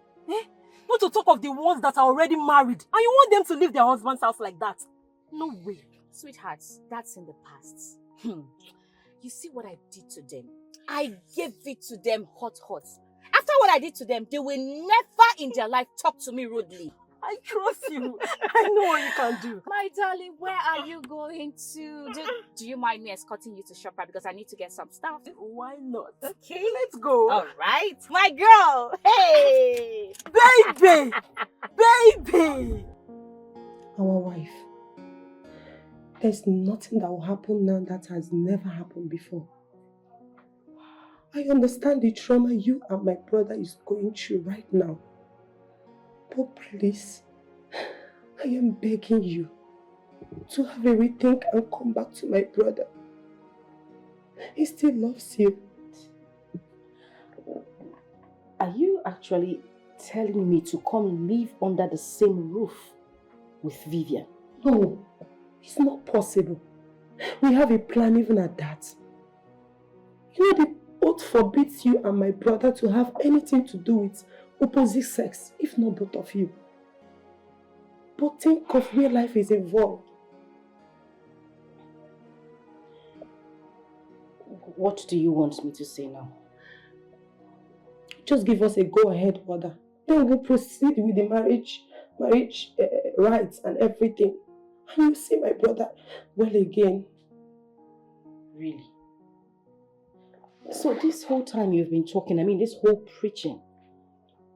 H: Not to talk of the ones that are already married and you want them to leave their husband's house like that. No way.
U: Sweethearts, that's in the past. You see what I did to them? I gave it to them hot. After after what I did to them, they will never in their life talk to me rudely.
L: I trust you. I know what you can do.
U: My darling, where are you going to? Do you mind me escorting you to ShopRite because I need to get some stuff?
L: Why not?
U: Okay.
L: Let's go.
U: All right. My girl. Hey.
L: Baby. Baby.
H: Our wife. There's nothing that will happen now that has never happened before. I understand the trauma you and my brother is going through right now. But please, I am begging you to have a rethink and come back to my brother. He still loves you.
L: Are you actually telling me to come live under the same roof with Vivian?
H: No, it's not possible. We have a plan even at that. You know, the oath forbids you and my brother to have anything to do with opposite sex, if not both of you. But think of where life is involved.
L: What do you want me to say now?
H: Just give us a go-ahead order. Then we'll proceed with the marriage rights and everything. And you'll see my brother well again.
L: Really? So this whole time you've been talking, this whole preaching,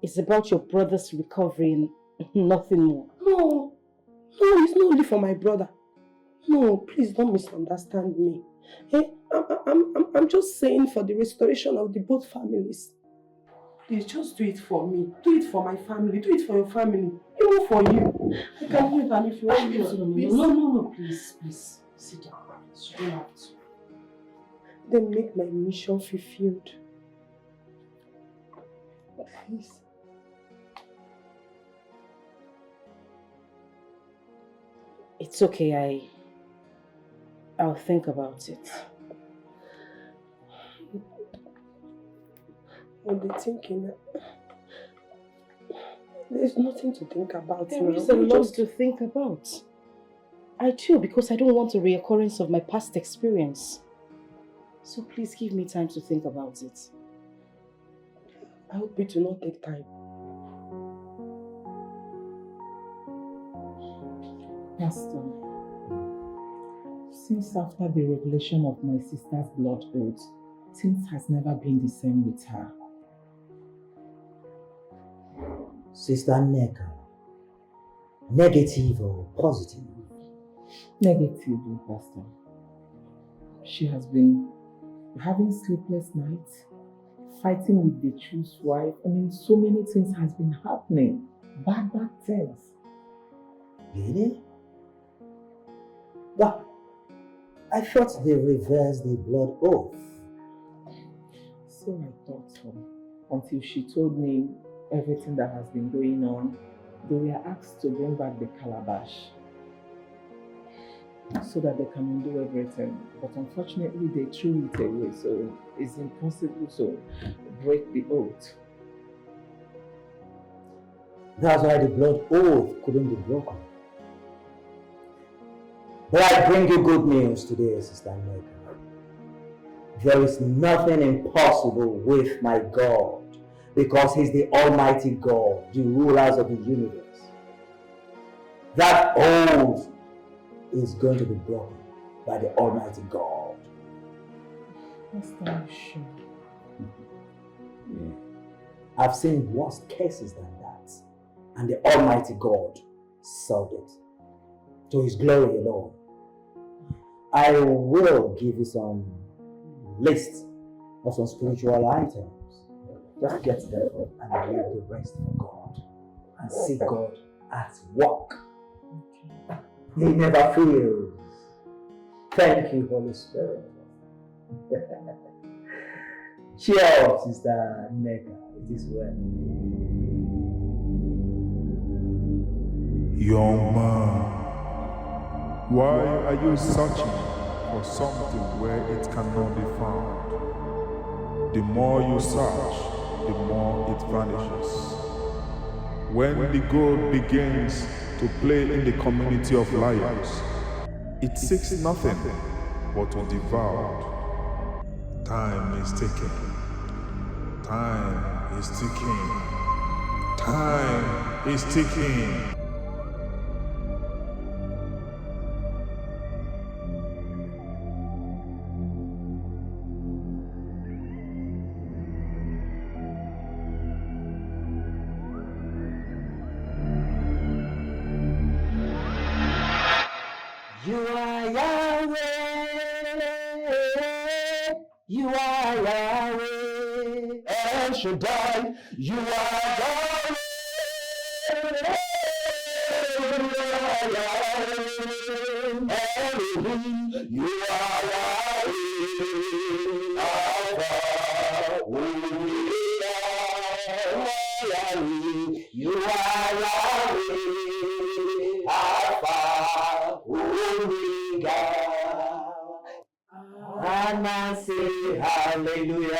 L: it's about your brother's recovery and nothing more.
H: No, it's not only for my brother. No, please don't misunderstand me. I'm just saying for the restoration of the both families. Please just do it for me. Do it for my family. Do it for your family. Even for you. I can wait, and if you want me to.
L: No, please. Sit down. You don't have to.
H: Then make my mission fulfilled. Please.
L: It's okay, I'll think about it.
H: I'll be thinking. There's nothing to think about.
L: There is a lot to think about. I do, because I don't want a reoccurrence of my past experience. So please give me time to think about it.
H: I hope it will not take time.
T: Pastor, since after the revelation of my sister's blood oath, things has never been the same with her.
P: Sister Neka, negative or positive?
T: Negative, Pastor. She has been having sleepless nights, fighting with the choose wife. So many things has been happening. Bad things.
P: Really? But I thought they reversed the blood oath.
T: So I thought so. Until she told me everything that has been going on. They were asked to bring back the calabash so that they can undo everything. But unfortunately, they threw it away, so it's impossible to break the oath.
P: That's why the blood oath couldn't be broken. But I bring you good news today, Sister Neka. There is nothing impossible with my God, because He's the Almighty God, the rulers of the universe. That oath is going to be broken by the Almighty God.
T: Pastor, are you sure?
P: Yeah. I've seen worse cases than that, and the Almighty God solved it to His glory alone. I will give you some list of some spiritual items. Just get them and leave the rest for God, and see God at work. He never fails. Thank you, Holy Spirit. Cheers, Sister Neka. It is well.
S: Young man, why are you searching for something where it cannot be found? The more you search, the more it vanishes. When the gold begins to play in the community of liars, it seeks nothing but to devour. Time is ticking. Time is ticking. Time is ticking.
P: You are Yahweh. You are Yahweh. El Shaddai. You are Yahweh. Elohim. You are Yahweh. Alpha. Omega. You are Yahweh. Alpha. Omega. And I say hallelujah.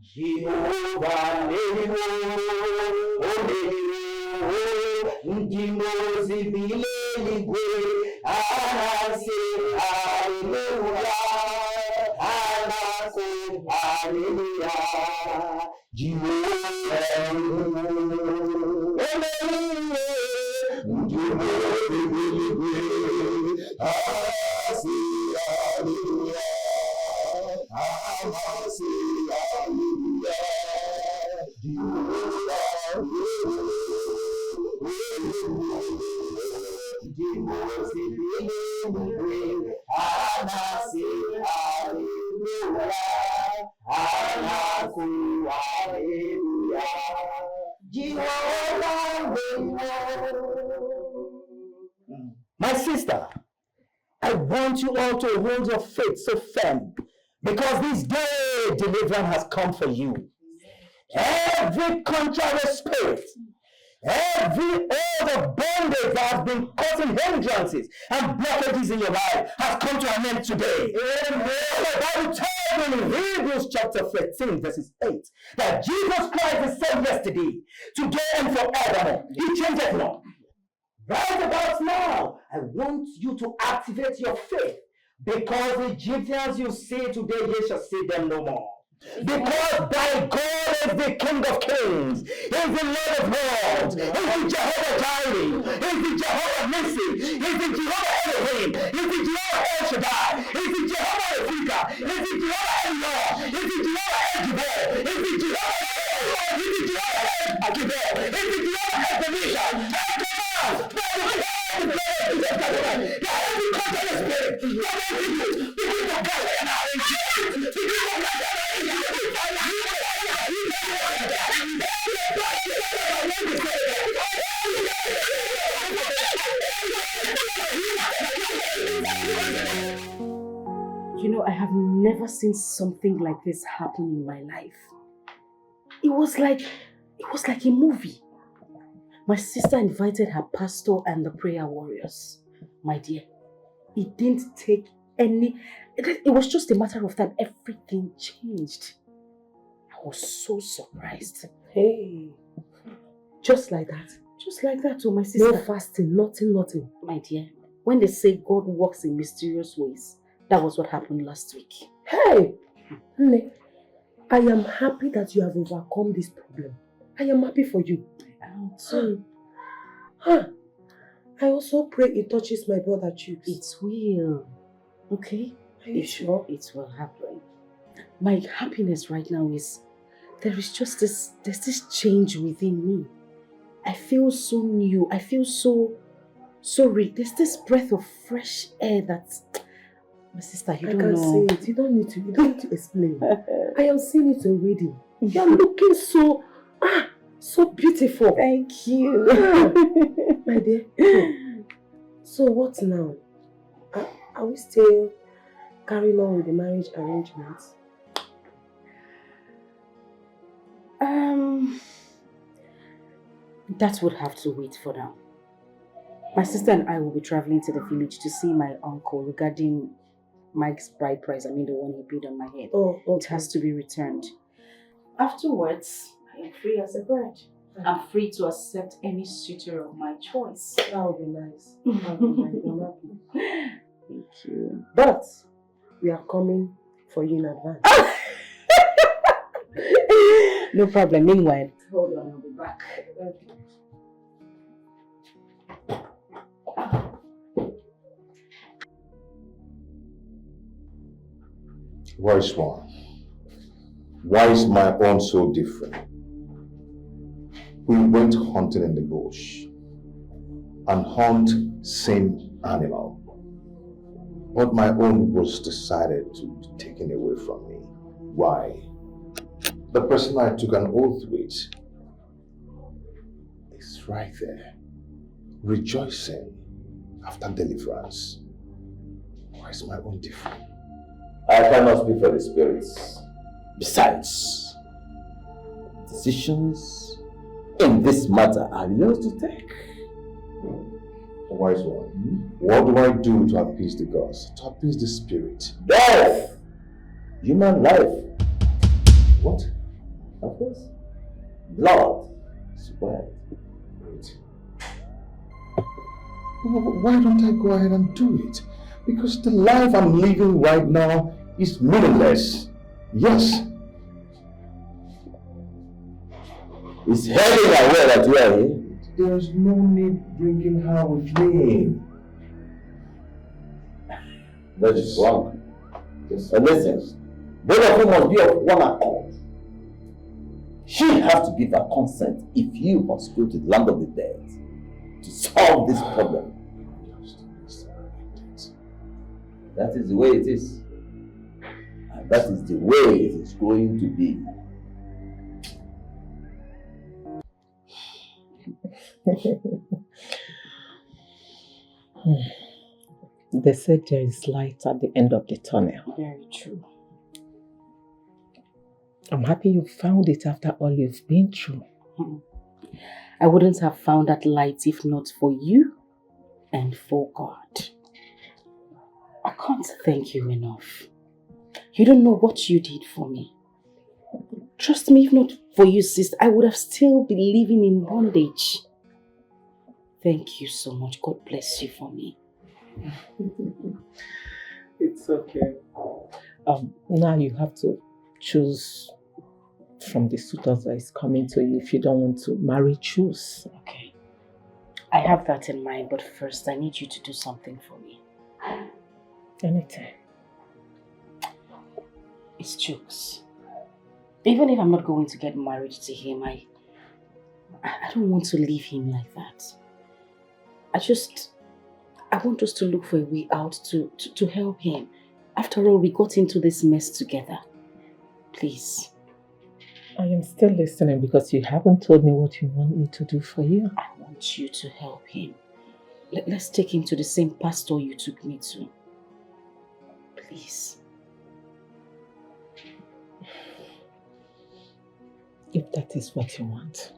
P: Jehovah Nemo. Ndimozi bileligwe. And I say hallelujah. And I say hallelujah. Jehovah My sister, I want you all to hold your faith so firm, because this day deliverance has come for you. Every contrary spirit, every oath of bondage that has been causing hindrances and blockages in your life has come to an end today. Amen. The Bible tells in Hebrews chapter 13 verses 8 that Jesus Christ is same yesterday, today and forevermore. He changes not. Right about now, I want you to activate your faith, because the Egyptians you see today, you shall see them no more. Because thy God is the King of Kings, is the Lord of Lords, is the Jehovah Jireh, is the Jehovah Nissi, is the Jehovah Elohim, is the Jehovah El Shaddai, is the Jehovah Ephika, is the Jehovah Elor, is the Jehovah El-Jabbar, is the Jehovah is the Jehovah El-Akibor, is the Jehovah El-Benisha,
L: You know, I have never seen something like this happen in my life. It was like a movie. My sister invited her pastor and the prayer warriors. My dear, it didn't take any... It was just a matter of time. Everything changed. I was so surprised.
H: Hey,
L: Just like that. Just like that, oh my sister.
H: No fasting, nothing.
L: My dear, when they say God works in mysterious ways, that was what happened last week.
H: Hey, Nne, I am happy that you have overcome this problem. I am happy for you.
L: too.
H: I also pray it touches my brother Chooks.
L: It will. Okay?
H: Are you sure?
L: It will happen. My happiness right now is, there's this change within me. I feel so new. I feel so rich. There's this breath of fresh air that, my sister, you don't know.
H: I can see it. You don't need to explain. I am seeing it already. You are looking so beautiful.
L: Thank you.
H: My dear. So what now? Are we still carrying on with the marriage arrangements?
L: That would have to wait for now. My sister and I will be traveling to the village to see my uncle regarding Mike's bride price. I mean, the one he paid on my head.
H: Oh, okay.
L: It has to be returned. Afterwards, I am free as a bride. I'm free to accept any suitor of my choice.
H: That would be nice. That would be nice. I'm happy.
L: Thank you.
H: But we are coming for you in advance.
L: No problem. Meanwhile, hold on, I'll be back.
B: Wise one, why is my own so different? We went hunting in the bush and hunt same animal. But my own was decided to be taken away from me. Why? The person I took an oath with is right there, rejoicing after deliverance. Why is my own different?
R: I cannot speak for the spirits. Besides, decisions in this matter are yours to take.
B: Wise one, what do I do to appease the gods, to appease the spirit?
R: Death! Human life.
B: What?
R: Of course. Blood. Sweat.
B: Wait. Why don't I go ahead and do it? Because the life I'm living right now is meaningless. Yes.
R: Is Helen aware that you are here?
B: There's no need bringing her with me.
R: That is wrong. Yes. And listen, both of you must be of one accord. She has to give her consent if you must go to the land of the dead to solve this problem. That is the way it is. And that is the way it is going to be.
T: They said there is light at the end of the tunnel.
L: Very true.
T: I'm happy you found it after all you've been through.
L: I wouldn't have found that light if not for you and for God. I can't thank you enough. You don't know what you did for me. Trust me, if not for you, sister, I would have still been living in bondage. Thank you so much. God bless you for me.
T: It's okay. Now you have to choose from the suitors that is coming to you. If you don't want to marry, choose.
L: Okay. I have that in mind, but first I need you to do something for me.
T: Anything.
L: It's jokes. Even if I'm not going to get married to him, I don't want to leave him like that. I want us to look for a way out to help him. After all, we got into this mess together. Please.
T: I am still listening because you haven't told me what you want me to do for you.
L: I want you to help him. Let's take him to the same pastor you took me to. Please.
T: If that is what you want.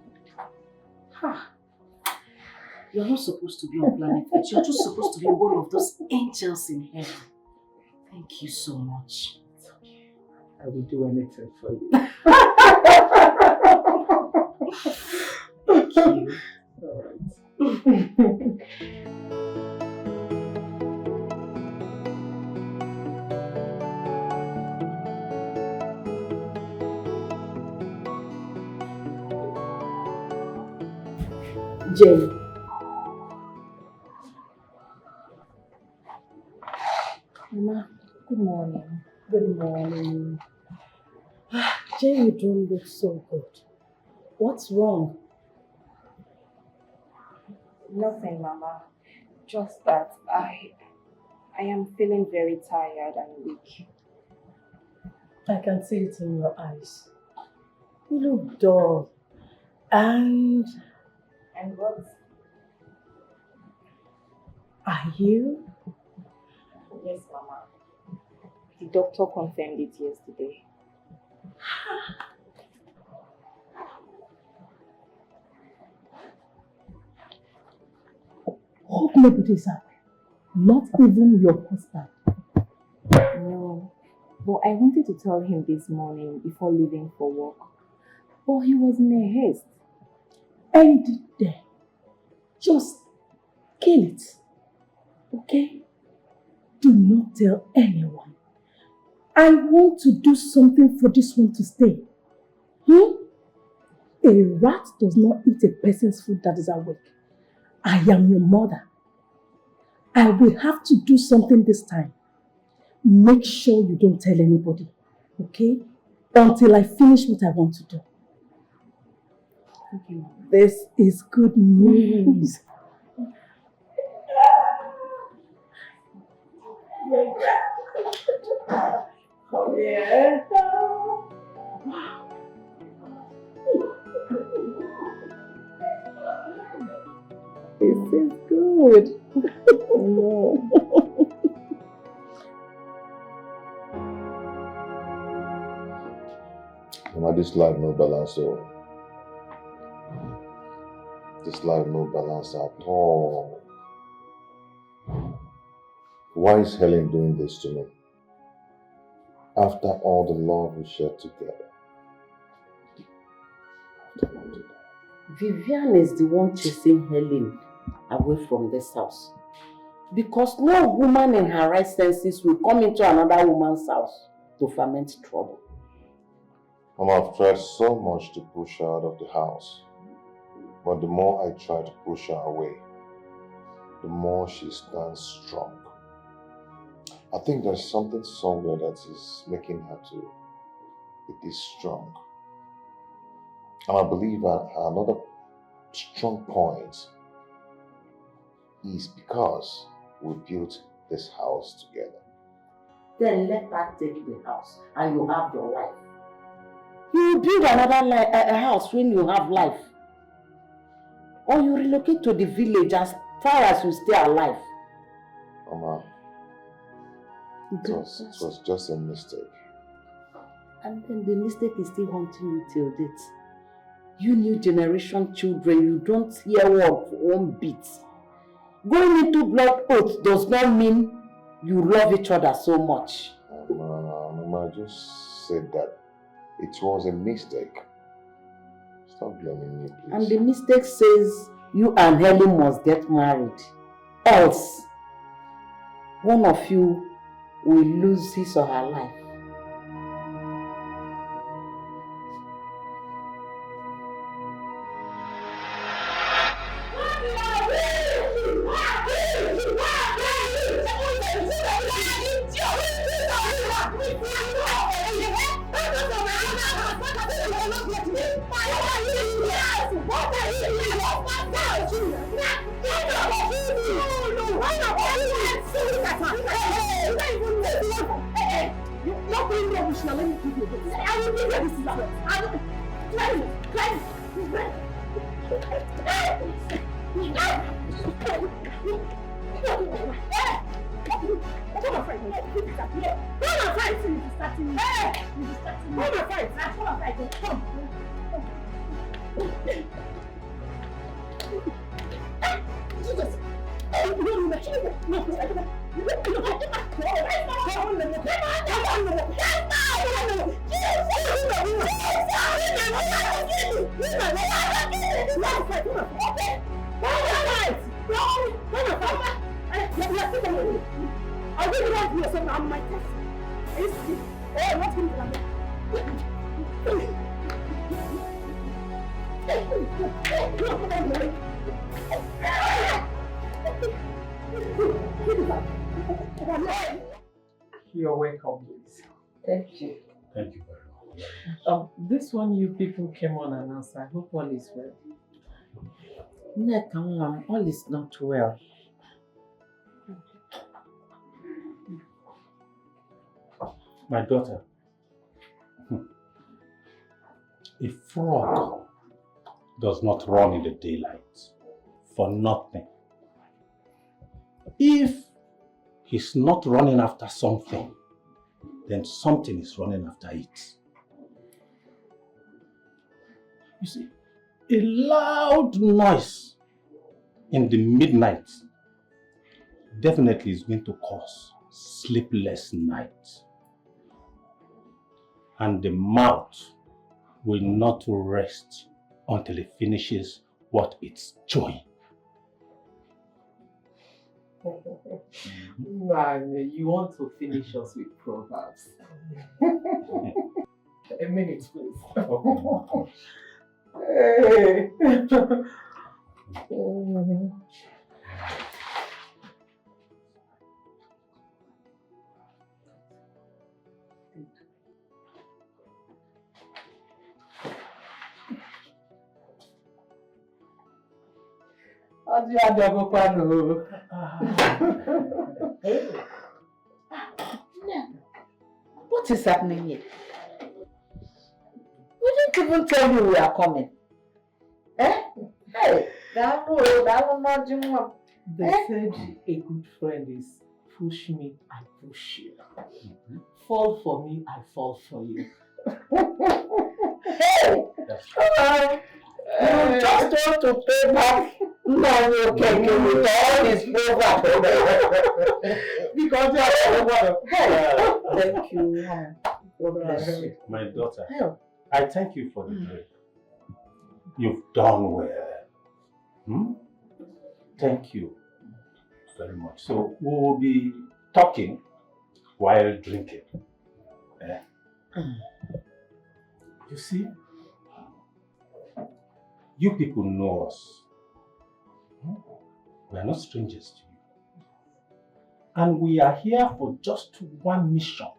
L: You're not supposed to be on planet Earth. You're just supposed to be one of those angels in heaven. Thank you so much.
T: It's okay. I will do anything for you.
L: Thank you.
T: All right.
L: Jane. Mama, good morning.
T: Good morning.
L: Jane, you don't look so good. What's wrong?
D: Nothing, Mama. Just that I am feeling very tired and weak.
T: I can see it in your eyes. You look dull. And
D: what?
T: Are you?
D: Yes, Mama. The doctor confirmed it yesterday.
T: Hope nobody's happy. Not even your husband.
D: No. But I wanted to tell him this morning before leaving for work. But he was in a haste.
T: End it there. Just kill it. Okay? Do not tell anyone. I want to do something for this one to stay.
L: A rat does not eat a person's food that is awake. I am your mother. I will have to do something this time. Make sure you don't tell anybody, okay? Until I finish what I want to do.
T: Okay.
L: This is good news.
T: Oh, yeah.
L: This is good. No.
B: Mama, this life no balance, so this life no balance at all. Why is Helen doing this to me? After all the love we shared together.
M: Vivian is the one chasing Helen away from this house. Because no woman in her right senses will come into another woman's house to ferment trouble.
B: Mama, I've tried so much to push her out of the house. But the more I try to push her away, the more she stands strong. I think there's something somewhere that is making her to be this strong. And I believe that another strong point is because we built this house together.
M: Then let her take the house and you have your life. You will build another a house when you have life. Or you relocate to the village as far as you stay alive.
B: Mama, it was just a mistake.
M: And then the mistake is still haunting you till date. You new generation children, you don't hear one bit. Going into blood oath does not mean you love each other so much.
B: Mama, I just said that it was a mistake. Stop blaming me, please.
M: And the mistake says you and Helen must get married. Else, one of you will lose his or her life.
T: You're welcome, please.
M: Thank you.
O: Thank you very much.
T: This one you people came on and asked. I hope all is well.
M: All is not well.
O: My daughter, a frog does not run in the daylight for nothing. If he's not running after something, then something is running after it. You see, a loud noise in the midnight definitely is going to cause sleepless nights. And the mouth will not rest until it finishes what it's chewing.
T: Man, you want to finish us with proverbs. A minute, please.
O: Okay.
T: Hey.
M: What is happening here? We didn't even tell you we are coming. Eh? Hey,
T: They said a good friend is push me, I push you. Fall for me, I fall for you.
M: Hey! You just want to pay back with all this over.
T: Because you are over.
M: Hey! Thank you. God bless you.
O: My daughter, I thank you for the break. You've done well. Thank you very much. So we will be talking while drinking. You see, you people know us. We are not strangers to you. And we are here for just one mission,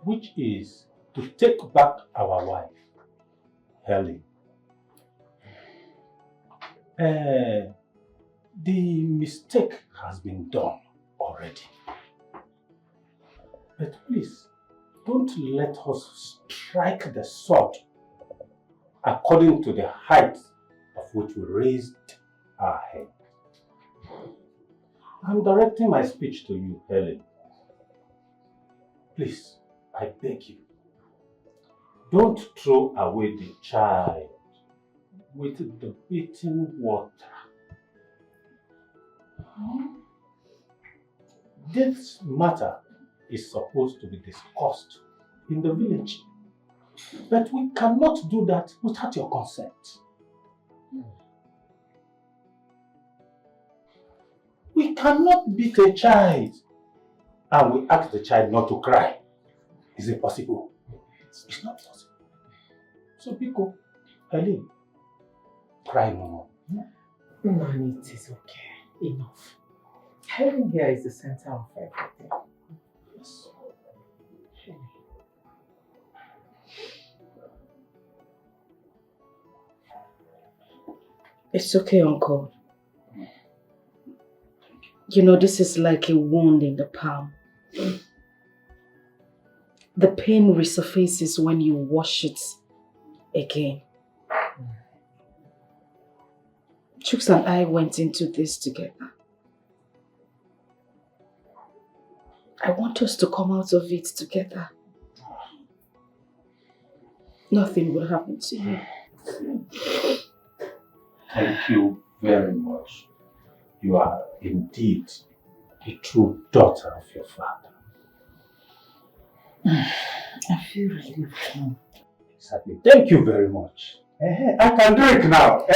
O: which is to take back our wife, Helen. The mistake has been done already. But please, don't let us strike the sword according to the height of which we raised our head. I'm directing my speech to you, Helen. Please, I beg you, don't throw away the child with the beating water. This matter is supposed to be discussed in the village, but we cannot do that without your consent. We cannot beat a child and we ask the child not to cry. Is it possible? It's not possible. So, Biko, Helen, cry no more.
T: Man, it is okay. Enough. Helen here is the center of everything.
O: Yes.
L: It's okay, Uncle. You know, this is like a wound in the palm. The pain resurfaces when you wash it again. Chooks and I went into this together. I want us to come out of it together. Nothing will happen to you.
O: Thank you very much. You are indeed a true daughter of your father.
L: I feel relieved.
O: Exactly. Thank you very much. I can drink now. I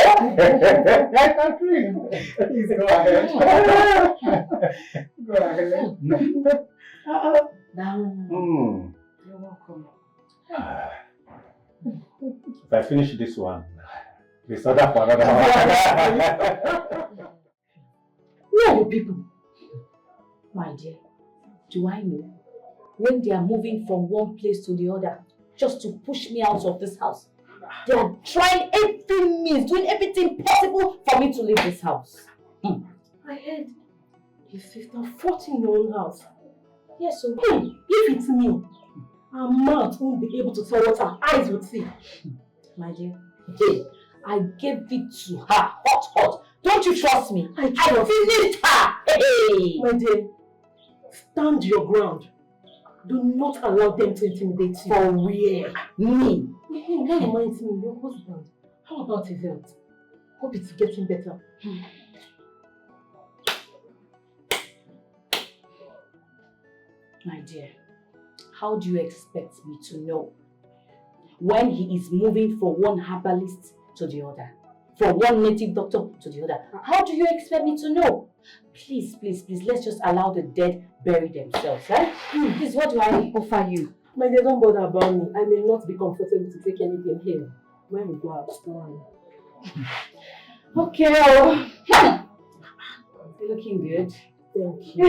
O: can drink.
T: Please go ahead. Go ahead.
L: You're welcome.
O: If I finish this one, this other for another one.
M: Who are you people? My dear, do I know when they are moving from one place to the other just to push me out of this house? They are trying every means, doing everything possible for me to leave this house.
L: I heard your sister fought in your own house.
M: Yes, so
L: if it's me, her mouth won't be able to tell what her eyes would see.
M: My dear, I gave it to her, hot. Don't you trust me? I finished her. Hey.
L: My dear, stand your ground. Do not allow them to intimidate you.
M: For where? Me?
L: That reminds me, your husband. How about his health? Hope it's getting better.
M: My dear, how do you expect me to know when he is moving from one herbalist to the other, from one native doctor to the other? How do you expect me to know? Please, let's just allow the dead bury themselves, right? Please, what do I offer you?
L: My dear, don't bother about me. I may not be comfortable to take anything here. When we go out, go on. Okay. You're looking good. Thank you.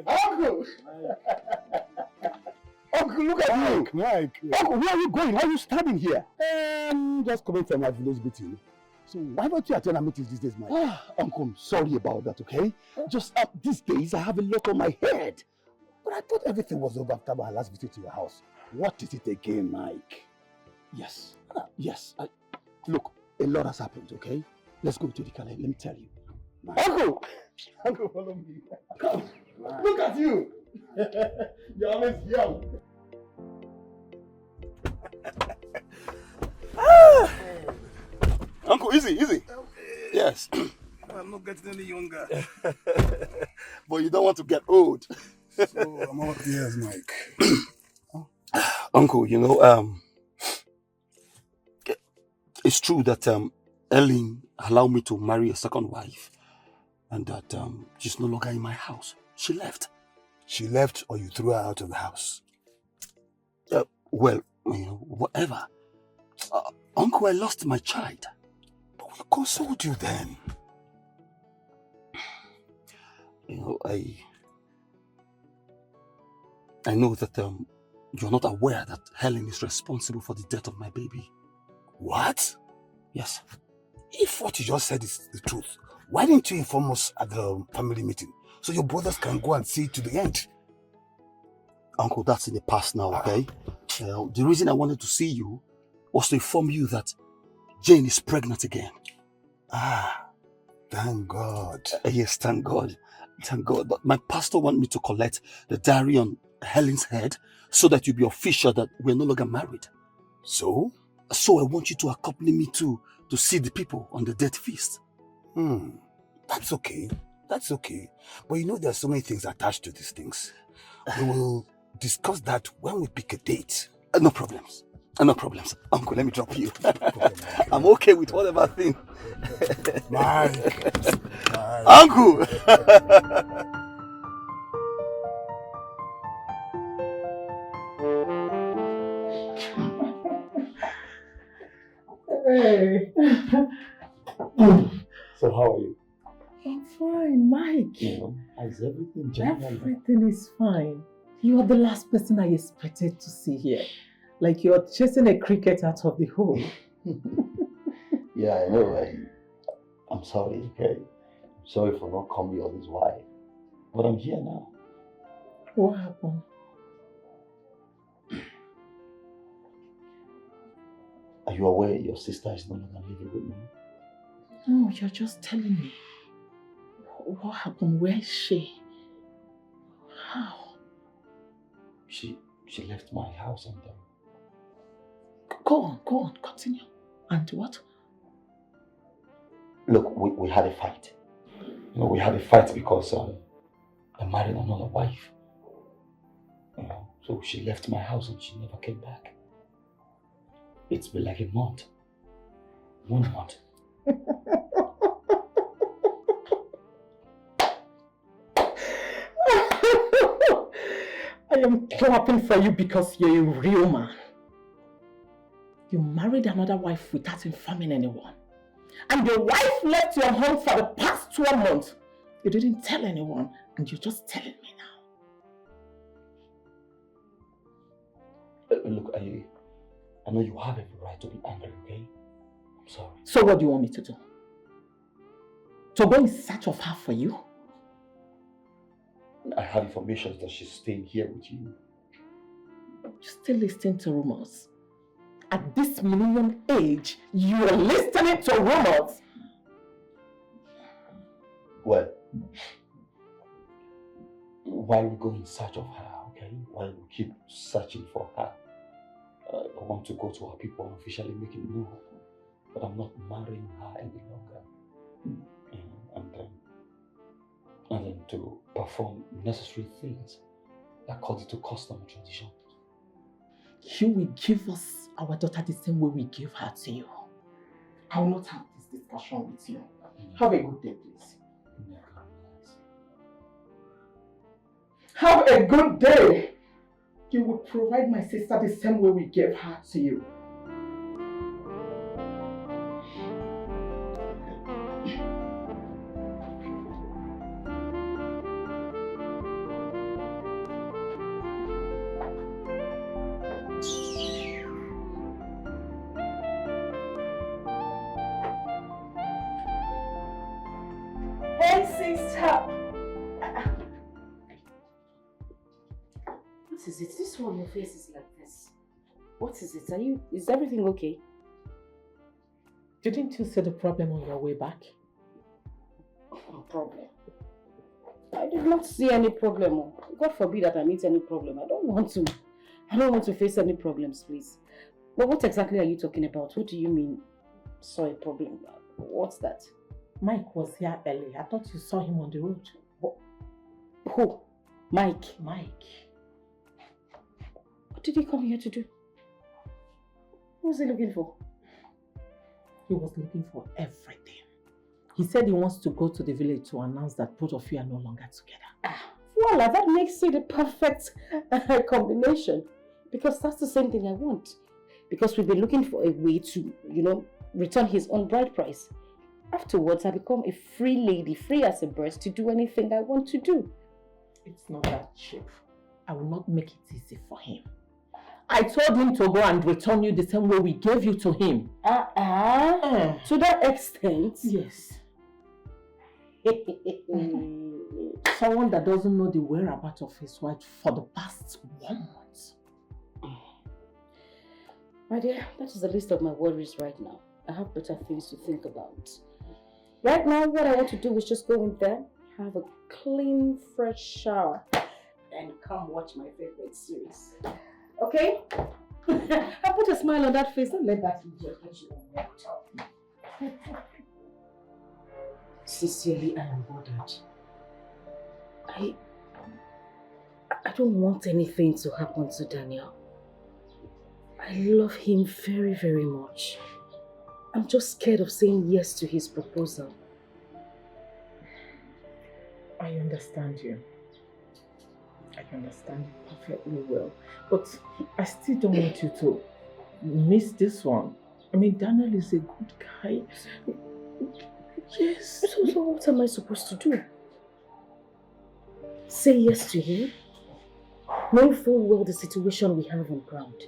F: Uncle! Uncle, look at you!
O: Mike.
F: Uncle, where are you going? Why are you standing here?
O: Just coming from my village meeting. So why don't you attend our meetings these days, Mike?
F: Uncle, I'm sorry about that, okay? Just these days I have a lot on my head.
O: But I thought everything was over after my last visit to your house. What is it again, Mike?
F: Yes, look, a lot has happened, okay? Let's go to the car, let me tell you.
O: Uncle! Uncle, follow me. Come, look at you! You're always young.
F: Uncle, easy. Yes.
O: I'm not getting any younger.
F: But you don't want to get old.
O: So I'm all ears, Mike.
F: Uncle, you know, it's true that Ellen allowed me to marry a second wife, and that she's no longer in my house. She left.
O: She left, or you threw her out of the house?
F: Well, you know, whatever. Uncle, I lost my child.
O: But we consoled you then.
F: You know, I know that you're not aware that Helen is responsible for the death of my baby.
O: What?
F: Yes.
O: If what you just said is the truth, why didn't you inform us at the family meeting so your brothers can go and see it to the end?
F: Uncle, that's in the past now, okay? The reason I wanted to see you was to inform you that Jane is pregnant again.
O: Thank God.
F: Yes, thank God. Thank God. But my pastor wants me to collect the diary on Helen's head so that you'll be official that we're no longer married.
O: So?
F: So I want you to accompany me to see the people on the death feast.
O: That's okay. That's okay. But you know there are so many things attached to these things. We will discuss that when we pick a date.
F: No problems. No problems. Uncle, let me drop you. I'm okay with whatever thing.
O: Mike.
F: Uncle!
A: Hey.
F: So how are you?
A: I'm fine, Mike.
F: Is everything general?
A: Everything is fine. You are the last person I expected to see here. Like you're chasing a cricket out of the hole.
F: Yeah, I know. I'm sorry, okay? I'm sorry for not coming all this while. But I'm here now.
A: What happened?
F: Are you aware your sister is no longer living with me?
A: No, you're just telling me. What happened? Where is she? How?
F: She left my house and
A: Go on, continue. And what?
F: Look, we had a fight. You know, we had a fight because I married another wife. You know, so she left my house and she never came back. It's been like a month. 1 month.
A: I am clapping for you because you're a real man. You married another wife without informing anyone. And your wife left your home for the past 12 months. You didn't tell anyone, and you're just telling me now.
F: Look, I know you have every right to be angry, okay? I'm sorry.
A: So what do you want me to do? To go in search of her for you?
F: I have information that she's staying here with you.
A: You're still listening to rumors. At this millennium age, you are listening to rumors.
F: Well, while we go in search of her, okay, while we keep searching for her, I want to go to her people and officially make it known that I'm not marrying her any longer. And then to perform necessary things according to custom and tradition.
T: You will give us our daughter the same way we give her to you. I will not have this discussion with you. Have a good day, please. Have a good day. You will provide my sister the same way we gave her to you.
L: Hey, sister. What is it? This one, your face is like this. What is it? Is everything okay?
T: Didn't you see the problem on your way back?
L: No problem. I did not see any problem. God forbid that I meet any problem. I don't want to face any problems, please. But what exactly are you talking about? What do you mean, saw a problem? What's that?
T: Mike was here early. I thought you saw him on the road.
L: Who? Mike?
T: Mike.
L: What did he come here to do? What was he looking for?
T: He was looking for everything. He said he wants to go to the village to announce that both of you are no longer together.
L: Voila, that makes it the perfect combination. Because that's the same thing I want. Because we've been looking for a way to, return his own bride price. Afterwards, I become a free lady, free as a bird, to do anything I want to do.
T: It's not that, Chief. I will not make it easy for him. I told him to go and return you the same way we gave you to him.
L: To that extent?
T: Yes. Someone that doesn't know the whereabouts of his wife for the past 1 month.
L: My dear, that is the least of my worries right now. I have better things to think about. Right now, what I want to do is just go in there, have a clean, fresh shower, and come watch my favorite series. Okay? I put a smile on that face. Don't let that idiot get you on your top. Sincerely, I am bothered. I don't want anything to happen to Daniel. I love him very, very much. I'm just scared of saying yes to his proposal.
T: I understand you. I understand you perfectly well. But I still don't want you to miss this one. I mean, Daniel is a good guy. Yes.
L: So what am I supposed to do? Say yes to him? Knowing full well the situation we have on ground.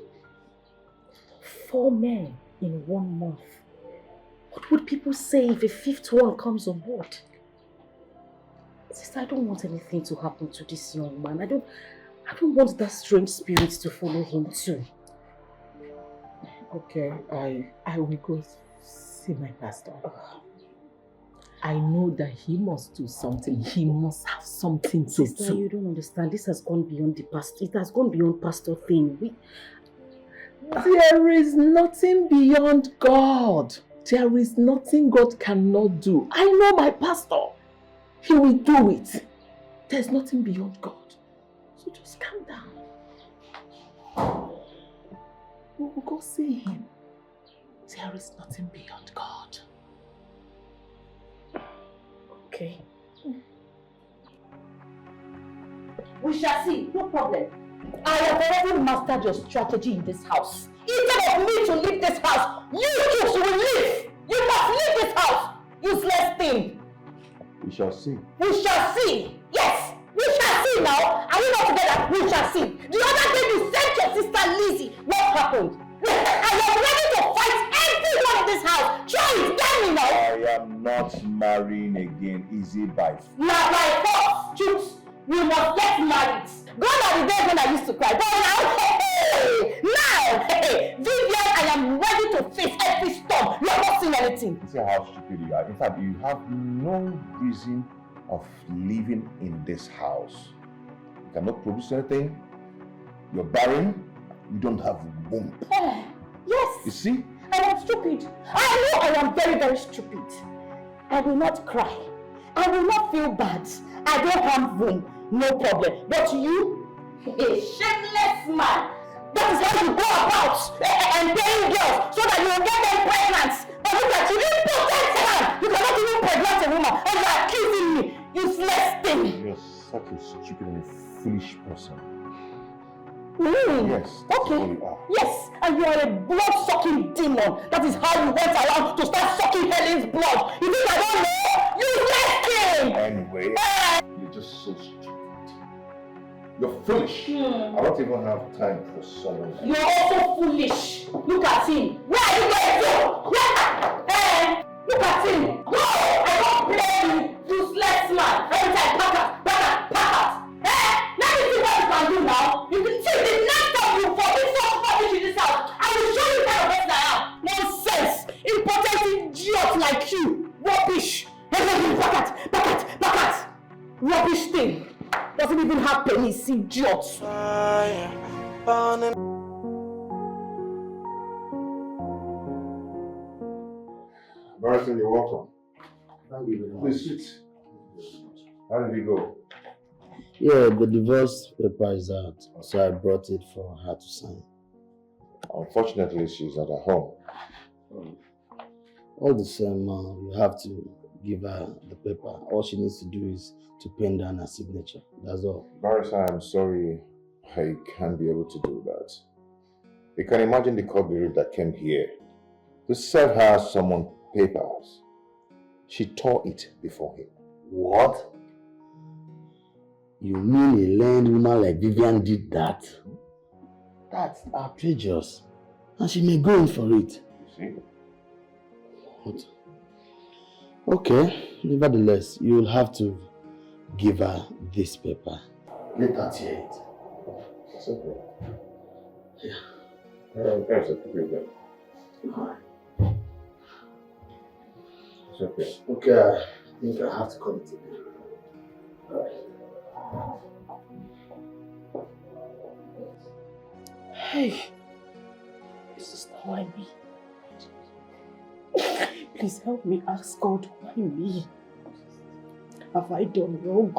L: 4 men in 1 month. What would people say if a 5th one comes on board? Sister, I don't want anything to happen to this young man. I don't want that strange spirit to follow him too.
T: Okay, I will go see my pastor. I know that he must do something. He must have something to do.
L: Sister, you don't understand. This has gone beyond the past. It has gone beyond pastor thing.
T: There is nothing beyond God. There is nothing God cannot do. I know my pastor. He will do it. There's nothing beyond God. So just calm down. We will go see him. There is nothing beyond God.
L: Okay. We shall see. No problem. I have already mastered your strategy in this house. Instead of me to leave this house, you two will leave. You must leave this house. Useless thing.
B: We shall see.
L: We shall see. Yes, we shall see now. Are we not together? We shall see. The other day you sent your sister Lizzie. What happened? I am ready to fight everyone in this house. Try it. Tell me now.
B: I am not marrying again. Easy by force.
L: Not by force. Choose. We must get married. Gone are the days when I used to cry. But now, Vivian, I am ready to face every storm. You have not seen anything.
B: See how stupid you are. In fact, you have no reason of living in this house. You cannot produce anything. You're barren. You don't have womb.
M: Yes.
B: You see?
M: I am stupid. I know I am very, very stupid. I will not cry. I will not feel bad. I don't have womb. No problem. But you, a shameless man, that is how you go about and paying girls so that you will get them pregnant. But look at you, impotent man! You cannot even pregnant a woman and you are accusing me. Useless thing.
B: You're such a stupid and a foolish person.
M: Yes. Okay. Yes, and you are a blood-sucking demon. That is how you went around to start sucking Helen's blood. You think I don't know? You left him.
B: Anyway, you're just so stupid. You're foolish. I don't even have time for someone like
M: You're also foolish. Look at him. Where are you going to? Where? Look at him. No, I don't play you, useless man. Every time, pack out, pack out, pack out. Let me see what you can do now. You can see the next time you forbid some rubbish in this house. I will show you the kind of person I am. Nonsense. Important idiot like you. Rubbish. Everything, pack out, pack out, pack out. Rubbish thing. Doesn't even have pennies, idiot.
B: Barrington, you're welcome. Please sit. How did you go?
F: Yeah, the divorce paper is out, so I brought it for her to sign.
B: Unfortunately, she's not at home.
F: All the same, you have to give her the paper. All she needs to do is to pen down her signature. That's all.
B: Barrister, I'm sorry I can't be able to do that. You can imagine the court bailiff that came here to serve her someone papers. She tore it before him.
F: What? You mean a learned woman like Vivian did that? That's outrageous. And she may go in for it.
B: You see?
F: What? Okay, nevertheless, you will have to give her this paper. Let her tear it.
B: It's okay.
F: Yeah.
B: There's a problem.
F: Alright.
B: It's okay.
F: Okay, I think I have to call it today. Alright.
L: Hey, this is not why me. Please help me ask God, why me? Have I done wrong?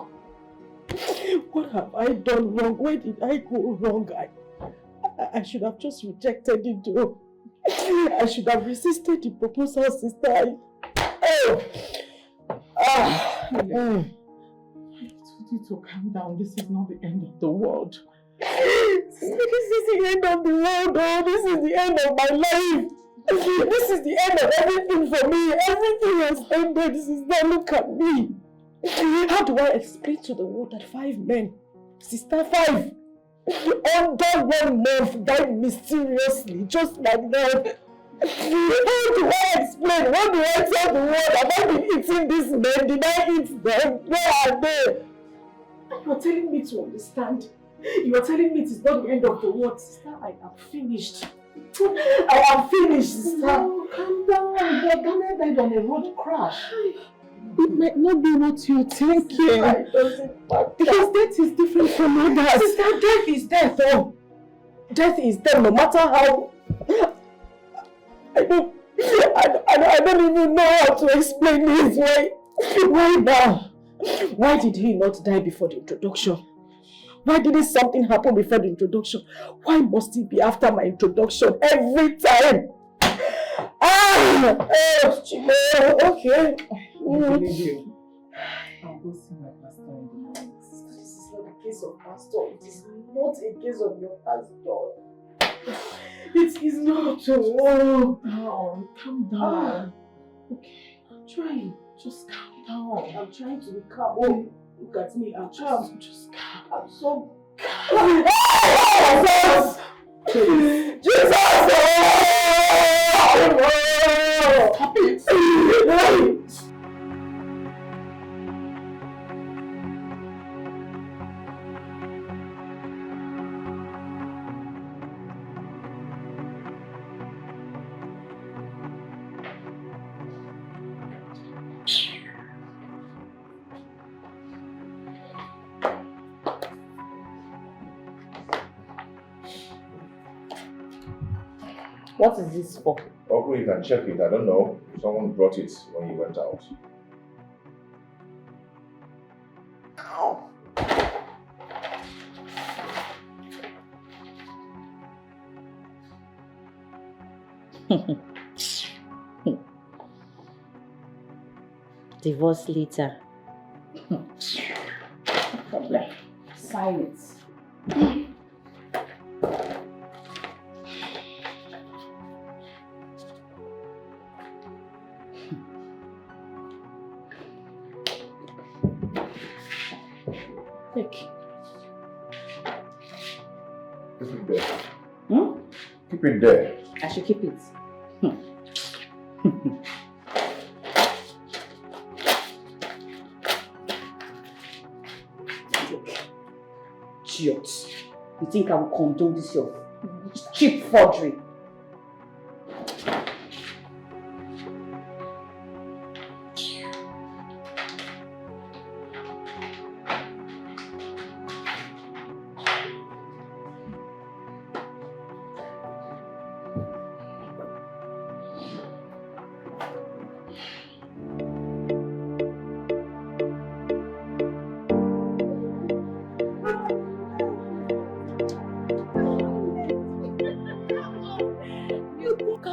L: What have I done wrong? Where did I go wrong? I should have just rejected it though. I should have resisted the proposal, sister.
T: I told you to calm down. This is not the end of the world.
L: This is the end of the world, oh. This is the end of my life. This is the end of everything for me. Everything has ended. Sister, look at me. How do I explain to the world that 5 men, sister, 5, under 1 month died mysteriously, just like that? How do I explain? What do I tell the world? Have I been eating these men? Did I eat them? Where are they? You are telling me to understand. You are telling me it is not the end of the world. Sister, I am finished. I am finished, sister.
T: No, calm down. Ghana died on a road crash. It might not be what you're thinking.
L: It doesn't matter.
T: Because death is different from others.
L: Sister, death is death, oh. Death is death, no matter how. I don't even know how to explain this. Why now? Why did he not die before the introduction? Why didn't something happen before the introduction? Why must it be after my introduction every time? Okay.
T: I believe you. I'll go see my pastor in the morning.
L: Sister, this is not a case of pastor. It is not a case of your pastor. It is not. Oh,
T: no, calm down. Okay, I'm trying. Just calm down.
L: I'm trying to be calm. Oh, look at me. I'm calm.
T: Just calm.
L: I'm so calm. Jesus! Jesus!
T: Stop it!
M: What is this for?
B: Okay, you can check it. I don't know. Someone brought it when you went out.
M: Ow. Divorce later. No problem. Sign it. Take.
B: Keep it there. Keep it there.
M: I should keep it. Idiot. You think I will condone this your cheap forgery?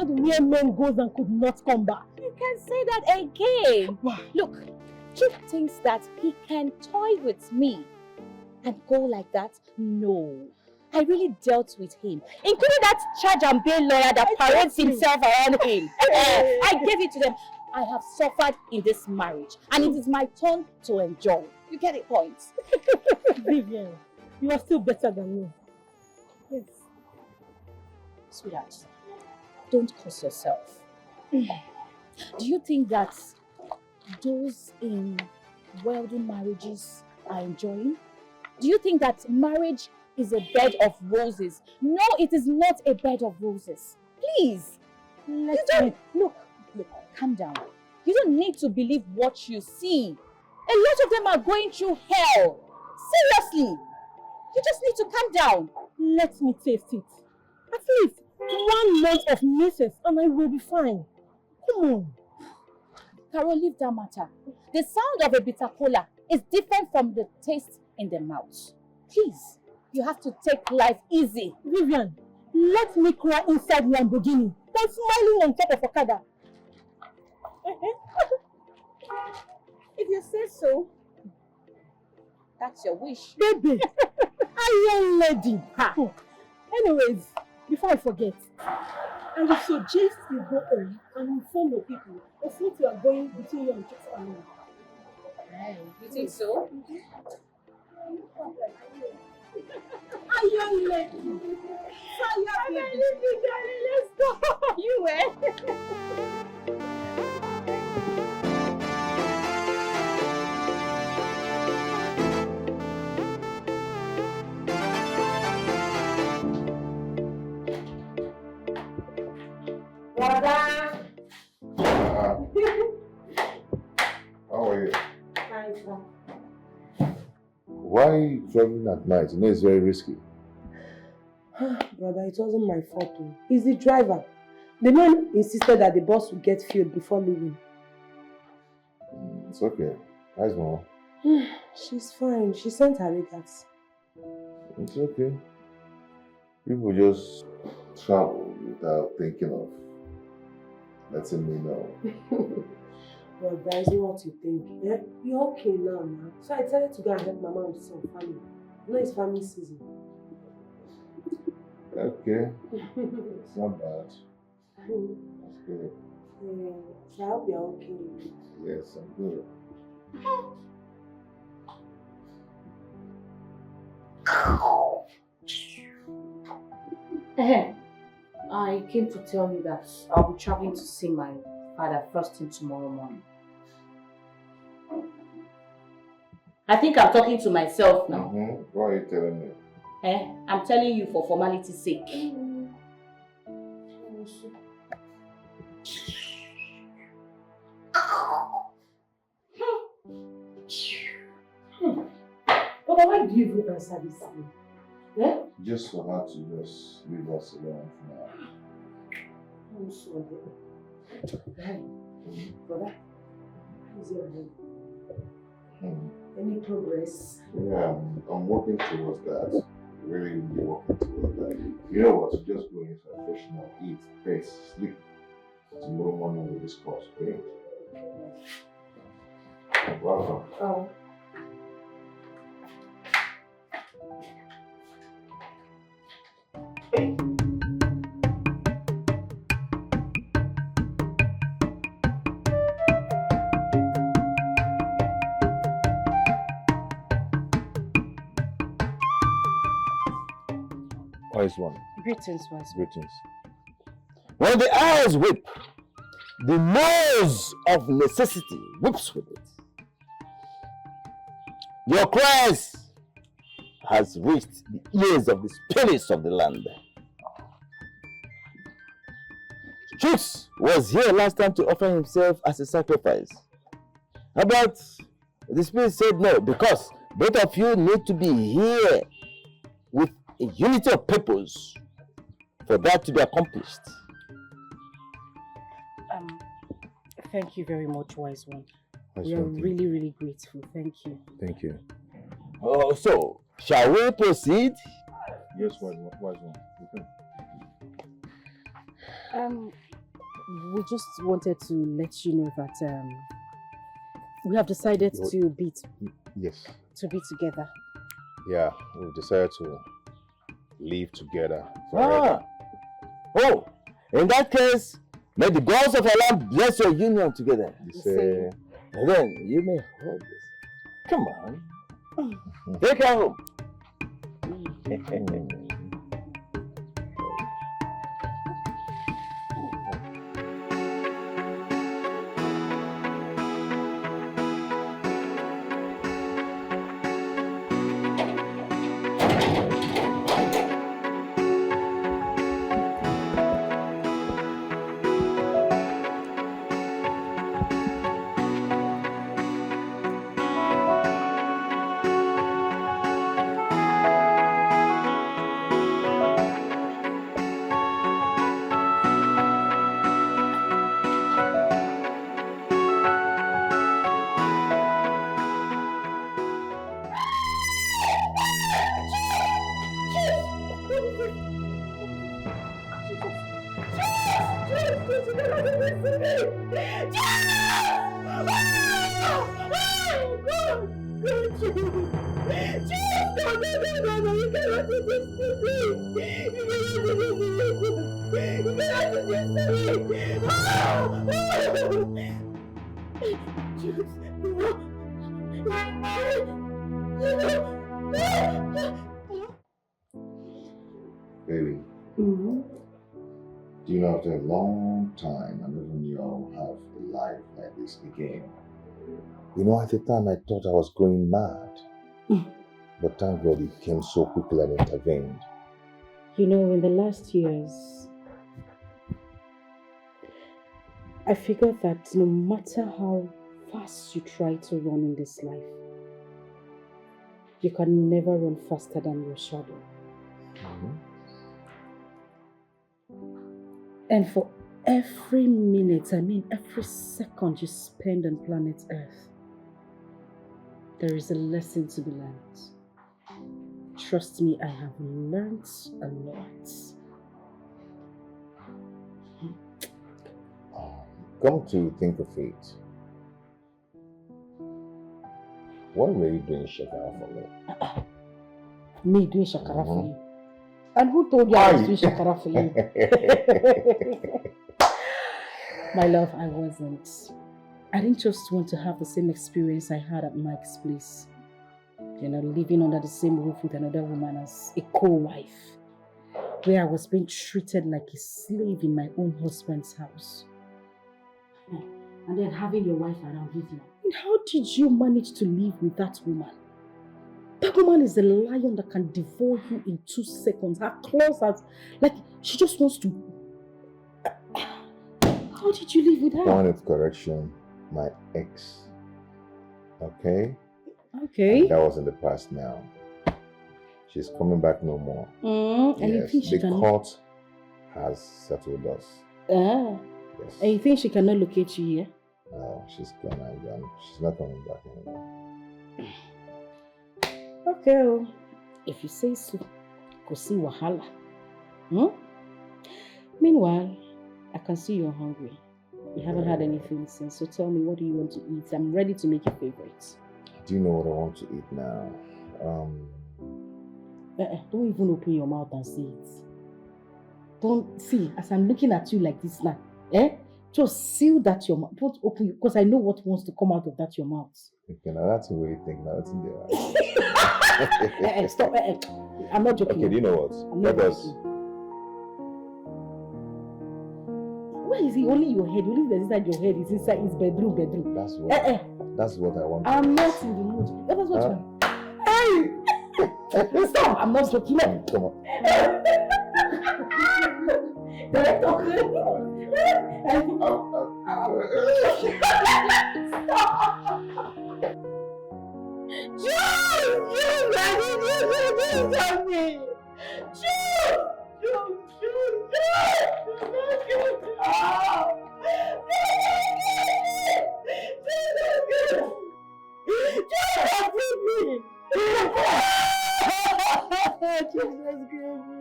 H: Where men goes and could not come back.
U: You can say that again. Look, Chip thinks that he can toy with me and go like that. No. I really dealt with him, including that charge and bail lawyer that parades himself around him. I gave it to them. I have suffered in this marriage, and it is my turn to enjoy. You get it, point?
H: Vivian, you are still better than me.
U: Yes. Sweetheart, don't curse yourself. Do you think that those in wealthy marriages are enjoying? Do you think that marriage is a bed of roses? No, it is not a bed of roses. Please. Look, calm down. You don't need to believe what you see. A lot of them are going through hell. Seriously. You just need to calm down.
H: Let me taste it. At least 1 month of misses and I will be fine. Come on.
U: Carol, leave that matter. The sound of a bitter cola is different from the taste in the mouth. Please, you have to take life easy.
H: Vivian, let me cry inside Lamborghini than smiling on top of Okada.
U: If you say so, that's your wish.
H: Baby, iron lady. Anyways, before I forget, I would suggest you go home and inform your people of what you are going between you and Chip's family.
U: You think so?
H: Iron lady. Fire, baby.
U: Let's go. You
M: Brother!
B: How are you?
M: Fine, sir.
B: Why traveling at night? You know it's very risky.
L: Brother, it wasn't my fault too. He's the driver. The man insisted that the bus would get filled before leaving.
B: It's okay. How's mom?
L: She's fine. She sent her regards.
B: It's okay. People just travel without thinking of letting me know.
L: Well, guys, know what you think. Yeah? You're okay now. So I decided to go and help Mama with some family. You know it's family season.
B: Okay. It's not bad. That's good.
L: So I hope you're okay.
B: Yes, I'm good.
M: I came to tell you that I'll be traveling to see my father first thing tomorrow morning. I think I'm talking to myself now.
B: What are you telling me?
M: I'm telling you for formality's sake.
L: But why do you even answer this thing? Yeah?
B: Just for her to just leave us alone for now.
L: happen soon. Right. Brother, how's your head? Any progress?
B: Yeah, I'm working towards that. Really working towards that. You know what? Just go inside, freshen up, eat, rest, sleep. Tomorrow morning we'll discuss, okay? Welcome.
L: Oh.
B: Wise one.
L: Greetings, wise one.
B: Greetings.
R: When the eyes whip, the nose of necessity whips with it. Your cries has reached the ears of the spirits of the land. Chooks was here last time to offer himself as a sacrifice. But the spirit said no, because both of you need to be here with a unity of purpose for that to be accomplished.
L: Thank you very much, wise one. We are
B: Thank you.
L: really, really grateful. Thank you.
B: Thank you.
R: Oh, so shall we proceed?
B: Yes, wise one. You can.
L: We just wanted to let you know that we have decided to be
B: Yes.
L: together.
B: Yeah, we've decided to live together forever.
R: Oh, in that case, may the gods of Allah bless your union together. And then you may hold this. Come on. Take her home.
B: Baby. Do you know, after a long time, I never knew I would have a life like this again. You know, at the time I thought I was going mad. But thank God it came so quickly and intervened.
L: You know, in the last years, I figured that no matter how fast you try to run in this life, you can never run faster than your shadow. And for every minute, every second you spend on planet Earth, there is a lesson to be learned. Trust me, I have learned a lot.
B: Come to think of it, what were you doing shakara for me?
L: Me doing shakara for you? And who told you I was doing shakara for you? My love, I wasn't. I didn't just want to have the same experience I had at Mike's place. You know, living under the same roof with another woman as a co-wife, where I was being treated like a slave in my own husband's house. And then having your wife around Vivian. And how did you manage to live with that woman? That woman is a lion that can devour you in 2 seconds. Her claws are like she just wants to. How did you live with her?
B: Point of correction, my ex. Okay?
L: Okay.
B: And that was in the past now. She's coming back no more.
L: And you
B: Yes,
L: think she
B: the
L: can...
B: court has settled us.
L: Ah.
B: Yes.
L: And you think she cannot locate you here?
B: No, she's gone and she's not coming back anymore.
L: Okay, oh. If you say so, go see wahala. Meanwhile, I can see you're hungry. You haven't had anything since, so tell me, what do you want to eat? I'm ready to make your favorites.
B: Do you know what I want to eat now?
L: Don't even open your mouth and say it. Don't see, as I'm looking at you like this now, just seal that your mouth. Don't open it, because I know what wants to come out of that your mouth.
B: Okay, now that's the way you think. Now it's in there.
L: Stop. I'm not joking.
B: Okay, do you know what?
L: I'm not joking. Where is he? Only your head. Only that's inside your head is inside his bedroom.
B: That's what. That's what I want.
L: I'm not in the mood. That was what you. Hey! Stop! I'm not joking.
B: Come on.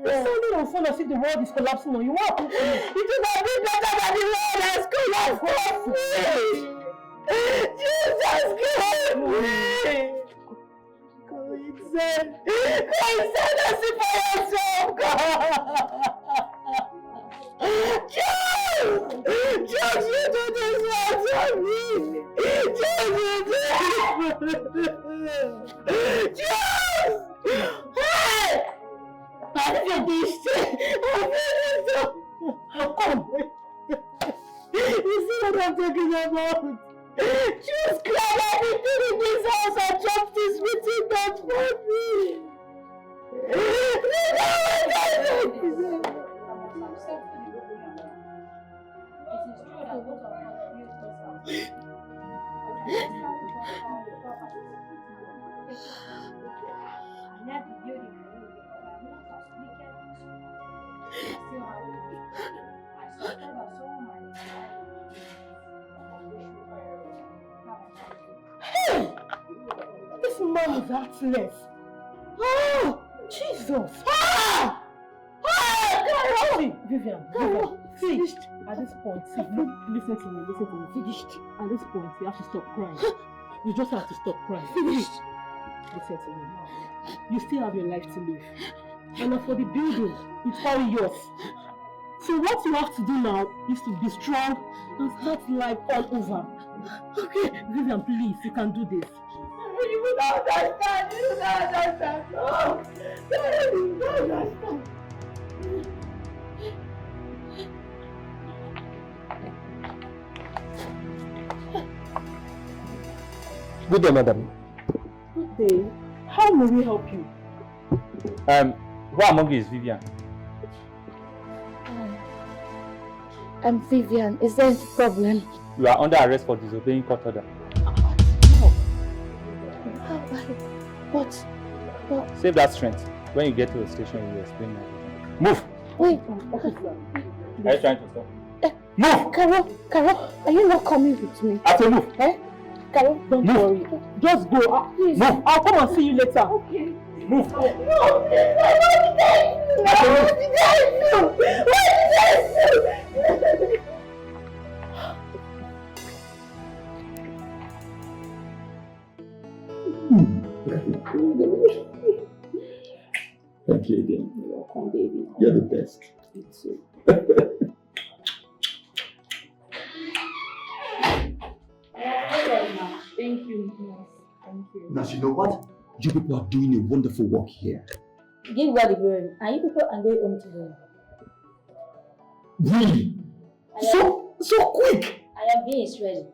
L: You're sounding on phone as if the world is collapsing on you. What? It is a bit better than the world has collapsed on me. Jesus, help me. Coincidence for yourself, God. Just you do this one for me. Hey! I'm finished. Come. You see what I'm talking about? Just grab everything in this house and jump this meeting not for me. This man is heartless. Oh, Jesus. Vivian, see, at this point, see, listen to me. Finished. At this point, you have to stop crying. You just have to stop crying. Finished. Listen to me. You still have your life to live. And as for the building, it's all yours. So what you have to do now is to be strong and start life all over. Okay, Vivian, please, you can do this. You don't understand. You don't understand. No. You don't understand.
E: Good day, madam.
L: Good day. How may we help you?
E: Who among you is Vivian?
I: I'm Vivian. Is there any problem?
E: You are under arrest for disobeying court order.
I: What?
E: Save that strength. When you get to the station, you will explain everything. Move!
I: Wait.
E: Are you trying to stop?
I: Move! Carol, are you not coming with me?
E: I say move!
I: Carol, don't worry. Just go. Please.
L: Move! I'll come and see you later.
I: Okay.
E: Move!
I: No, please, what did I do? What did I do?
F: Thank you again.
I: You're welcome, baby.
F: You're the best.
I: You too.
D: Thank you. Thank you.
F: Now, you know what? You people are doing a wonderful work here.
I: Give God the glory. And you people are going home today.
F: Really? So quick!
I: I am being ready.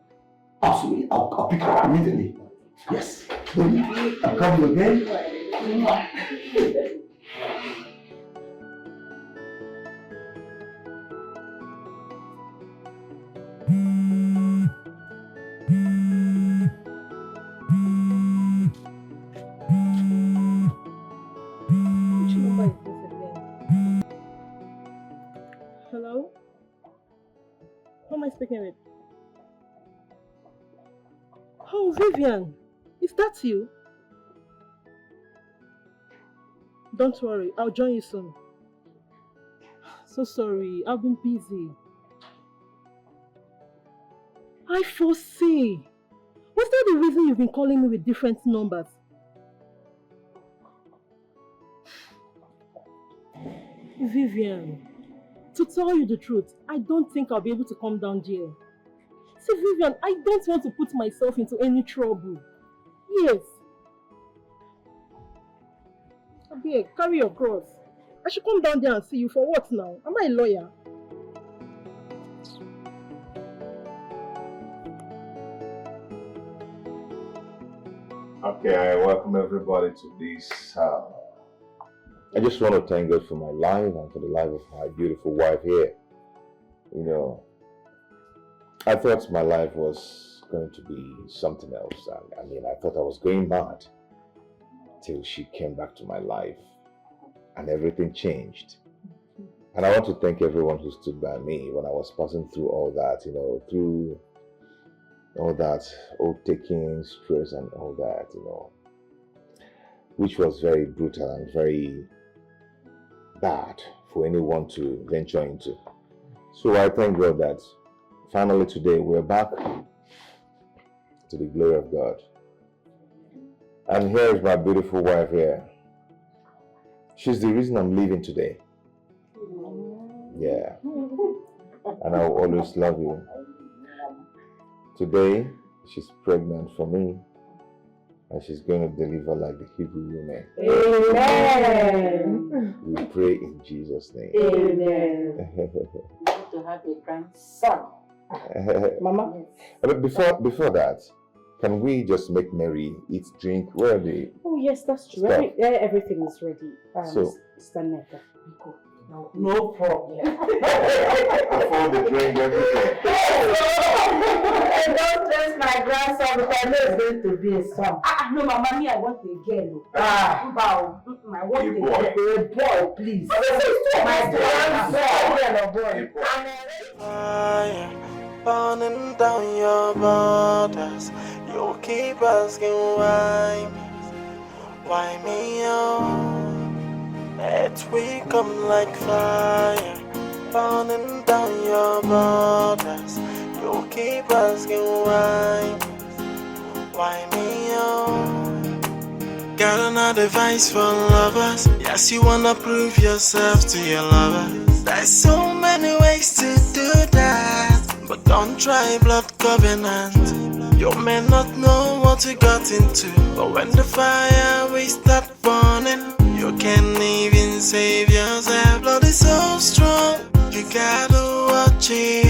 F: Absolutely. I'll pick her up immediately. Yes. Baby, I'll come you again.
L: Hello?
H: Who am I speaking with? Oh, Vivian, is that you? Don't worry, I'll join you soon. So sorry, I've been busy. I foresee. Was that the reason you've been calling me with different numbers? Vivian, to tell you the truth, I don't think I'll be able to come down there. See, Vivian, I don't want to put myself into any trouble. Yes. Abia, carry your cross. I should come down there and see you for what now? Am I a lawyer?
B: Okay, I welcome everybody to this. I just want to thank God for my life and for the life of my beautiful wife here. You know, I thought my life was going to be something else. I mean, I thought I was going mad till she came back to my life and everything changed. And I want to thank everyone who stood by me when I was passing through all that, you know, through all that taking stress and all that, you know, which was very brutal and very bad for anyone to venture into. So I thank God that finally today we're back to the glory of God. And here is my beautiful wife here. She's the reason I'm leaving today. Yeah. And I will always love you. Today, she's pregnant for me. And she's going to deliver like the Hebrew women.
M: Amen.
B: We pray in Jesus' name.
M: Amen. You need to have a grandson.
B: Mama? But before that, can we just make merry, eat, drink? Where are they?
L: Oh yes, that's true. Everything is ready.
B: So,
L: Mr. Neka.
T: No problem.
B: Afford the drink, everything.
M: Don't stress my grandson because I know it's going to be a son. No, Mama, me, I want a girl. I want a boy, please. My grandson.
C: Fire burning down your borders. You keep asking why me, oh? It will come like fire burning down your borders. You keep asking why me, oh? Got another advice for lovers. Yes, you wanna prove yourself to your lover. There's so many ways to do that, but don't try blood covenant. You may not know what you got into, but when the fire will start burning, you can't even save yourself. Blood is so strong, you gotta watch it.